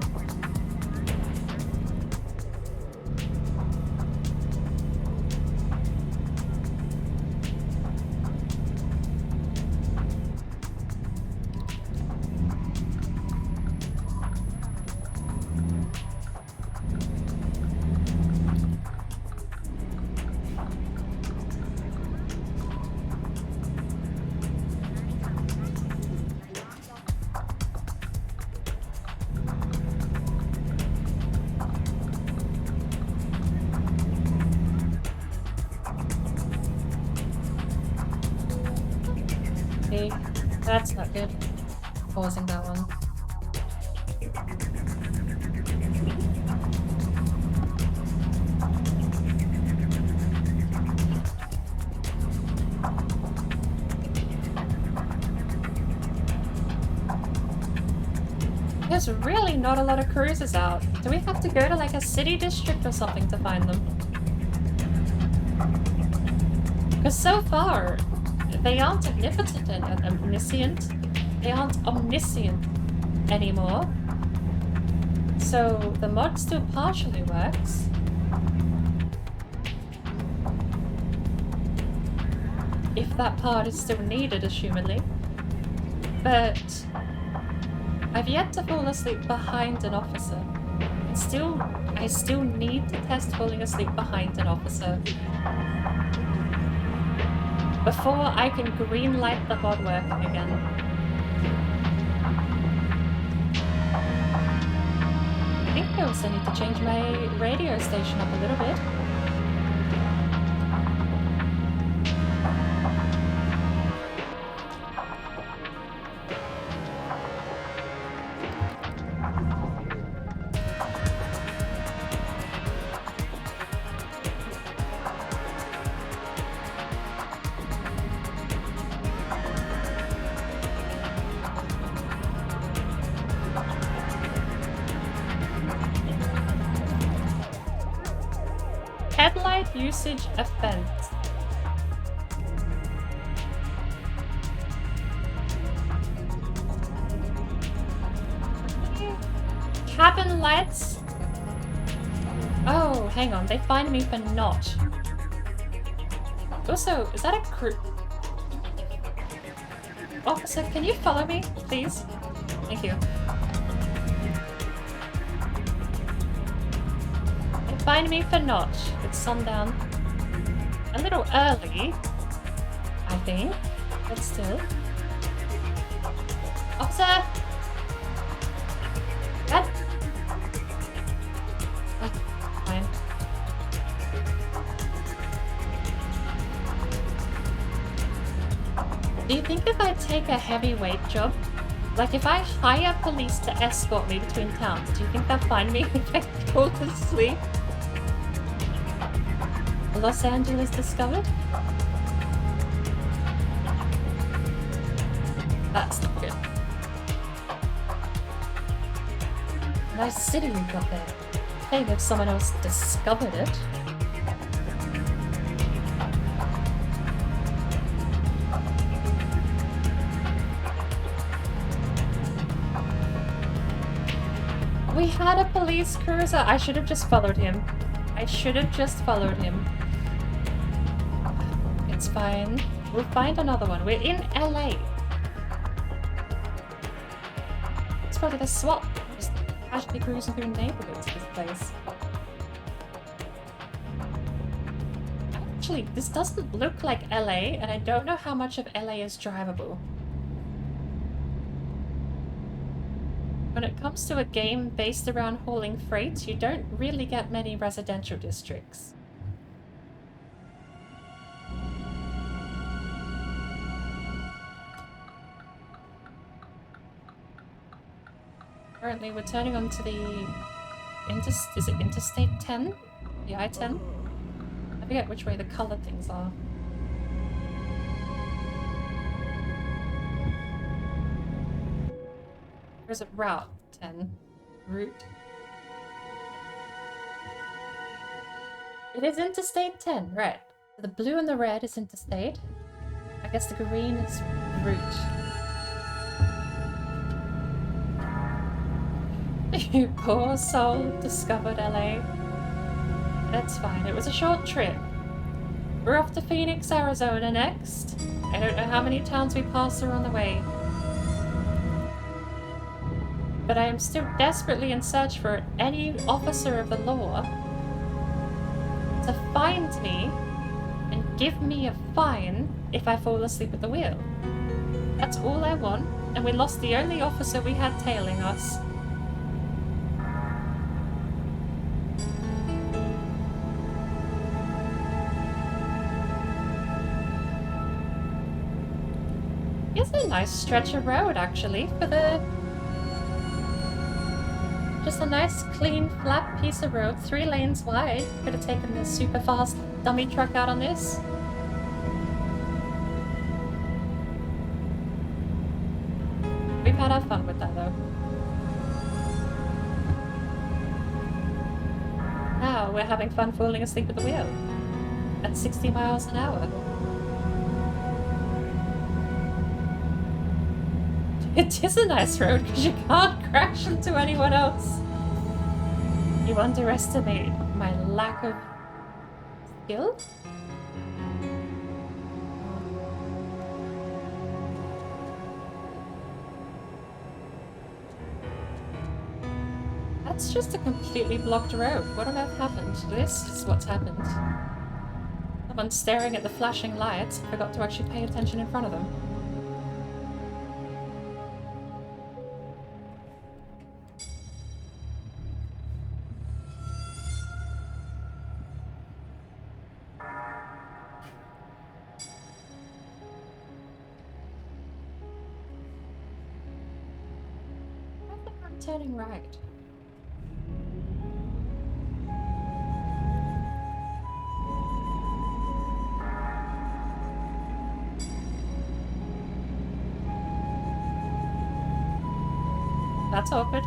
That's not good. Pausing that one. There's really not a lot of cruisers out. Do we have to go to like a city district or something to find them? Because so far, they aren't omnipotent and omniscient. They aren't omniscient anymore. So the mod still partially works. If that part is still needed, assumedly. But I've yet to fall asleep behind an officer. I still need to test falling asleep behind an officer before I can greenlight the mod working again. I think I also need to change my radio station up a little bit. Headlight usage offense. Cabin lights. Oh, hang on. They fined me for not. Also, is that a crew? Officer, can you follow me, please? Thank you. Find me for not. It's sundown. A little early, I think, but still. Officer! What? Oh, fine. Do you think if I take a heavyweight job, like if I hire police to escort me between towns, do you think they'll find me if I fall asleep? Los Angeles discovered? That's not good. Nice city we've got there. Maybe if someone else discovered it. We had a police cruiser. I should have just followed him. I should have just followed him. It's fine. We'll find another one. We're in LA. It's probably the SWAT. Just casually cruising through neighborhoods of this place. Actually, this doesn't look like LA, and I don't know how much of LA is drivable. When it comes to a game based around hauling freight, you don't really get many residential districts. Currently, we're turning onto the is it Interstate 10? The I-10? I forget which way the colored things are. Or is it Route 10? Route? It is Interstate 10, right. So the blue and the red is Interstate. I guess the green is Route. You poor soul discovered LA. That's fine, it was a short trip. We're off to Phoenix, Arizona next. I don't know how many towns we pass are on the way. But I am still desperately in search for any officer of the law to find me and give me a fine if I fall asleep at the wheel. That's all I want, and we lost the only officer we had tailing us. It's a nice stretch of road, actually, for the... Just a nice, clean, flat piece of road, 3 lanes wide. Could have taken this super fast dummy truck out on this. We've had our fun with that, though. Now we're having fun falling asleep at the wheel. At 60 miles an hour. It is a nice road because you can't crash into anyone else. You underestimate my lack of skill? That's just a completely blocked road. What on earth happened? This is what's happened. Someone's staring at the flashing lights and forgot to actually pay attention in front of them. Turning right. That's awkward.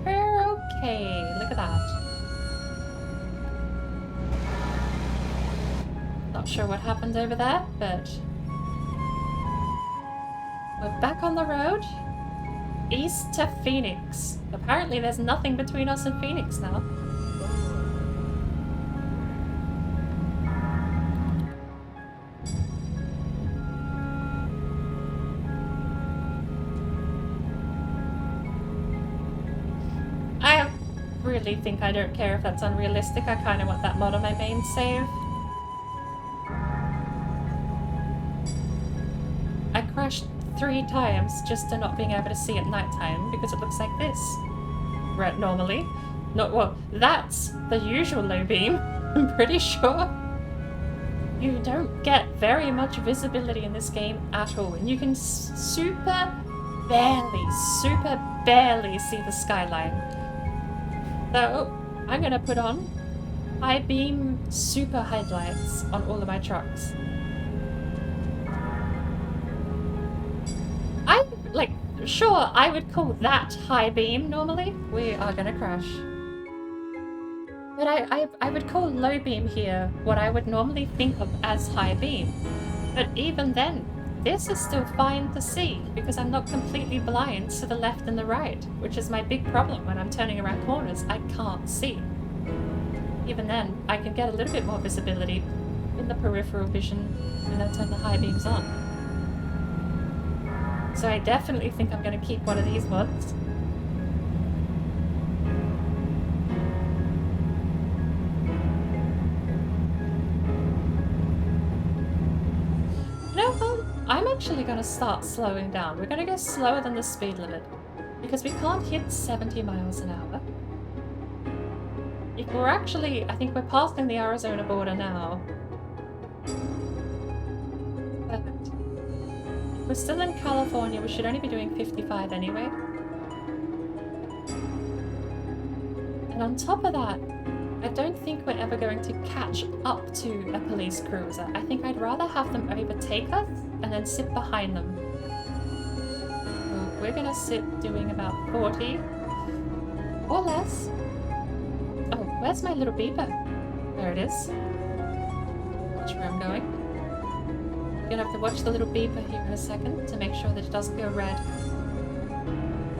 We're okay. Look at that. Not sure what happened over there, but we're back on the road, east to Phoenix. Apparently there's nothing between us and Phoenix now. I really think I don't care if that's unrealistic. I kind of want that mod on my main save. I crashed 3 times just to not being able to see at nighttime because it looks like this. Right, normally. Not well, that's the usual low beam, I'm pretty sure. You don't get very much visibility in this game at all, and you can super barely see the skyline. So, I'm gonna put on high beam super headlights on all of my trucks. Sure, I would call that high beam normally. We are gonna crash. But I would call low beam here what I would normally think of as high beam. But even then, this is still fine to see because I'm not completely blind to the left and the right, which is my big problem when I'm turning around corners. I can't see. Even then, I can get a little bit more visibility in the peripheral vision when I turn the high beams on. So I definitely think I'm going to keep one of these mods. You know what? I'm actually going to start slowing down. We're going to go slower than the speed limit. Because we can't hit 70 miles an hour. If we're actually... I think we're passing the Arizona border now. Perfect. We're still in California, we should only be doing 55 anyway. And on top of that, I don't think we're ever going to catch up to a police cruiser. I think I'd rather have them overtake us and then sit behind them. So we're gonna sit doing about 40 or less. Oh, where's my little beeper? There it is. Watch where I'm going. I'm gonna have to watch the little beeper here in a second to make sure that it doesn't go red.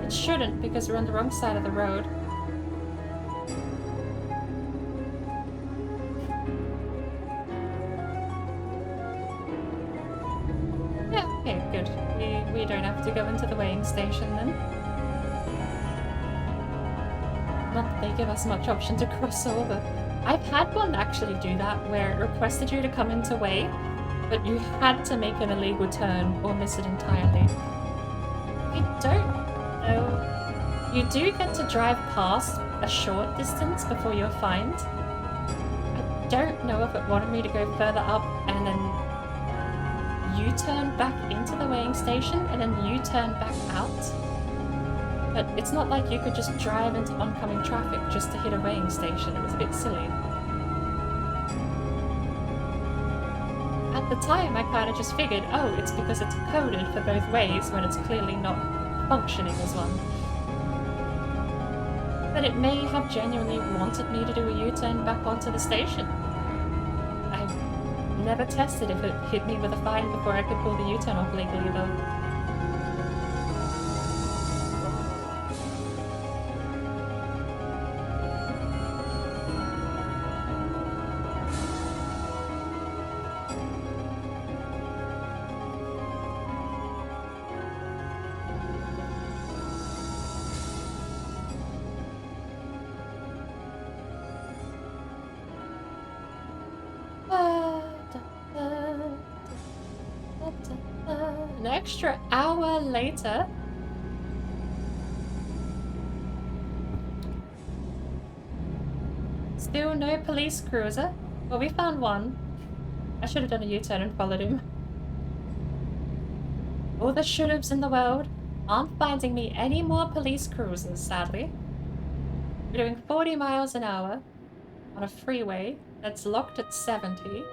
It shouldn't because we're on the wrong side of the road. Yeah, okay, good. We don't have to go into the weighing station then. Not that they give us much option to cross over. I've had one actually do that where it requested you to come into weigh, but you had to make an illegal turn or miss it entirely. I don't know. You do get to drive past a short distance before you're fined. I don't know if it wanted me to go further up and then U-turn back into the weighing station and then U-turn back out. But it's not like you could just drive into oncoming traffic just to hit a weighing station. It was a bit silly. At the time, I kind of just figured, oh, it's because it's coded for both ways when it's clearly not functioning as one. But it may have genuinely wanted me to do a U-turn back onto the station. I never tested if it hit me with a fine before I could pull the U-turn off legally, though. An extra hour later. Still no police cruiser. Well, we found one. I should have done a U-turn and followed him. All the should-haves in the world aren't finding me any more police cruisers, sadly. We're doing 40 miles an hour on a freeway that's locked at 70.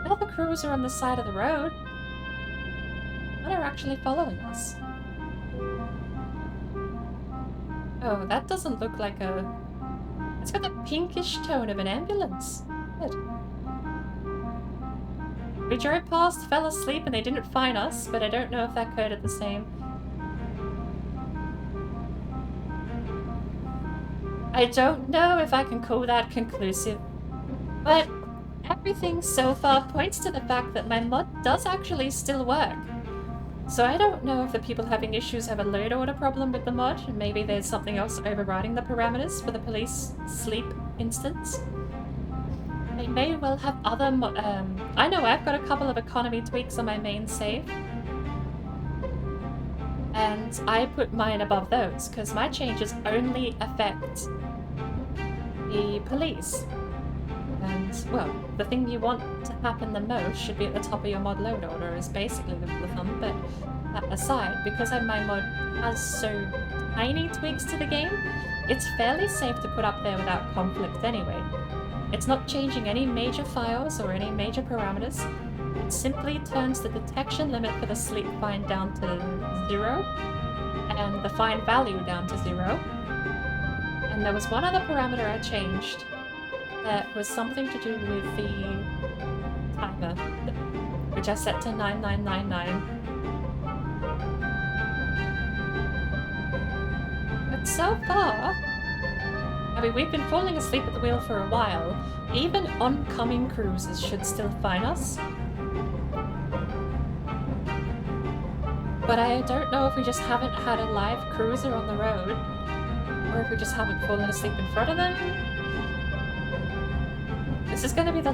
Another cruiser on the side of the road. What are actually following us? Oh, that doesn't look like a... It's got the pinkish tone of an ambulance. Good. We drove past, fell asleep, and they didn't find us, but I don't know if that coded the same. I don't know if I can call that conclusive, but everything so far points to the fact that my mod does actually still work. So I don't know if the people having issues have a load order problem with the mod, and maybe there's something else overriding the parameters for the police sleep instance. They may well have other I know I've got a couple of economy tweaks on my main save. And I put mine above those, because my changes only affect the police. And, well, the thing you want to happen the most should be at the top of your mod load order is basically the thumb, but that aside, because my mod has so tiny tweaks to the game, it's fairly safe to put up there without conflict anyway. It's not changing any major files or any major parameters. It simply turns the detection limit for the sleep fine down to 0, and the fine value down to 0. And there was one other parameter I changed that was something to do with the timer, which I set to 9999. But so far, I mean, we've been falling asleep at the wheel for a while. Even oncoming cruisers should still find us. But I don't know if we just haven't had a live cruiser on the road, or if we just haven't fallen asleep in front of them. This is going to be the...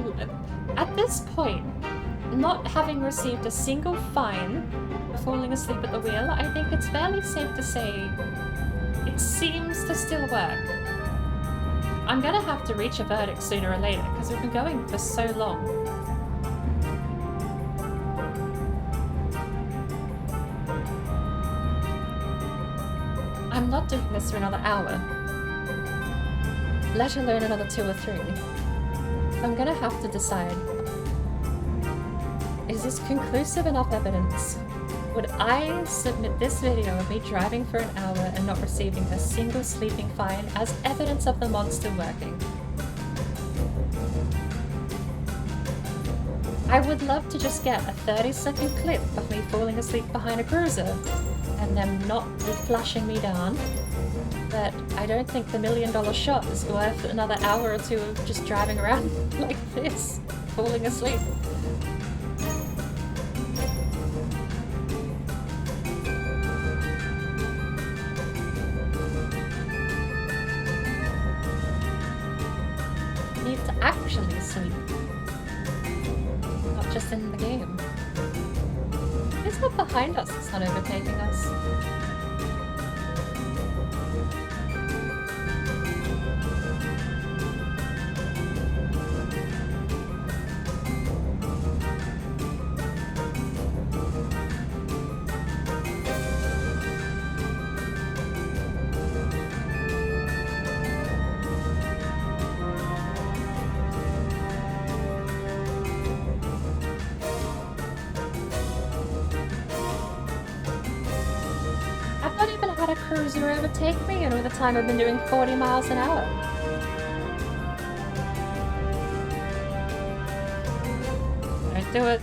At this point, not having received a single fine for falling asleep at the wheel, I think it's fairly safe to say it seems to still work. I'm going to have to reach a verdict sooner or later, because we've been going for so long. I'm not doing this for another hour, let alone another 2 or 3. I'm gonna have to decide, is this conclusive enough evidence? Would I submit this video of me driving for an hour and not receiving a single sleeping fine as evidence of the mod still working? I would love to just get a 30-second clip of me falling asleep behind a cruiser and them not flashing me down, but I don't think the $1 million shot is worth another hour or 2 of just driving around like this, falling asleep. I need to actually sleep, not just in the game. It's not behind us, it's not overtaking us. cruiser overtake me, and all the time I've been doing 40 miles an hour. Don't do it.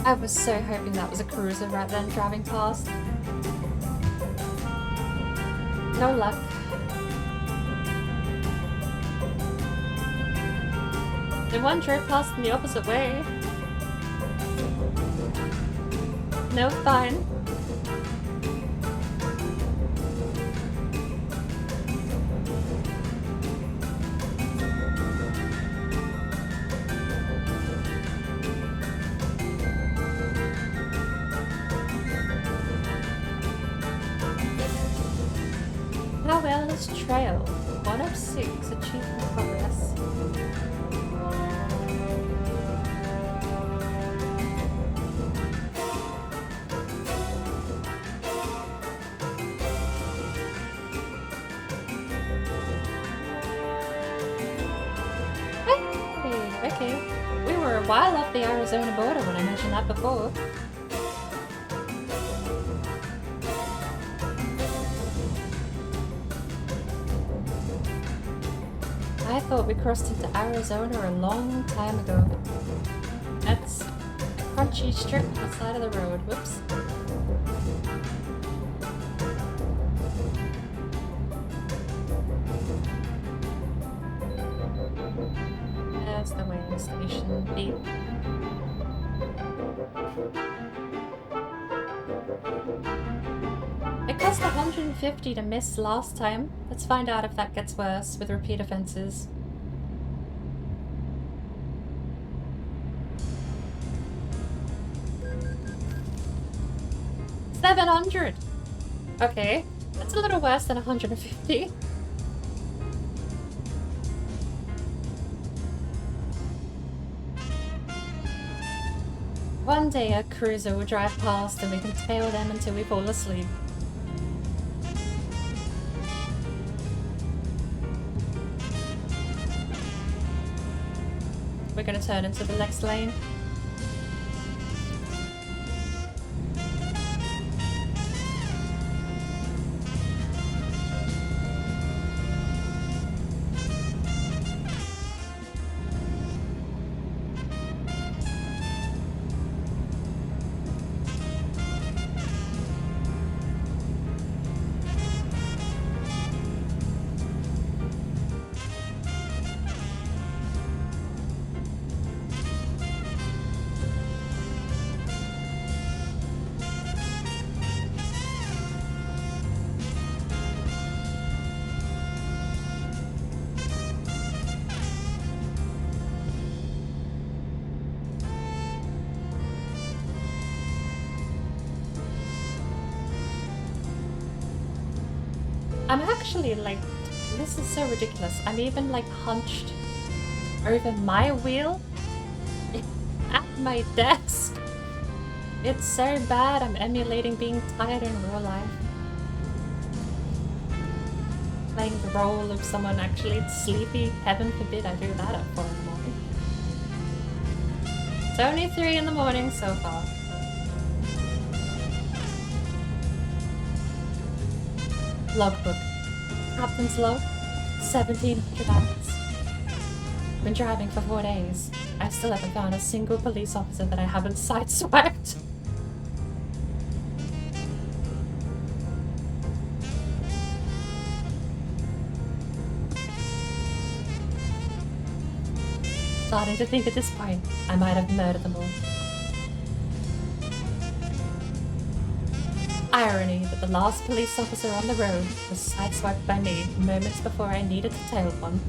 I was so hoping that was a cruiser right then driving past. No luck. The one drove past in the opposite way. No, fine. How well is trail? 1 of 6, achievement progress. Hey, okay. We were a while off the Arizona border when I mentioned that before. I thought we crossed into Arizona a long time ago. That's a crunchy strip on the side of the road. Whoops. That's the weighing station. Beep. It cost 150 to miss last time. Let's find out if that gets worse with repeat offenses. $700! Okay, that's a little worse than 150. One day a cruiser will drive past and we can tail them until we fall asleep. We're gonna turn into the next lane. I'm actually like, this is so ridiculous. I'm even like hunched over my wheel at my desk. It's so bad. I'm emulating being tired in real life. Playing the role of someone actually sleepy. Heaven forbid I do that at 4 in the morning. It's only 3 in the morning so far. Logbook. Captain's log. 1700 hours. Been driving for 4 days. I still haven't found a single police officer that I haven't sideswiped. Starting to think at this point, I might have murdered them all. Irony that the last police officer on the road was sideswiped by me moments before I needed to tail one.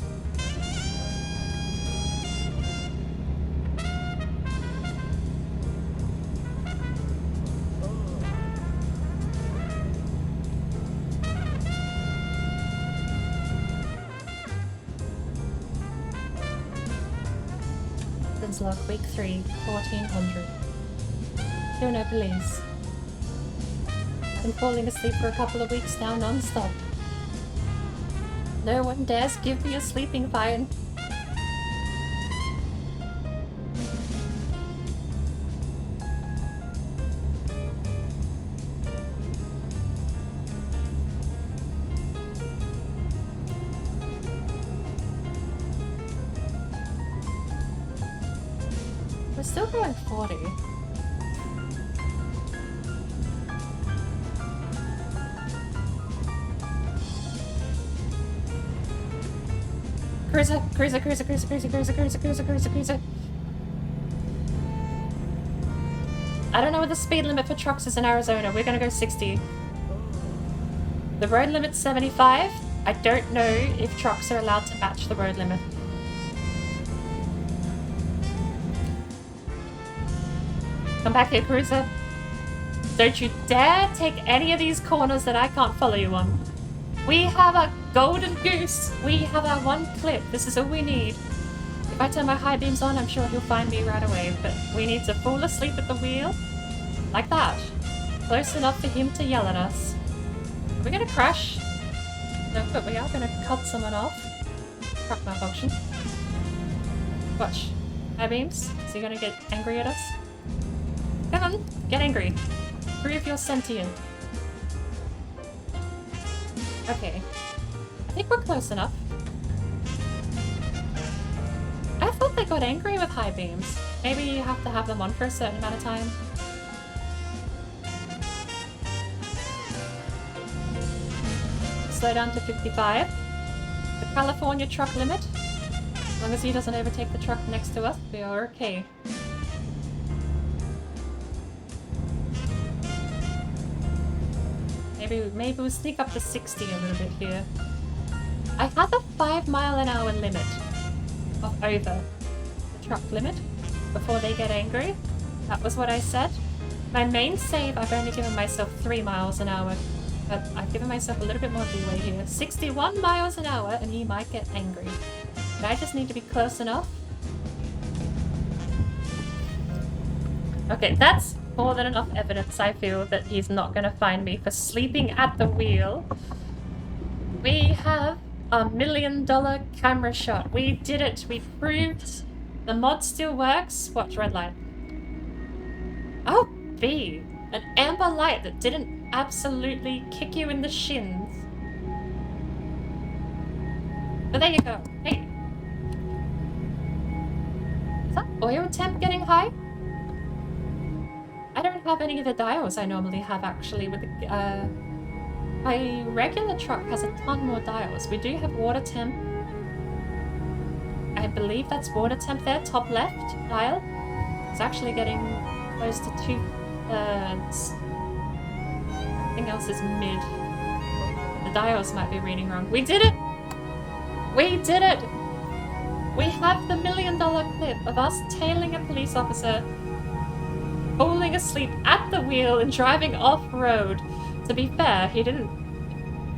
Log week 3, 1400. Still no police. I've been falling asleep for a couple of weeks now non-stop. No one dares give me a sleeping fine. We're still going 40. Cruiser, cruiser, cruiser, cruiser, cruiser, cruiser, cruiser, cruiser, cruiser, cruiser. I don't know what the speed limit for trucks is in Arizona. We're gonna go 60. The road limit's 75. I don't know if trucks are allowed to match the road limit. Come back here, cruiser. Don't you dare take any of these corners that I can't follow you on. We have a golden goose. We have our one clip. This is all we need. If I turn my high beams on, I'm sure he'll find me right away. But we need to fall asleep at the wheel. Like that. Close enough for him to yell at us. Are we gonna crash? No, but we are gonna cut someone off. Truck malfunction. Watch. High beams. Is he gonna get angry at us? Come on, get angry. Prove you're sentient. Okay. I think we're close enough. I thought they got angry with high beams. Maybe you have to have them on for a certain amount of time. Slow down to 55. The California truck limit. As long as he doesn't overtake the truck next to us, we are okay. Maybe we'll sneak up to 60 a little bit here. I had the 5-mile-an-hour limit of over the truck limit before they get angry. That was what I said. My main save, I've only given myself 3 miles an hour, but I've given myself a little bit more leeway here. 61 miles an hour and he might get angry. But I just need to be close enough. Okay, that's more than enough evidence, I feel, that he's not going to find me for sleeping at the wheel. We have a $1 million camera shot. We did it. We proved the mod still works. Watch, red light. Oh, B. An amber light that didn't absolutely kick you in the shins. But there you go. Hey. Is that oil temp getting high? I don't have any of the dials I normally have, actually. With the, my regular truck has a ton more dials. We do have water temp. I believe that's water temp there, top left dial. It's actually getting close to 2/3. Everything else is mid. The dials might be reading wrong. We did it! We did it! We have the $1 million clip of us tailing a police officer, falling asleep at the wheel and driving off-road. To be fair, he didn't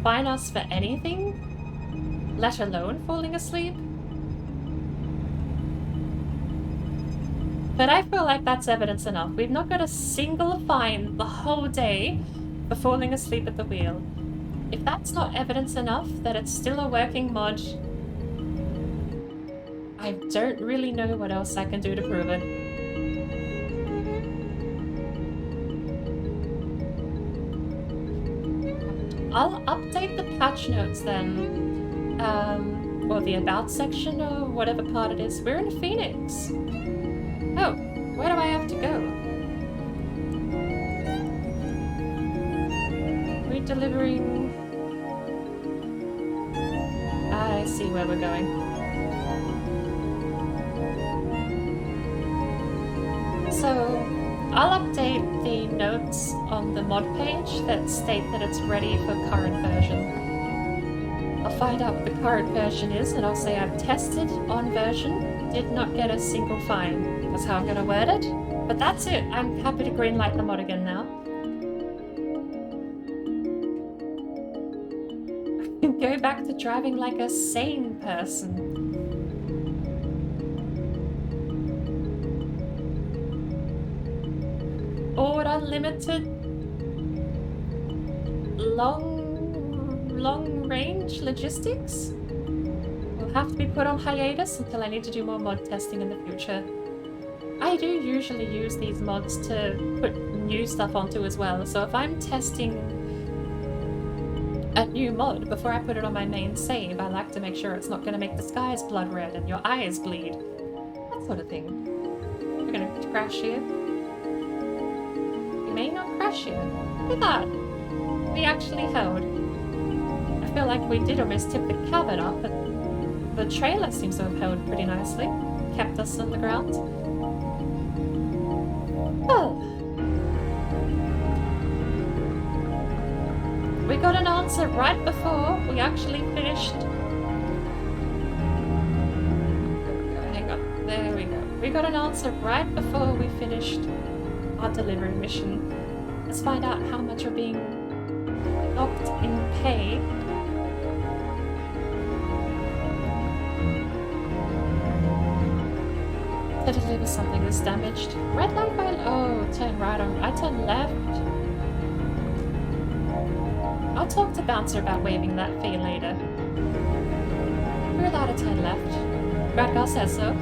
fine us for anything, let alone falling asleep. But I feel like that's evidence enough. We've not got a single fine the whole day for falling asleep at the wheel. If that's not evidence enough that it's still a working mod, I don't really know what else I can do to prove it. I'll update the patch notes then. Or the about section or whatever part it is. We're in Phoenix. Oh, where do I have to go? We're delivering... I see where we're going. So, I'll update the notes on the mod page that state that it's ready for current version. I'll find out what the current version is and I'll say I've tested on version, did not get a single fine. That's how I'm gonna word it. But that's it. I'm happy to greenlight the mod again now. Go back to driving like a sane person. Or unlimited long range logistics will have to be put on hiatus until I need to do more mod testing in the future. I do usually use these mods to put new stuff onto as well, so if I'm testing a new mod before I put it on my main save, I like to make sure it's not going to make the skies blood red and your eyes bleed. That sort of thing. We're going to crash here. We may not crash here. Look at that. We actually held. I feel like we did almost tip the cabin up, but the trailer seems to have held pretty nicely. Kept us on the ground. Oh. We got an answer right before we actually finished. Hang on, there we go. We got an answer right before we finished our delivery mission. Let's find out how much we're being locked in pay. To deliver something that's damaged. Red light by... Oh, turn right on. I turn left. I'll talk to Bouncer about waiving that fee later. We're allowed to turn left. Radgar says so.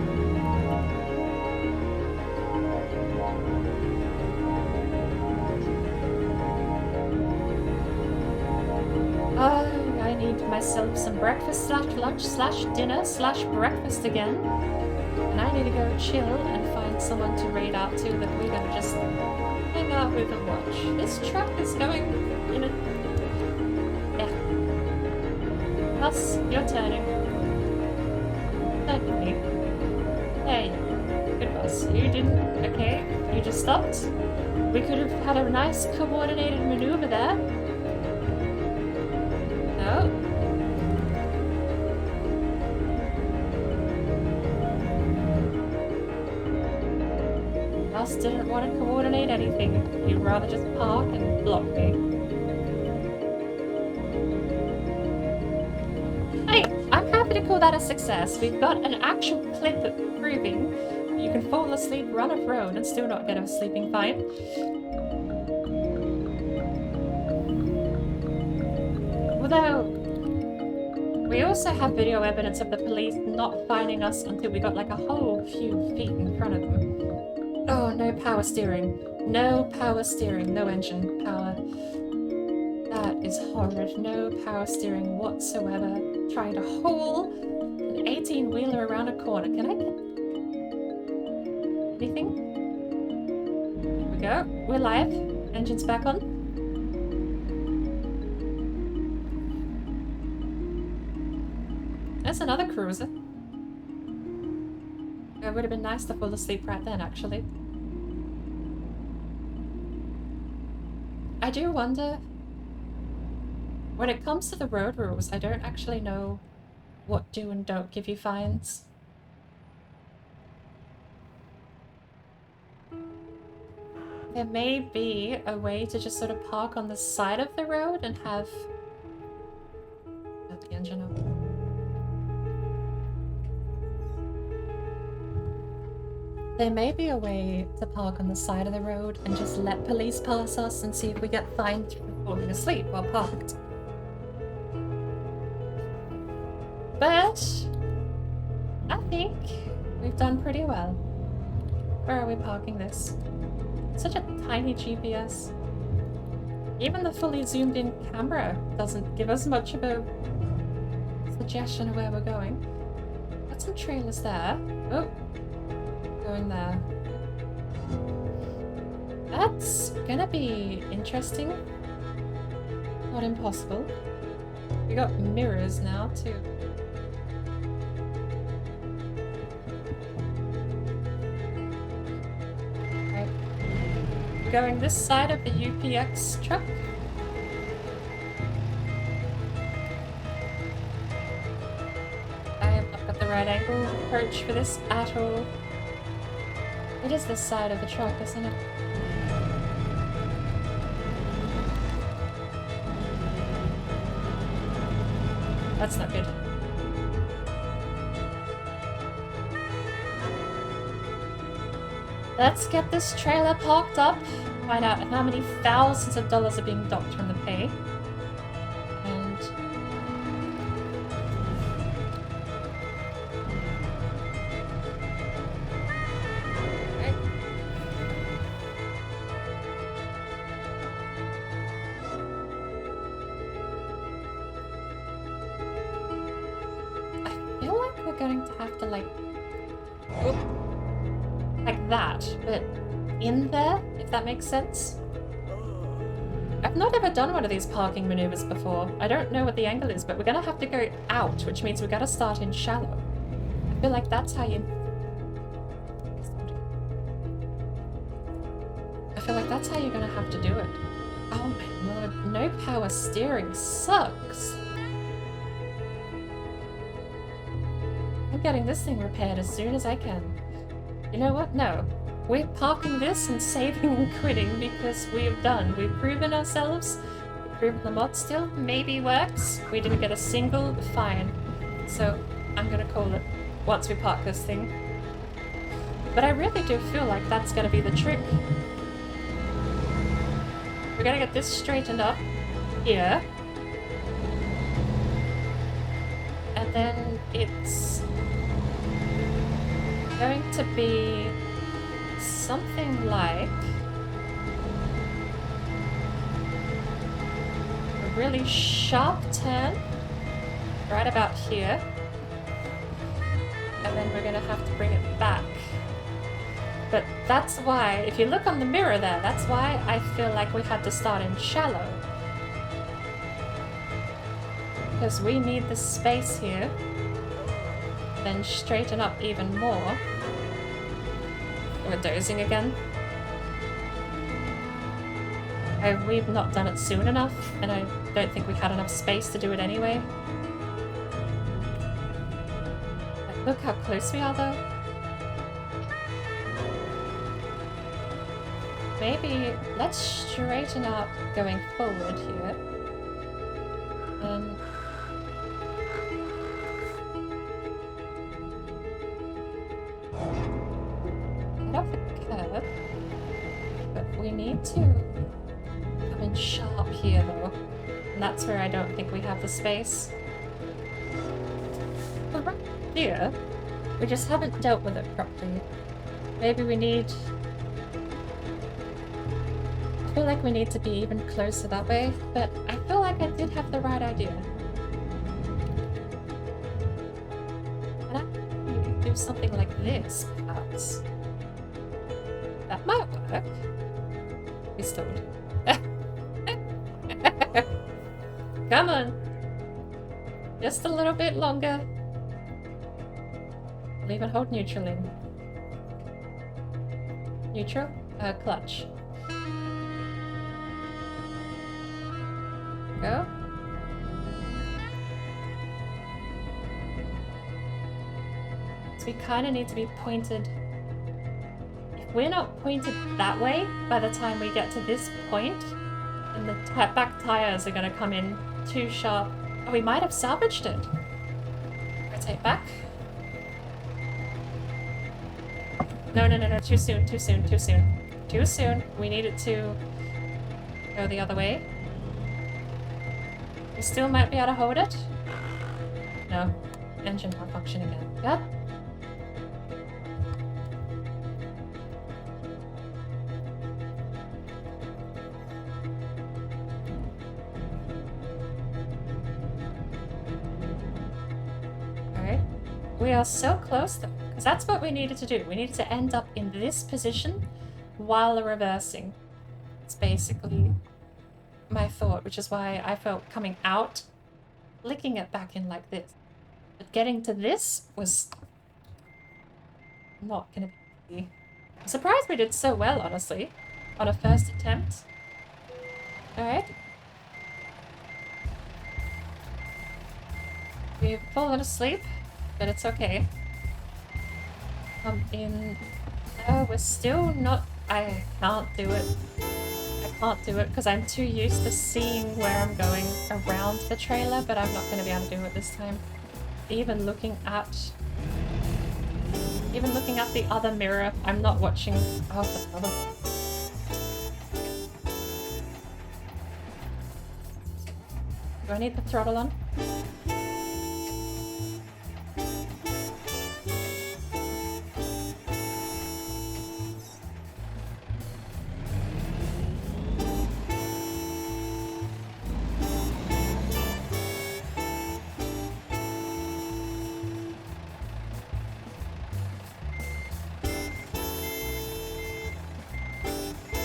I need myself some breakfast / lunch / dinner / breakfast again. And I need to go chill and find someone to raid out to that we're gonna just hang out with and watch. This truck is going in a... Yeah. Bus, you're turning. Turn with me. There you go. Good bus. You didn't... Okay, you just stopped. We could have had a nice coordinated maneuver there. No. Us didn't want to coordinate anything. You'd rather just park and block me. Hey, I'm happy to call that a success. We've got an actual clip proving you can fall asleep, run off road, and still not get a sleeping fine. Although, we also have video evidence of the police not finding us until we got like a whole few feet in front of them. Oh, no power steering. No power steering. No engine power. That is horrid. No power steering whatsoever. Trying to haul an 18-wheeler around a corner. Can I get anything? Here we go. We're live. Engine's back on. There's another cruiser. It would have been nice to fall asleep right then, actually. I do wonder... When it comes to the road rules, I don't actually know what do and don't give you fines. There may be a way to just sort of park on the side of the road and have... Shut the engine up. There may be a way to park on the side of the road and just let police pass us and see if we get fined for falling asleep while parked. But I think we've done pretty well. Where are we parking this? Such a tiny GPS. Even the fully zoomed in camera doesn't give us much of a suggestion of where we're going. Got some trailers there. Oh, going there. That's gonna be interesting. Not impossible. We got mirrors now too. Right. We're going this side of the UPX truck. I have not got the right angle approach for this at all. It is this side of the truck, isn't it? That's not good. Let's get this trailer parked up, find out how many thousands of dollars are being docked from the pay. And okay. I feel like we're going to have to like that, but in there, if that makes sense. I've not ever done one of these parking maneuvers before. I don't know what the angle is, but we're gonna have to go out, which means we gotta start in shallow. I feel like that's how you... I feel like that's how you're gonna have to do it. Oh my lord, no power steering sucks. I'm getting this thing repaired as soon as I can. You know what? No. We're parking this and saving and quitting because we've done. We've proven ourselves. We've proven the mod still maybe works. We didn't get a single fine. So I'm gonna call it once we park this thing. But I really do feel like that's gonna be the trick. We're gonna get this straightened up here. And then it's going to be something like a really sharp turn right about here, and then we're gonna have to bring it back. But that's why, if you look on the mirror there, that's why I feel like we had to start in shallow, because we need the space here, then straighten up even more. We're dozing again. We've not done it soon enough, and I don't think we had enough space to do it anyway. Like, look how close we are though. Maybe let's straighten up going forward here. Up the curb, but we need to come in sharp here though, and that's where I don't think we have the space. But right here, we just haven't dealt with it properly. Maybe we need... I feel like we need to be even closer that way, but I feel like I did have the right idea. And I could do something like this, perhaps. That might work. We stalled. Come on. Just a little bit longer. I'll even hold neutral in. Neutral? Clutch. Go. So we kind of need to be pointed. If we're not pointed that way by the time we get to this point, and the back tires are going to come in too sharp. Oh, we might have salvaged it. Rotate back. No, no, no, no. Too soon, too soon, too soon. Too soon. We need it to go the other way. We still might be able to hold it. No. Engine malfunction again. Yep. We are so close though, because that's what we needed to do. We needed to end up in this position while reversing. It's basically my thought, which is why I felt coming out, flicking it back in like this. But getting to this was not gonna be easy. I'm surprised we did so well, honestly, on a first attempt. Alright. We've fallen asleep, but it's okay. Come in. No, we're still not... I can't do it. I can't do it because I'm too used to seeing where I'm going around the trailer, but I'm not going to be able to do it this time. Even looking at the other mirror, I'm not watching... Oh, the other... Do I need the throttle on?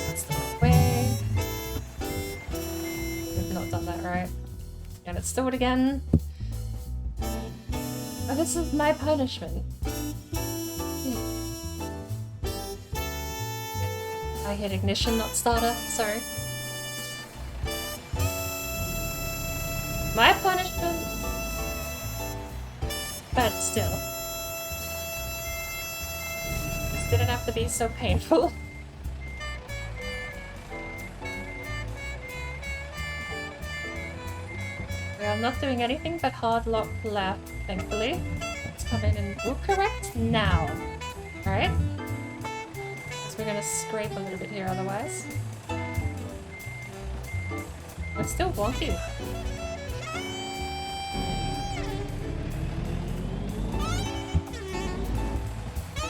That's the way. We've not done that right. And it's stored again. Oh, this is my punishment. I hit ignition, not starter. Sorry. My punishment. But still. This didn't have to be so painful. We are not doing anything but hard lock left, thankfully. Let's come in and we'll correct now. Alright? So we're gonna scrape a little bit here otherwise. We're still wonky.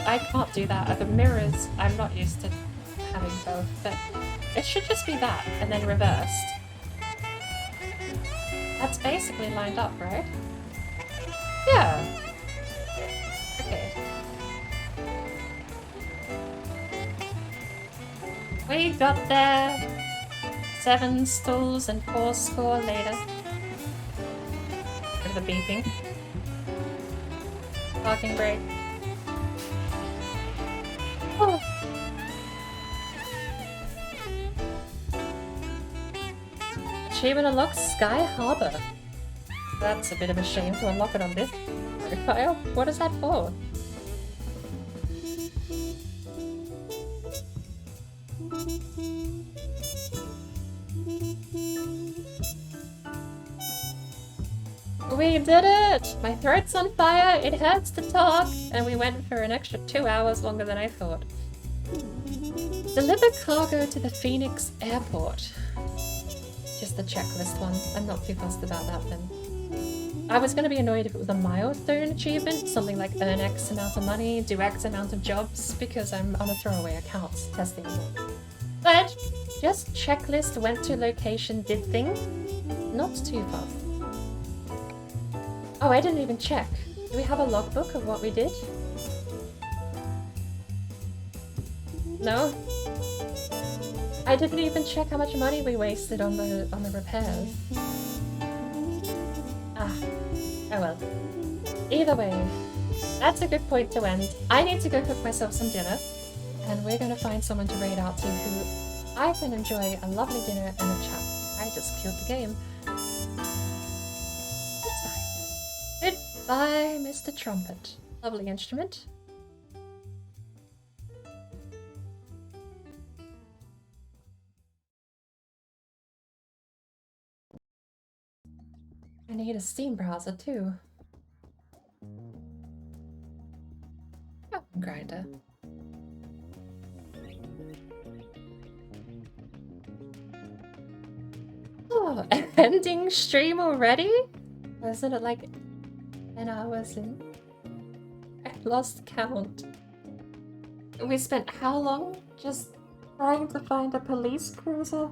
I can't do that. The mirrors, I'm not used to having both, but it should just be that, and then reversed. That's basically lined up, right? Yeah. Okay. We got there. 7 stools and 4 score later. Bit of the beeping. Parking brake. Oh. Achievement unlocked Sky Harbor. That's a bit of a shame to unlock it on this profile. What is that for? We did it! My throat's on fire, it hurts to talk, and we went for an extra 2 hours longer than I thought. Deliver cargo to the Phoenix airport. Just the checklist one. I'm not too fussed about that then. I was going to be annoyed if it was a milestone achievement, something like earn X amount of money, do X amount of jobs, because I'm on a throwaway account testing it. But just checklist, went to location, did thing. Not too fussed. Oh, I didn't even check. Do we have a logbook of what we did? No? I didn't even check how much money we wasted on the repairs. Ah, oh well. Either way, that's a good point to end. I need to go cook myself some dinner, and we're going to find someone to raid out to who I can enjoy a lovely dinner and a chat. I just killed the game. It's fine. Goodbye, Mr. Trumpet. Lovely instrument. I need a Steam browser too. Oh, grinder. Oh, ending stream already? Wasn't it like 10 hours in? I lost count. We spent how long just trying to find a police cruiser?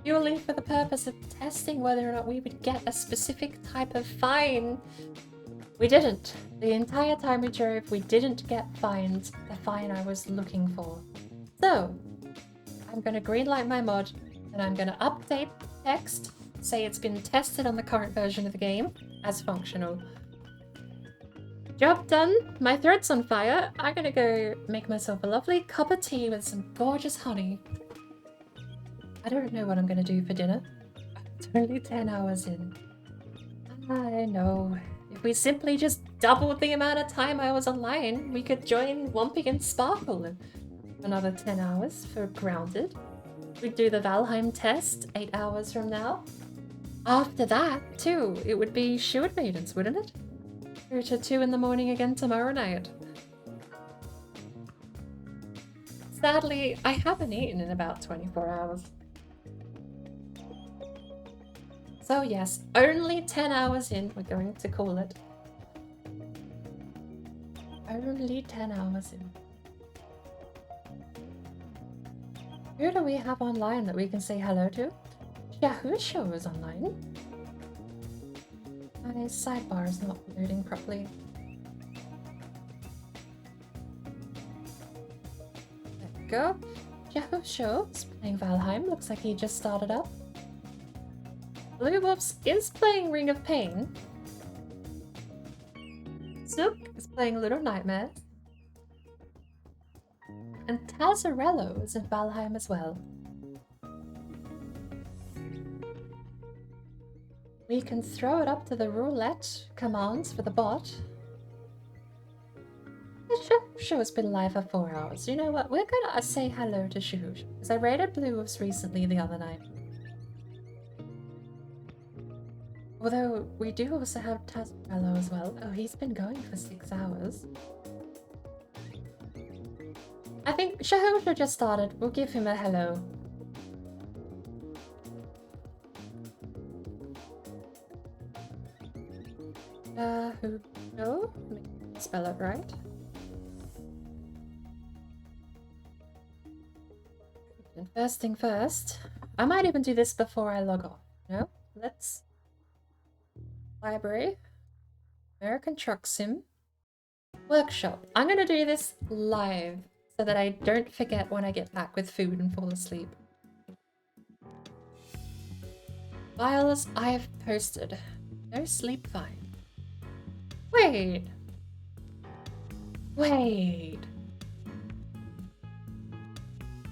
Purely for the purpose of testing whether or not we would get a specific type of fine. We didn't. The entire time we drove, we didn't get fined the fine I was looking for. So, I'm gonna greenlight my mod, and I'm gonna update the text, say it's been tested on the current version of the game as functional. Job done. My throat's on fire. I'm gonna go make myself a lovely cup of tea with some gorgeous honey. I don't know what I'm gonna do for dinner. It's only 10 hours in. I know. If we simply just doubled the amount of time I was online, we could join Wompy and Sparkle in another 10 hours for Grounded. We'd do the Valheim test 8 hours from now. After that, too, it would be Shield Maidens, wouldn't it? 2 to 2 in the morning again tomorrow night. Sadly, I haven't eaten in about 24 hours. So yes, only 10 hours in, we're going to call it. Only 10 hours in. Who do we have online that we can say hello to? Yahoo Show is online. My sidebar is not loading properly. There we go. Yahoo Show is playing Valheim. Looks like he just started up. Blue Wolves is playing Ring of Pain. Zook is playing Little Nightmares. And Tazarello is in Valheim as well. We can throw it up to the roulette commands for the bot. The show has been live for 4 hours. You know what? We're gonna say hello to Shahush, because I raided Blue Wolves recently the other night. Although we do also have Tazarello as well. Oh, he's been going for 6 hours. I think Shahush just started. We'll give him a hello. Who? No? Let me spell it right. And first thing first, I might even do this before I log off. No? Let's. Library. American Truck Sim. Workshop. I'm gonna do this live so that I don't forget when I get back with food and fall asleep. Files I've posted. No sleep fine. Wait. Wait.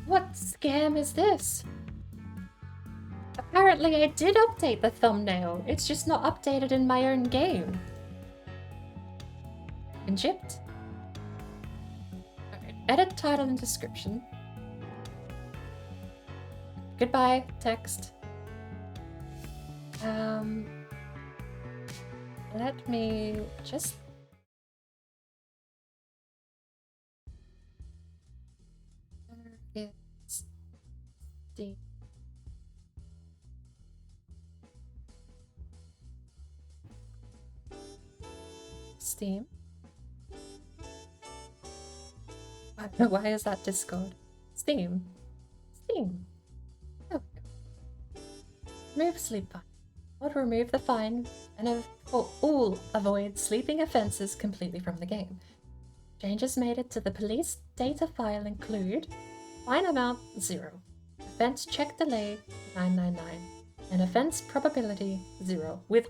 What scam is this? Apparently I did update the thumbnail. It's just not updated in my own game. Been chipped. Alright, edit title and description. Goodbye, text. Let me just... It's the... Steam. Why is that Discord? Steam. Steam. Oh. Remove sleep fine. Would remove the fine and for all avoid sleeping offences completely from the game. Changes made it to the police data file include fine amount 0, offence check delay 999, and offence probability 0 with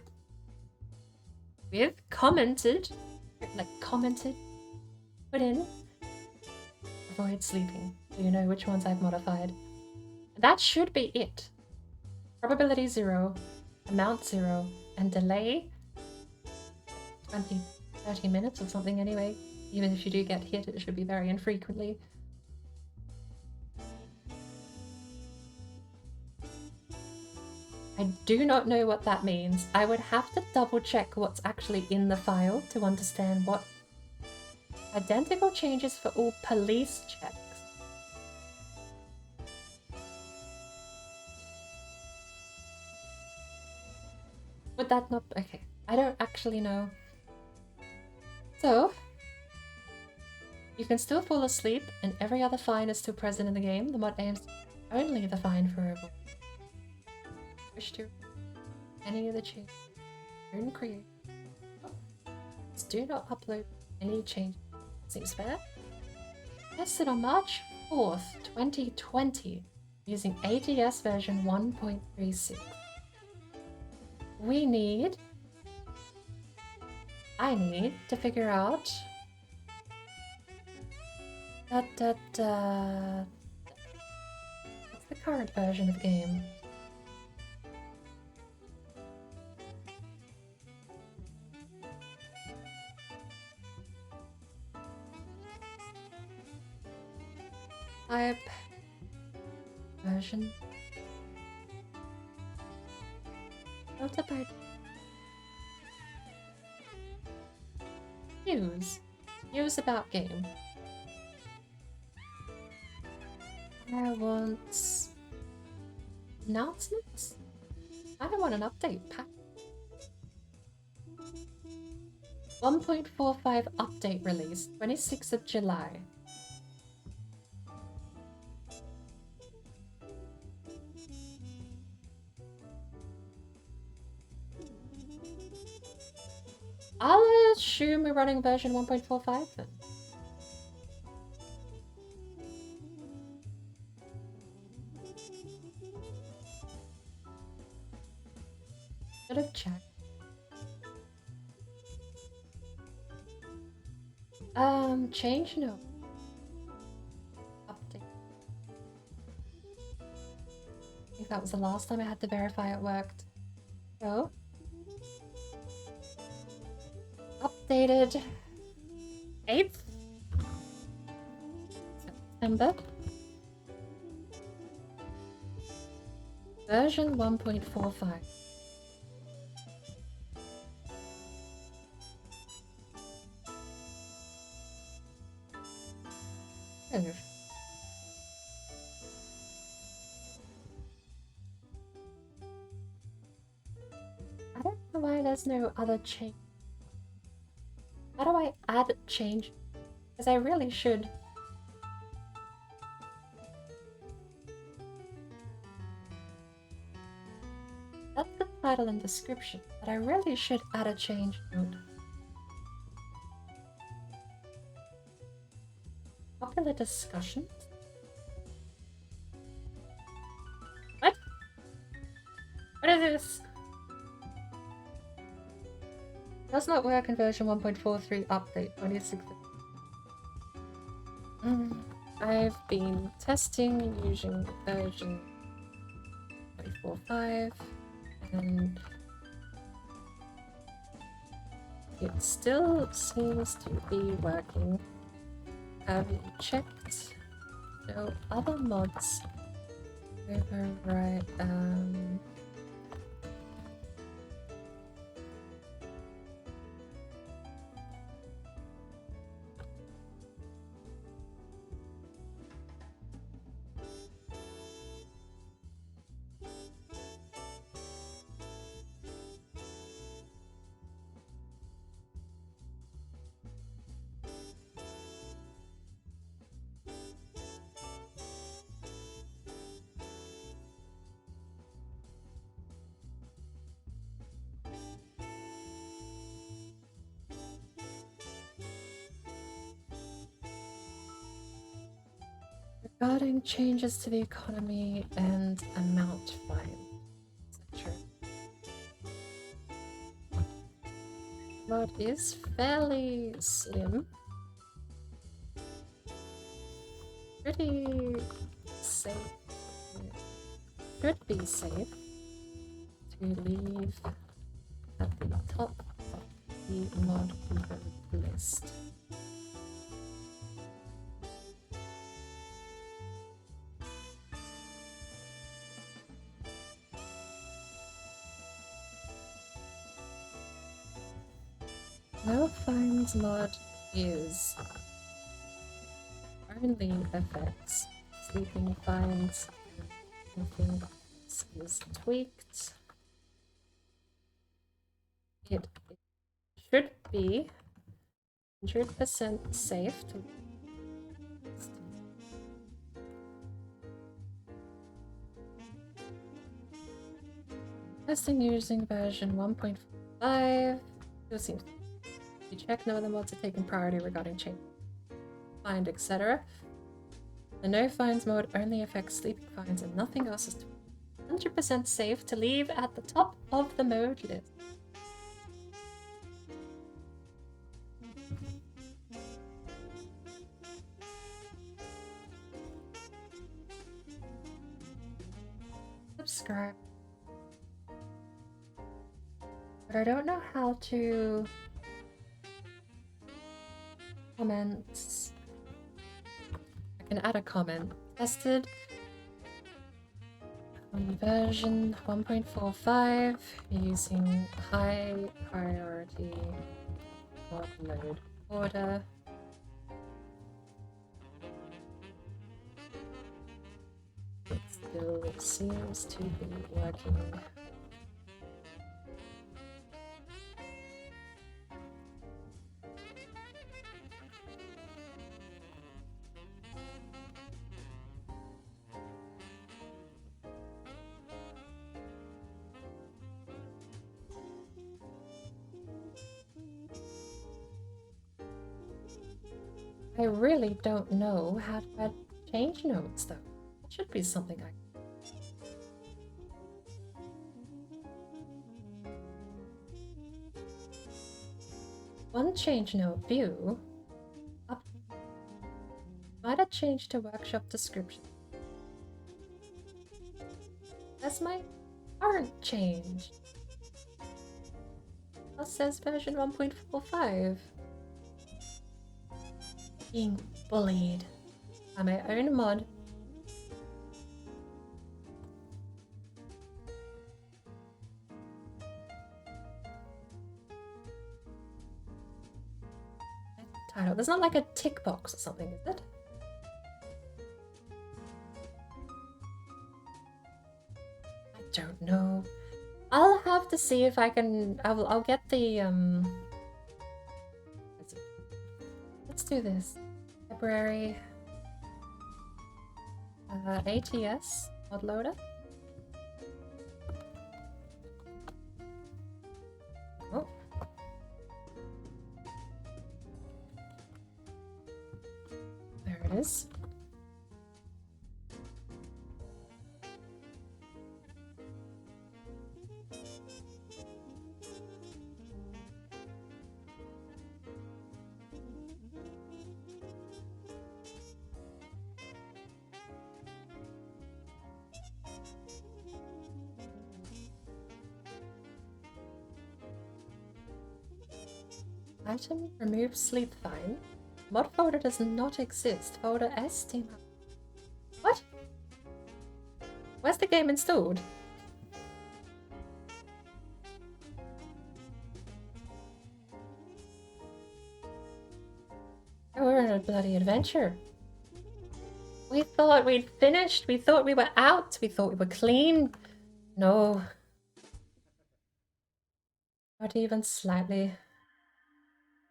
commented, put in avoid sleeping, so you know which ones I've modified. That should be it. Probability 0, amount 0, and delay 30 minutes or something anyway. Even if you do get hit, it should be very infrequently. I do not know what that means. I would have to double check what's actually in the file to understand what. Identical changes for all police checks. Would that not... Okay, I don't actually know. So, you can still fall asleep and every other fine is still present in the game. The mod aims only the fine for a wish to any of the changes. Create. do not upload any changes. Seems fair. Tested on March 4th, 2020, using ATS version 1.36. I need to figure out what's the current version of the game? Type version. What about news? News about game. I want announcements. I don't want an update pack. 1.45 update release, 26th of July. I'll assume we're running version 1.45 then. Should have checked. Change? No. Update. I think that was the last time I had to verify it worked. So. Updated 8th September. Version 1.45. Move. I don't know why there's no other change. How do I add change? Because I really should. That's the title and description, but I really should add a change note. Popular discussions? What? What is this? Does not work in version 1.43 update 26th. I've been testing using version 24.5 and it still seems to be working. Have you checked? No other mods override. Regarding changes to the economy and amount fine, etc. Mod is fairly slim. Pretty safe. Should be safe to leave at the top of the mod list. No fines mod is only affects sleeping fines. Nothing else is tweaked. It should be 100% safe to testing using version 1.5. Still seems to You check no other mods are taking priority regarding change. Find, etc. The no finds mode only affects sleeping finds and nothing else is 100% safe to leave at the top of the mode list. Subscribe. But I don't know how to comments. I can add a comment. Tested on version 1.45 using high priority mod load order. It still seems to be working. I really don't know how to add change notes though. It should be something I one change note view up might have changed to workshop description. That's my current change. That says version 1.45. Being bullied by my own mod. Title. There's not like a tick box or something, is it? I don't know. I'll have to see if I can. I'll get the Let's do this. Library. ATS mod loader. Oh. There it is. Item remove sleep find. Mod folder does not exist. Folder S team. What? Where's the game installed? Oh, we're in a bloody adventure. We thought we'd finished. We thought we were out. We thought we were clean. No. Not even slightly.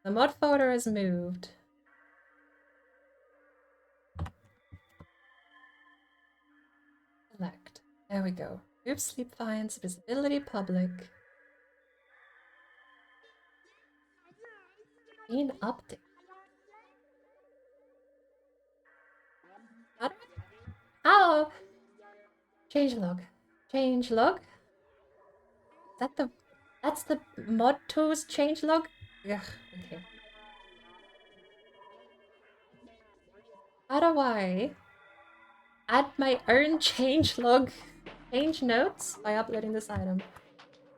The mod folder is moved. Select. There we go. Group sleep finds, visibility public. Being update. How? Change log. Change log? Is that the... That's the mod tools change log? Yeah, okay. How do I add my own change log, change notes by uploading this item?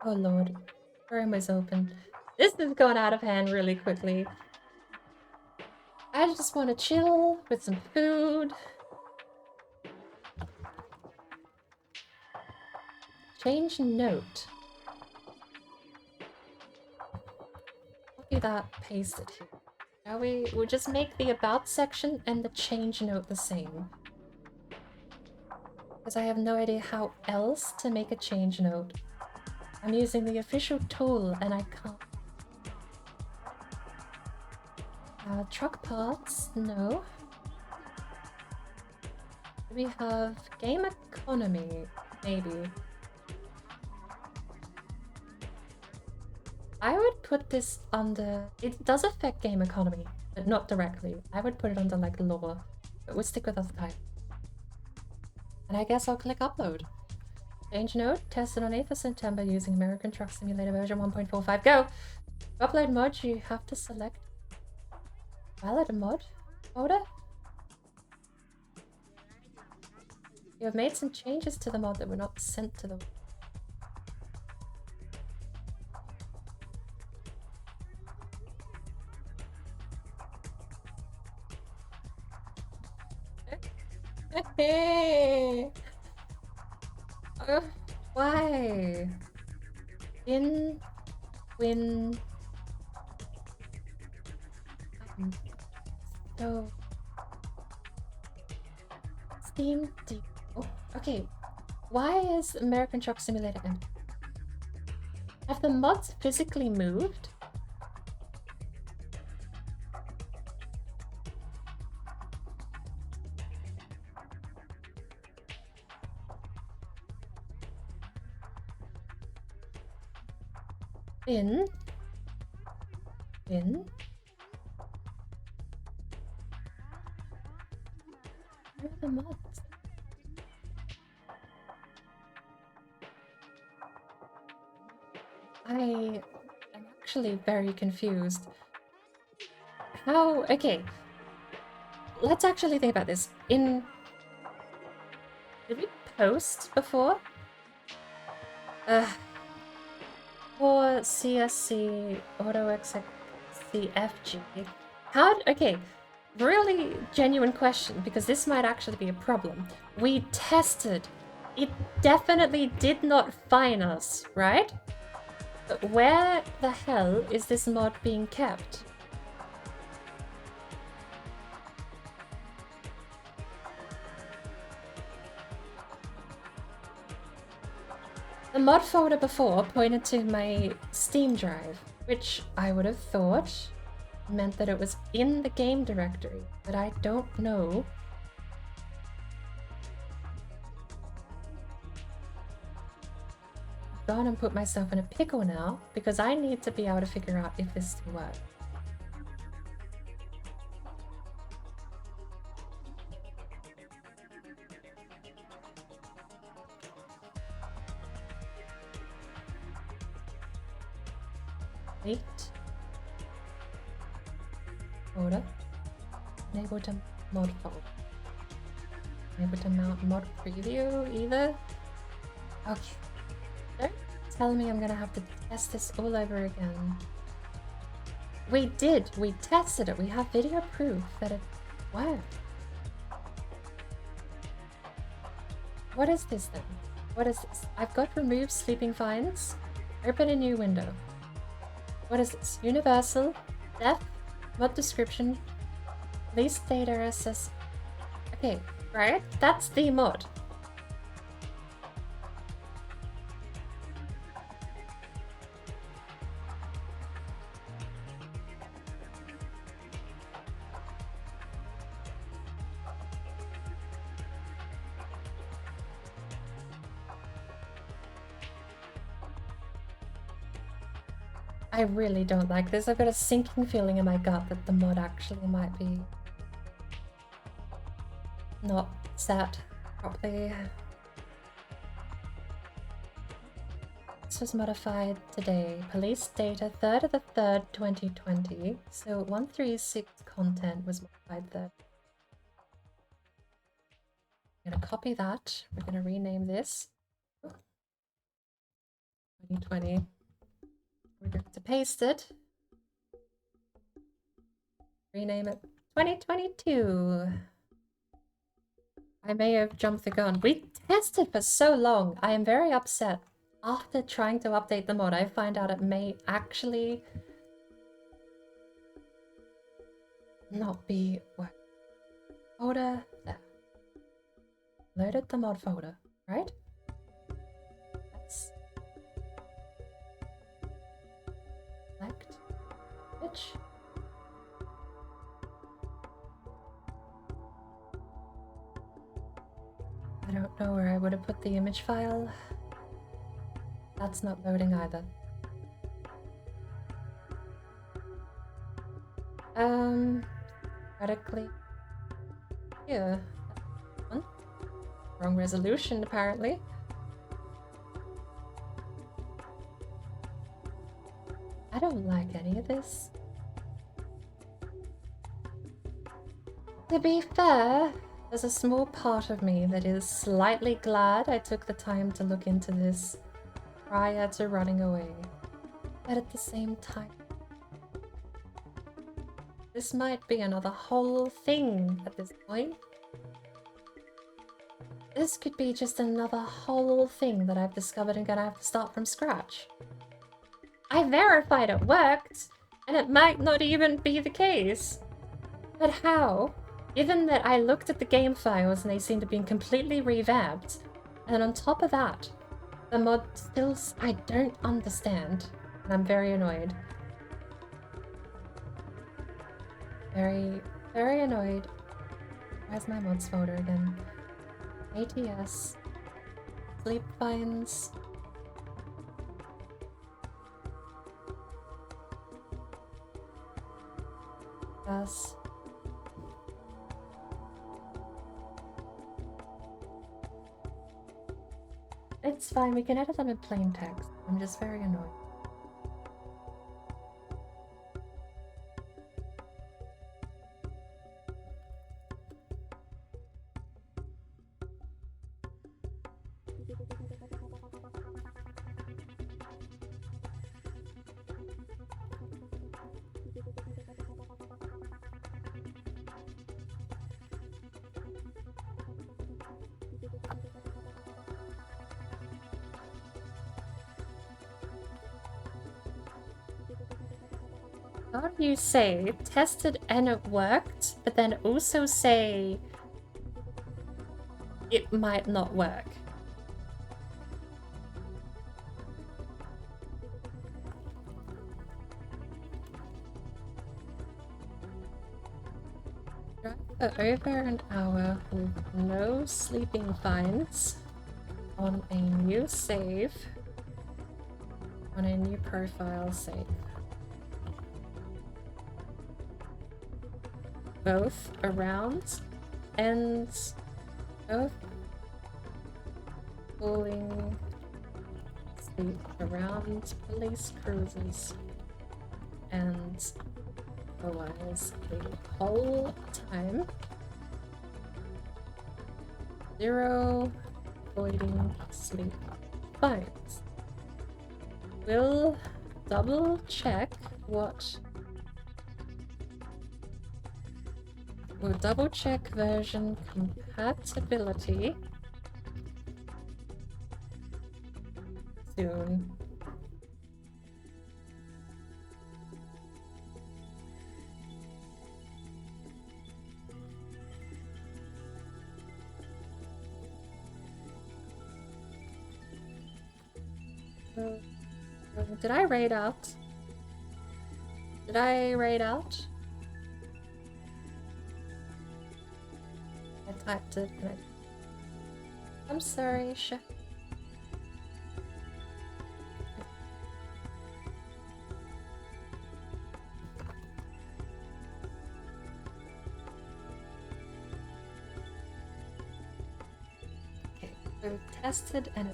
Oh lord, room is open. This has gone out of hand really quickly. I just want to chill with some food. Change note. Copy that, paste it here. Now we'll just make the about section and the change note the same. Because I have no idea how else to make a change note. I'm using the official tool and I can't. Truck parts, no. We have game economy, maybe. I would put this under... It does affect game economy, but not directly. I would put it under like lore, but we'll stick with other type. And I guess I'll click upload. Change node, tested on 8th of September using American Truck Simulator version 1.45. Go! To upload mod, you have to select valid mod folder. You have made some changes to the mod that were not sent to the... Why? In... Win... So... Steam D... Oh, okay. Why is American Truck Simulator empty? Have the mods physically moved? Bin? Where are the mods? I am actually very confused. How... Okay. Let's actually think about this. Did we post before? For CSC AutoXC FG. Okay. Really genuine question, because this might actually be a problem. We tested. It definitely did not fine us, right? But where the hell is this mod being kept? The mod folder before pointed to my Steam drive, which I would have thought meant that it was in the game directory, but I don't know. I've gone and put myself in a pickle now, because I need to be able to figure out if this still works. Wait. Folder. Unable to mod folder. Unable to mount mod preview either. Okay. Don't tell me I'm gonna have to test this all over again. We did. We tested it. We have video proof that it worked. What is this then? What is this? I've got remove sleeping fines. Open a new window. What is this? Universal, def, mod description, release data SS. Okay, right? That's the mod. I really don't like this. I've got a sinking feeling in my gut that the mod actually might be not set properly. This was modified today. Police data 3rd of the 3rd, 2020. So 136 content was modified 3rd. I'm gonna copy that. We're gonna rename this 2020. We're going to paste it. Rename it 2022. I may have jumped the gun. We tested for so long. I am very upset. After trying to update the mod, I find out it may actually not be working. Folder there. Loaded the mod folder, right? Let's select image. I don't know where I would have put the image file. That's not loading either. Radically. Yeah. Wrong resolution, apparently. I don't like any of this. To be fair, there's a small part of me that is slightly glad I took the time to look into this prior to running away. But at the same time, this might be another whole thing at this point. This could be just another whole thing that I've discovered and gonna have to start from scratch. I verified it worked, and it might not even be the case. But how? Given that I looked at the game files and they seem to be completely revamped, and on top of that, the mod still I don't understand, and I'm very annoyed. Very, very annoyed. Where's my mods folder again? ATS. Sleep finds. Yes. It's fine, we can edit them in plain text. I'm just very annoyed. How do you say tested and it worked, but then also say it might not work? Drive for over an hour with no sleeping fines on a new save, on a new profile save. Both around and both falling asleep around police cruisers and otherwise the whole time. 0 avoiding sleep fines. We'll double check what. We'll double check version compatibility soon. Did I raid out? Did I raid out? I typed it and I'm sorry, chef. Okay, so tested and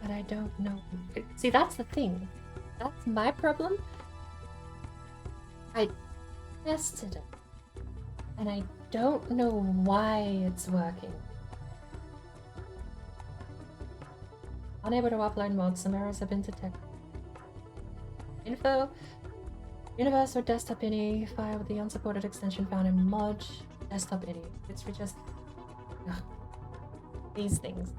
but I don't know. See, that's the thing. That's my problem. I tested it. And I don't know why it's working. Unable to upload mods, some errors have been detected. Info. Universal desktop ini file with the unsupported extension found in mod desktop ini. It's for just these things.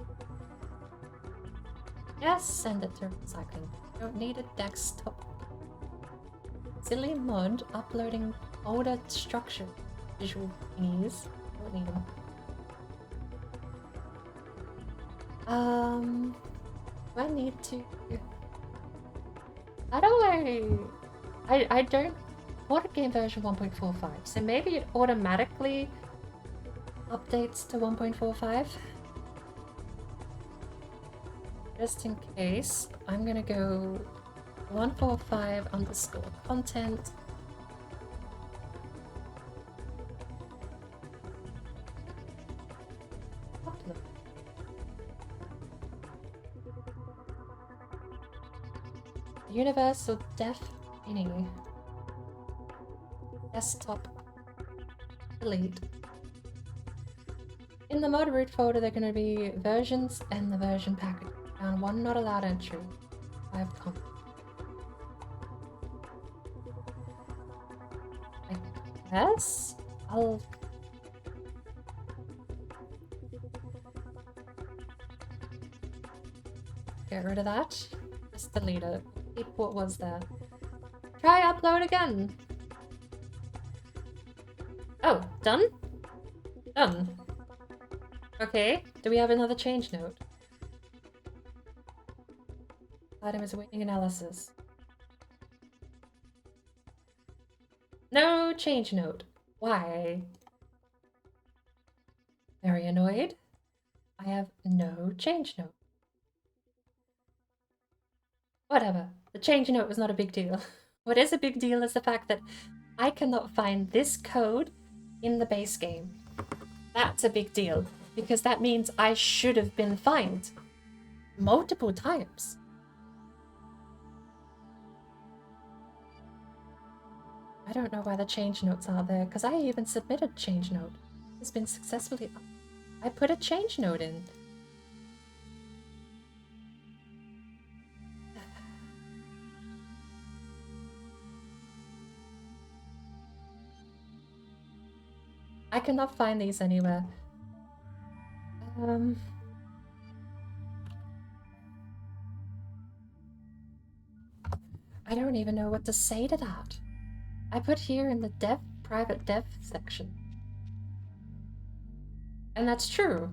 Yes, send it to recycling. Don't need a desktop. Silly mod uploading older structure. Visual thingies. Don't need them. Do I need to? How do I don't. What game version 1.45? So maybe it automatically updates to 1.45. Just in case, I'm gonna go 145 underscore content. Upload. Universal Def Mini. Desktop. Delete. In the mod root folder, there are going to be versions and the version package. Found 1 not allowed entry. 5 comments. I guess I'll get rid of that. Just delete it. Keep what was there. Try upload again. Oh, done? Done. Okay, do we have another change note? Item is awaiting analysis. No change note. Why? Very annoyed. I have no change note. Whatever. The change note was not a big deal. What is a big deal is the fact that I cannot find this code in the base game. That's a big deal, because that means I should have been fined multiple times. I don't know why the change notes are there, because I even submitted change note. It's been successfully. I put a change note in. I cannot find these anywhere. I don't even know what to say to that. I put here in the private dev section. And that's true.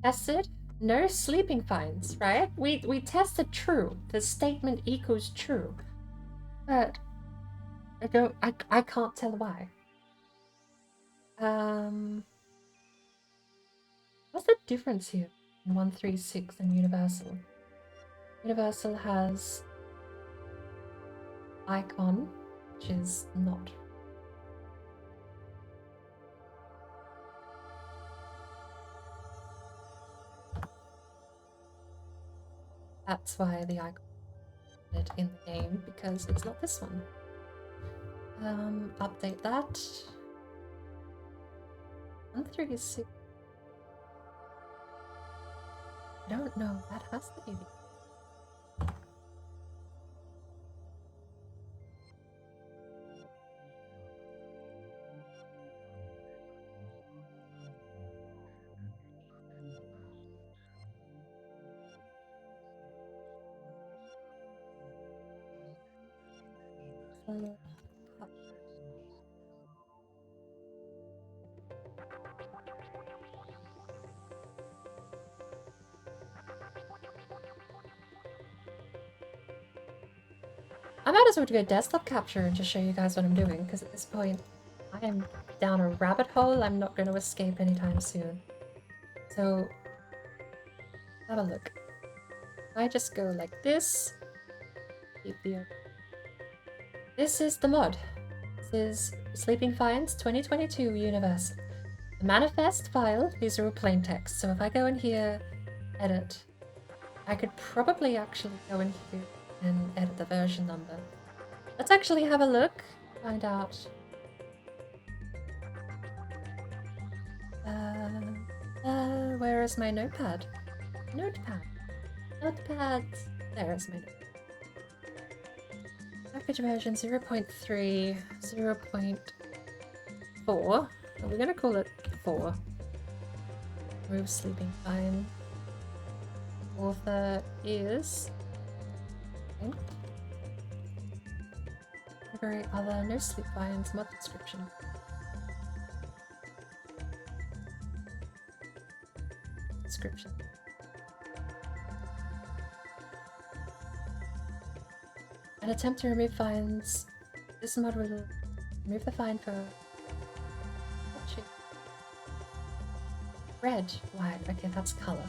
Tested, no sleeping fines, right? We tested true. The statement equals true. But I can't tell why. What's the difference here in 136 and Universal? Universal has icon, which is not. That's why the icon is in the game, because it's not this one. Update that. 136. I don't know. That has to be the. I might as well do a desktop capture and just show you guys what I'm doing, because at this point I am down a rabbit hole I'm not going to escape anytime soon. So, have a look. I just go like this. Keep the. This is the mod. This is Sleeping Fines 2022 Universal. The manifest file, these are all plain text, so if I go in here, edit, I could probably actually go in here and edit the version number. Let's actually have a look, find out. Where is my notepad? Notepad. There is my notepad. Package version 0.3, 0.4. We're gonna call it 4. Remove Sleeping Fine. Author is. Library other, no sleep fines, mod description. Description. An attempt to remove fines. This mod will remove the fine for red. White. Okay, that's color.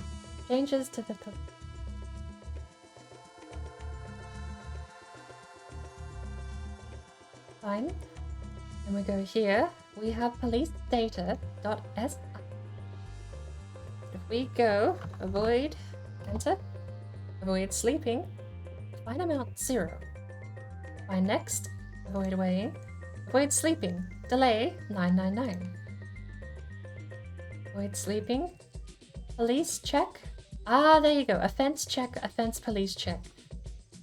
Changes to the Fine. And we go here. We have police data.si. If we go avoid, enter, avoid sleeping, find amount 0. Find next, avoid weighing, avoid sleeping, delay 999. Avoid sleeping, police check. Ah, there you go. Offense check, offense police check.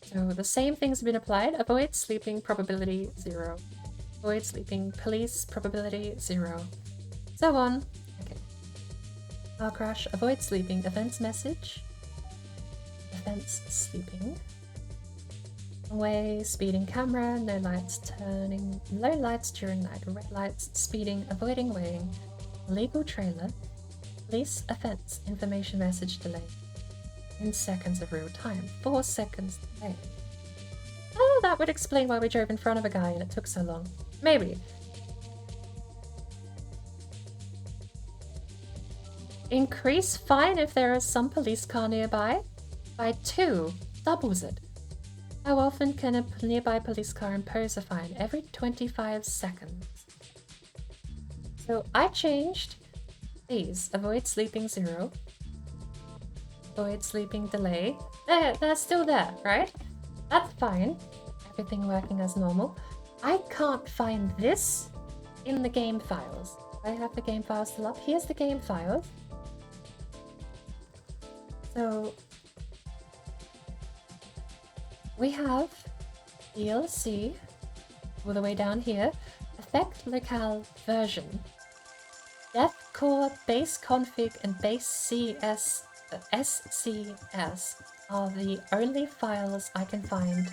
So the same things have been applied. Avoid sleeping, probability 0. Avoid sleeping, police, probability 0. So on. Okay. Car crash, avoid sleeping, offense message. Offense sleeping. Way, speeding camera, no lights turning, low lights during night, red lights, speeding, avoiding weighing, illegal trailer, police offense, information message delay, in seconds of real time, 4 seconds delay. Oh, that would explain why we drove in front of a guy and it took so long. Maybe. Increase fine if there is some police car nearby by 2, doubles it. How often can a nearby police car impose a fine? Every 25 seconds. So I changed these. Avoid sleeping 0. Avoid sleeping delay. They're still there, right? That's fine. Everything working as normal. I can't find this in the game files. I have the game files still up. Here's the game files. So we have DLC all the way down here. Effect locale version. Death core, base config, and base SCS are the only files I can find.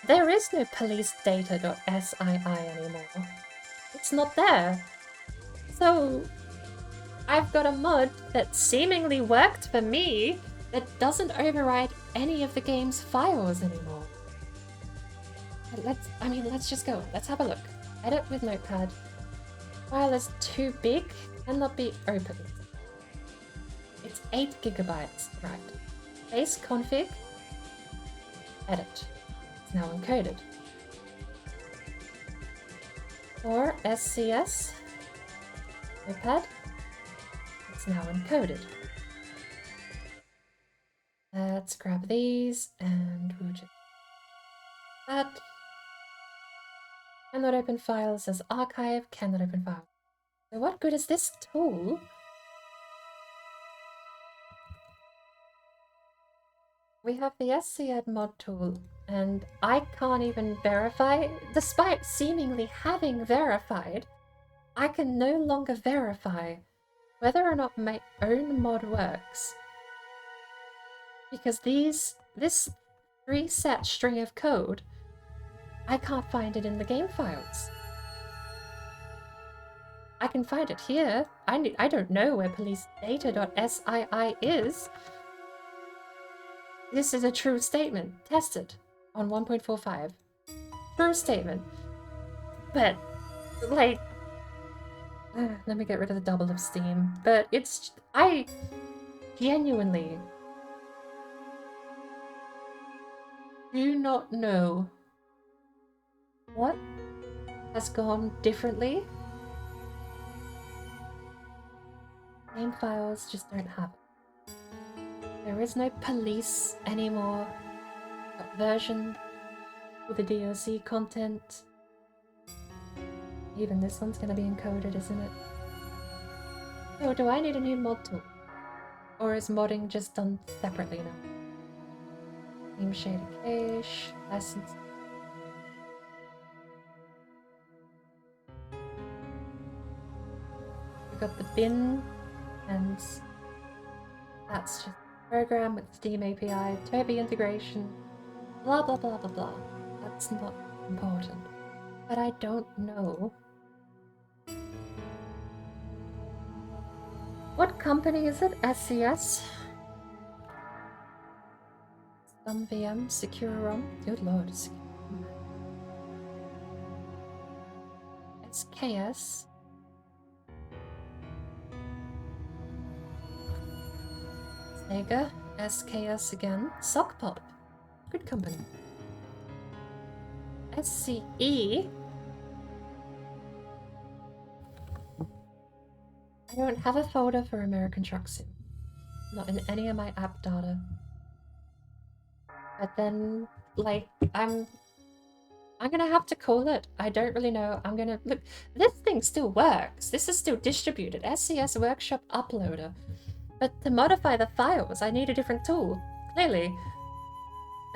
There is no police data.sii anymore. It's not there. So I've got a mod that seemingly worked for me that doesn't override any of the game's files anymore. Let's just go. Let's have a look. Edit with notepad. File is too big, cannot be opened. It's 8 gigabytes, right. Base config. Edit. It's now encoded. Or SCS. Notepad. It's now encoded. Let's grab these and we'll just that. Cannot open files as archive, cannot open file. So what good is this tool? We have the SCAD mod tool and I can't even verify, despite seemingly having verified, I can no longer verify whether or not my own mod works. Because this reset string of code, I can't find it in the game files. I can find it here. I don't know where police data.sii is. This is a true statement. Tested on 1.45. True statement. But, like, let me get rid of the double of steam. But I genuinely do not know what has gone differently. Game files just don't have it. There is no police anymore. Version with the DLC content. Even this one's gonna be encoded, isn't it? So do I need a new mod tool? Or is modding just done separately now? Theme shader cache, license. We've got the bin, and that's just a program with Steam API, Toby integration, blah blah blah blah blah. That's not important. But I don't know. What company is it? SCS? Some VM, Secure ROM. Good lord. SKS. Sega. SKS again. Sock Pop. Good company. SCE? I don't have a folder for American Truck Sim. Not in any of my app data. But then, like, I'm gonna have to call it. I don't really know. I'm gonna... Look, this thing still works. This is still distributed. SCS Workshop Uploader. But to modify the files, I need a different tool. Clearly.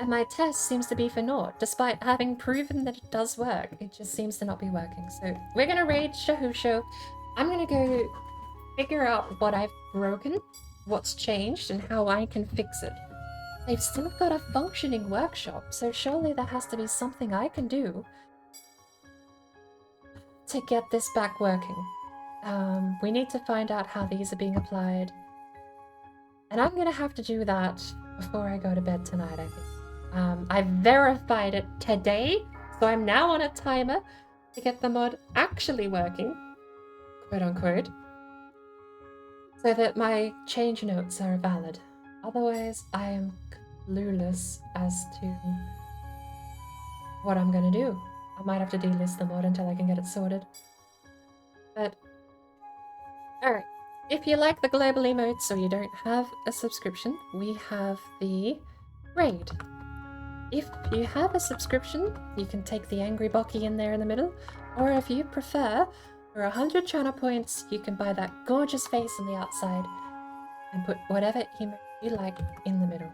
And my test seems to be for naught, despite having proven that it does work. It just seems to not be working. So we're gonna raid Shahusho. I'm gonna go figure out what I've broken, what's changed, and how I can fix it. They've still got a functioning workshop, so surely there has to be something I can do to get this back working. We need to find out how these are being applied. And I'm gonna have to do that before I go to bed tonight, I think. I verified it today, so I'm now on a timer to get the mod actually working, quote unquote, so that my change notes are valid. Otherwise, I am clueless as to what I'm gonna do. I might have to delist the mod until I can get it sorted. But, alright. If you like the global emotes or you don't have a subscription, we have the raid. If you have a subscription, you can take the Angry Bocky in there in the middle, or if you prefer, for 100 channel points, you can buy that gorgeous face on the outside and put whatever emote you like in the middle.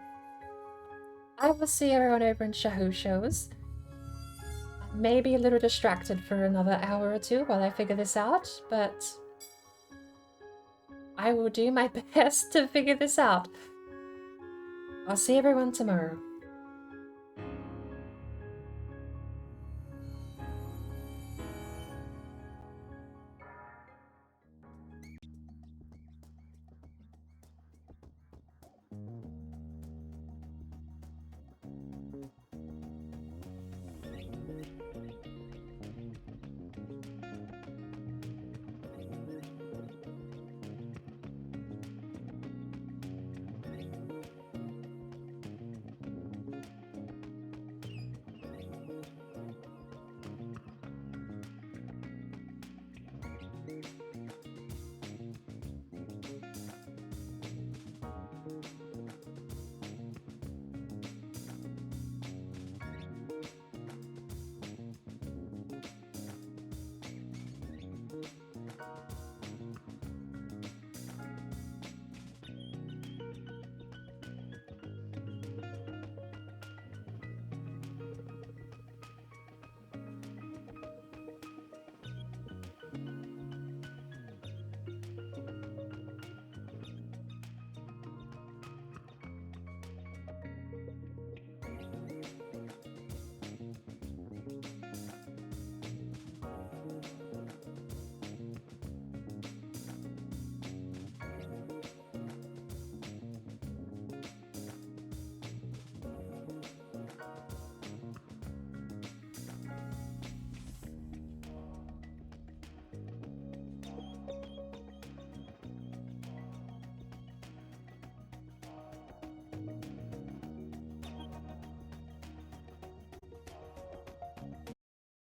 I will see everyone over in Shahu shows. I may be a little distracted for another hour or two while I figure this out, but I will do my best to figure this out. I'll see everyone tomorrow.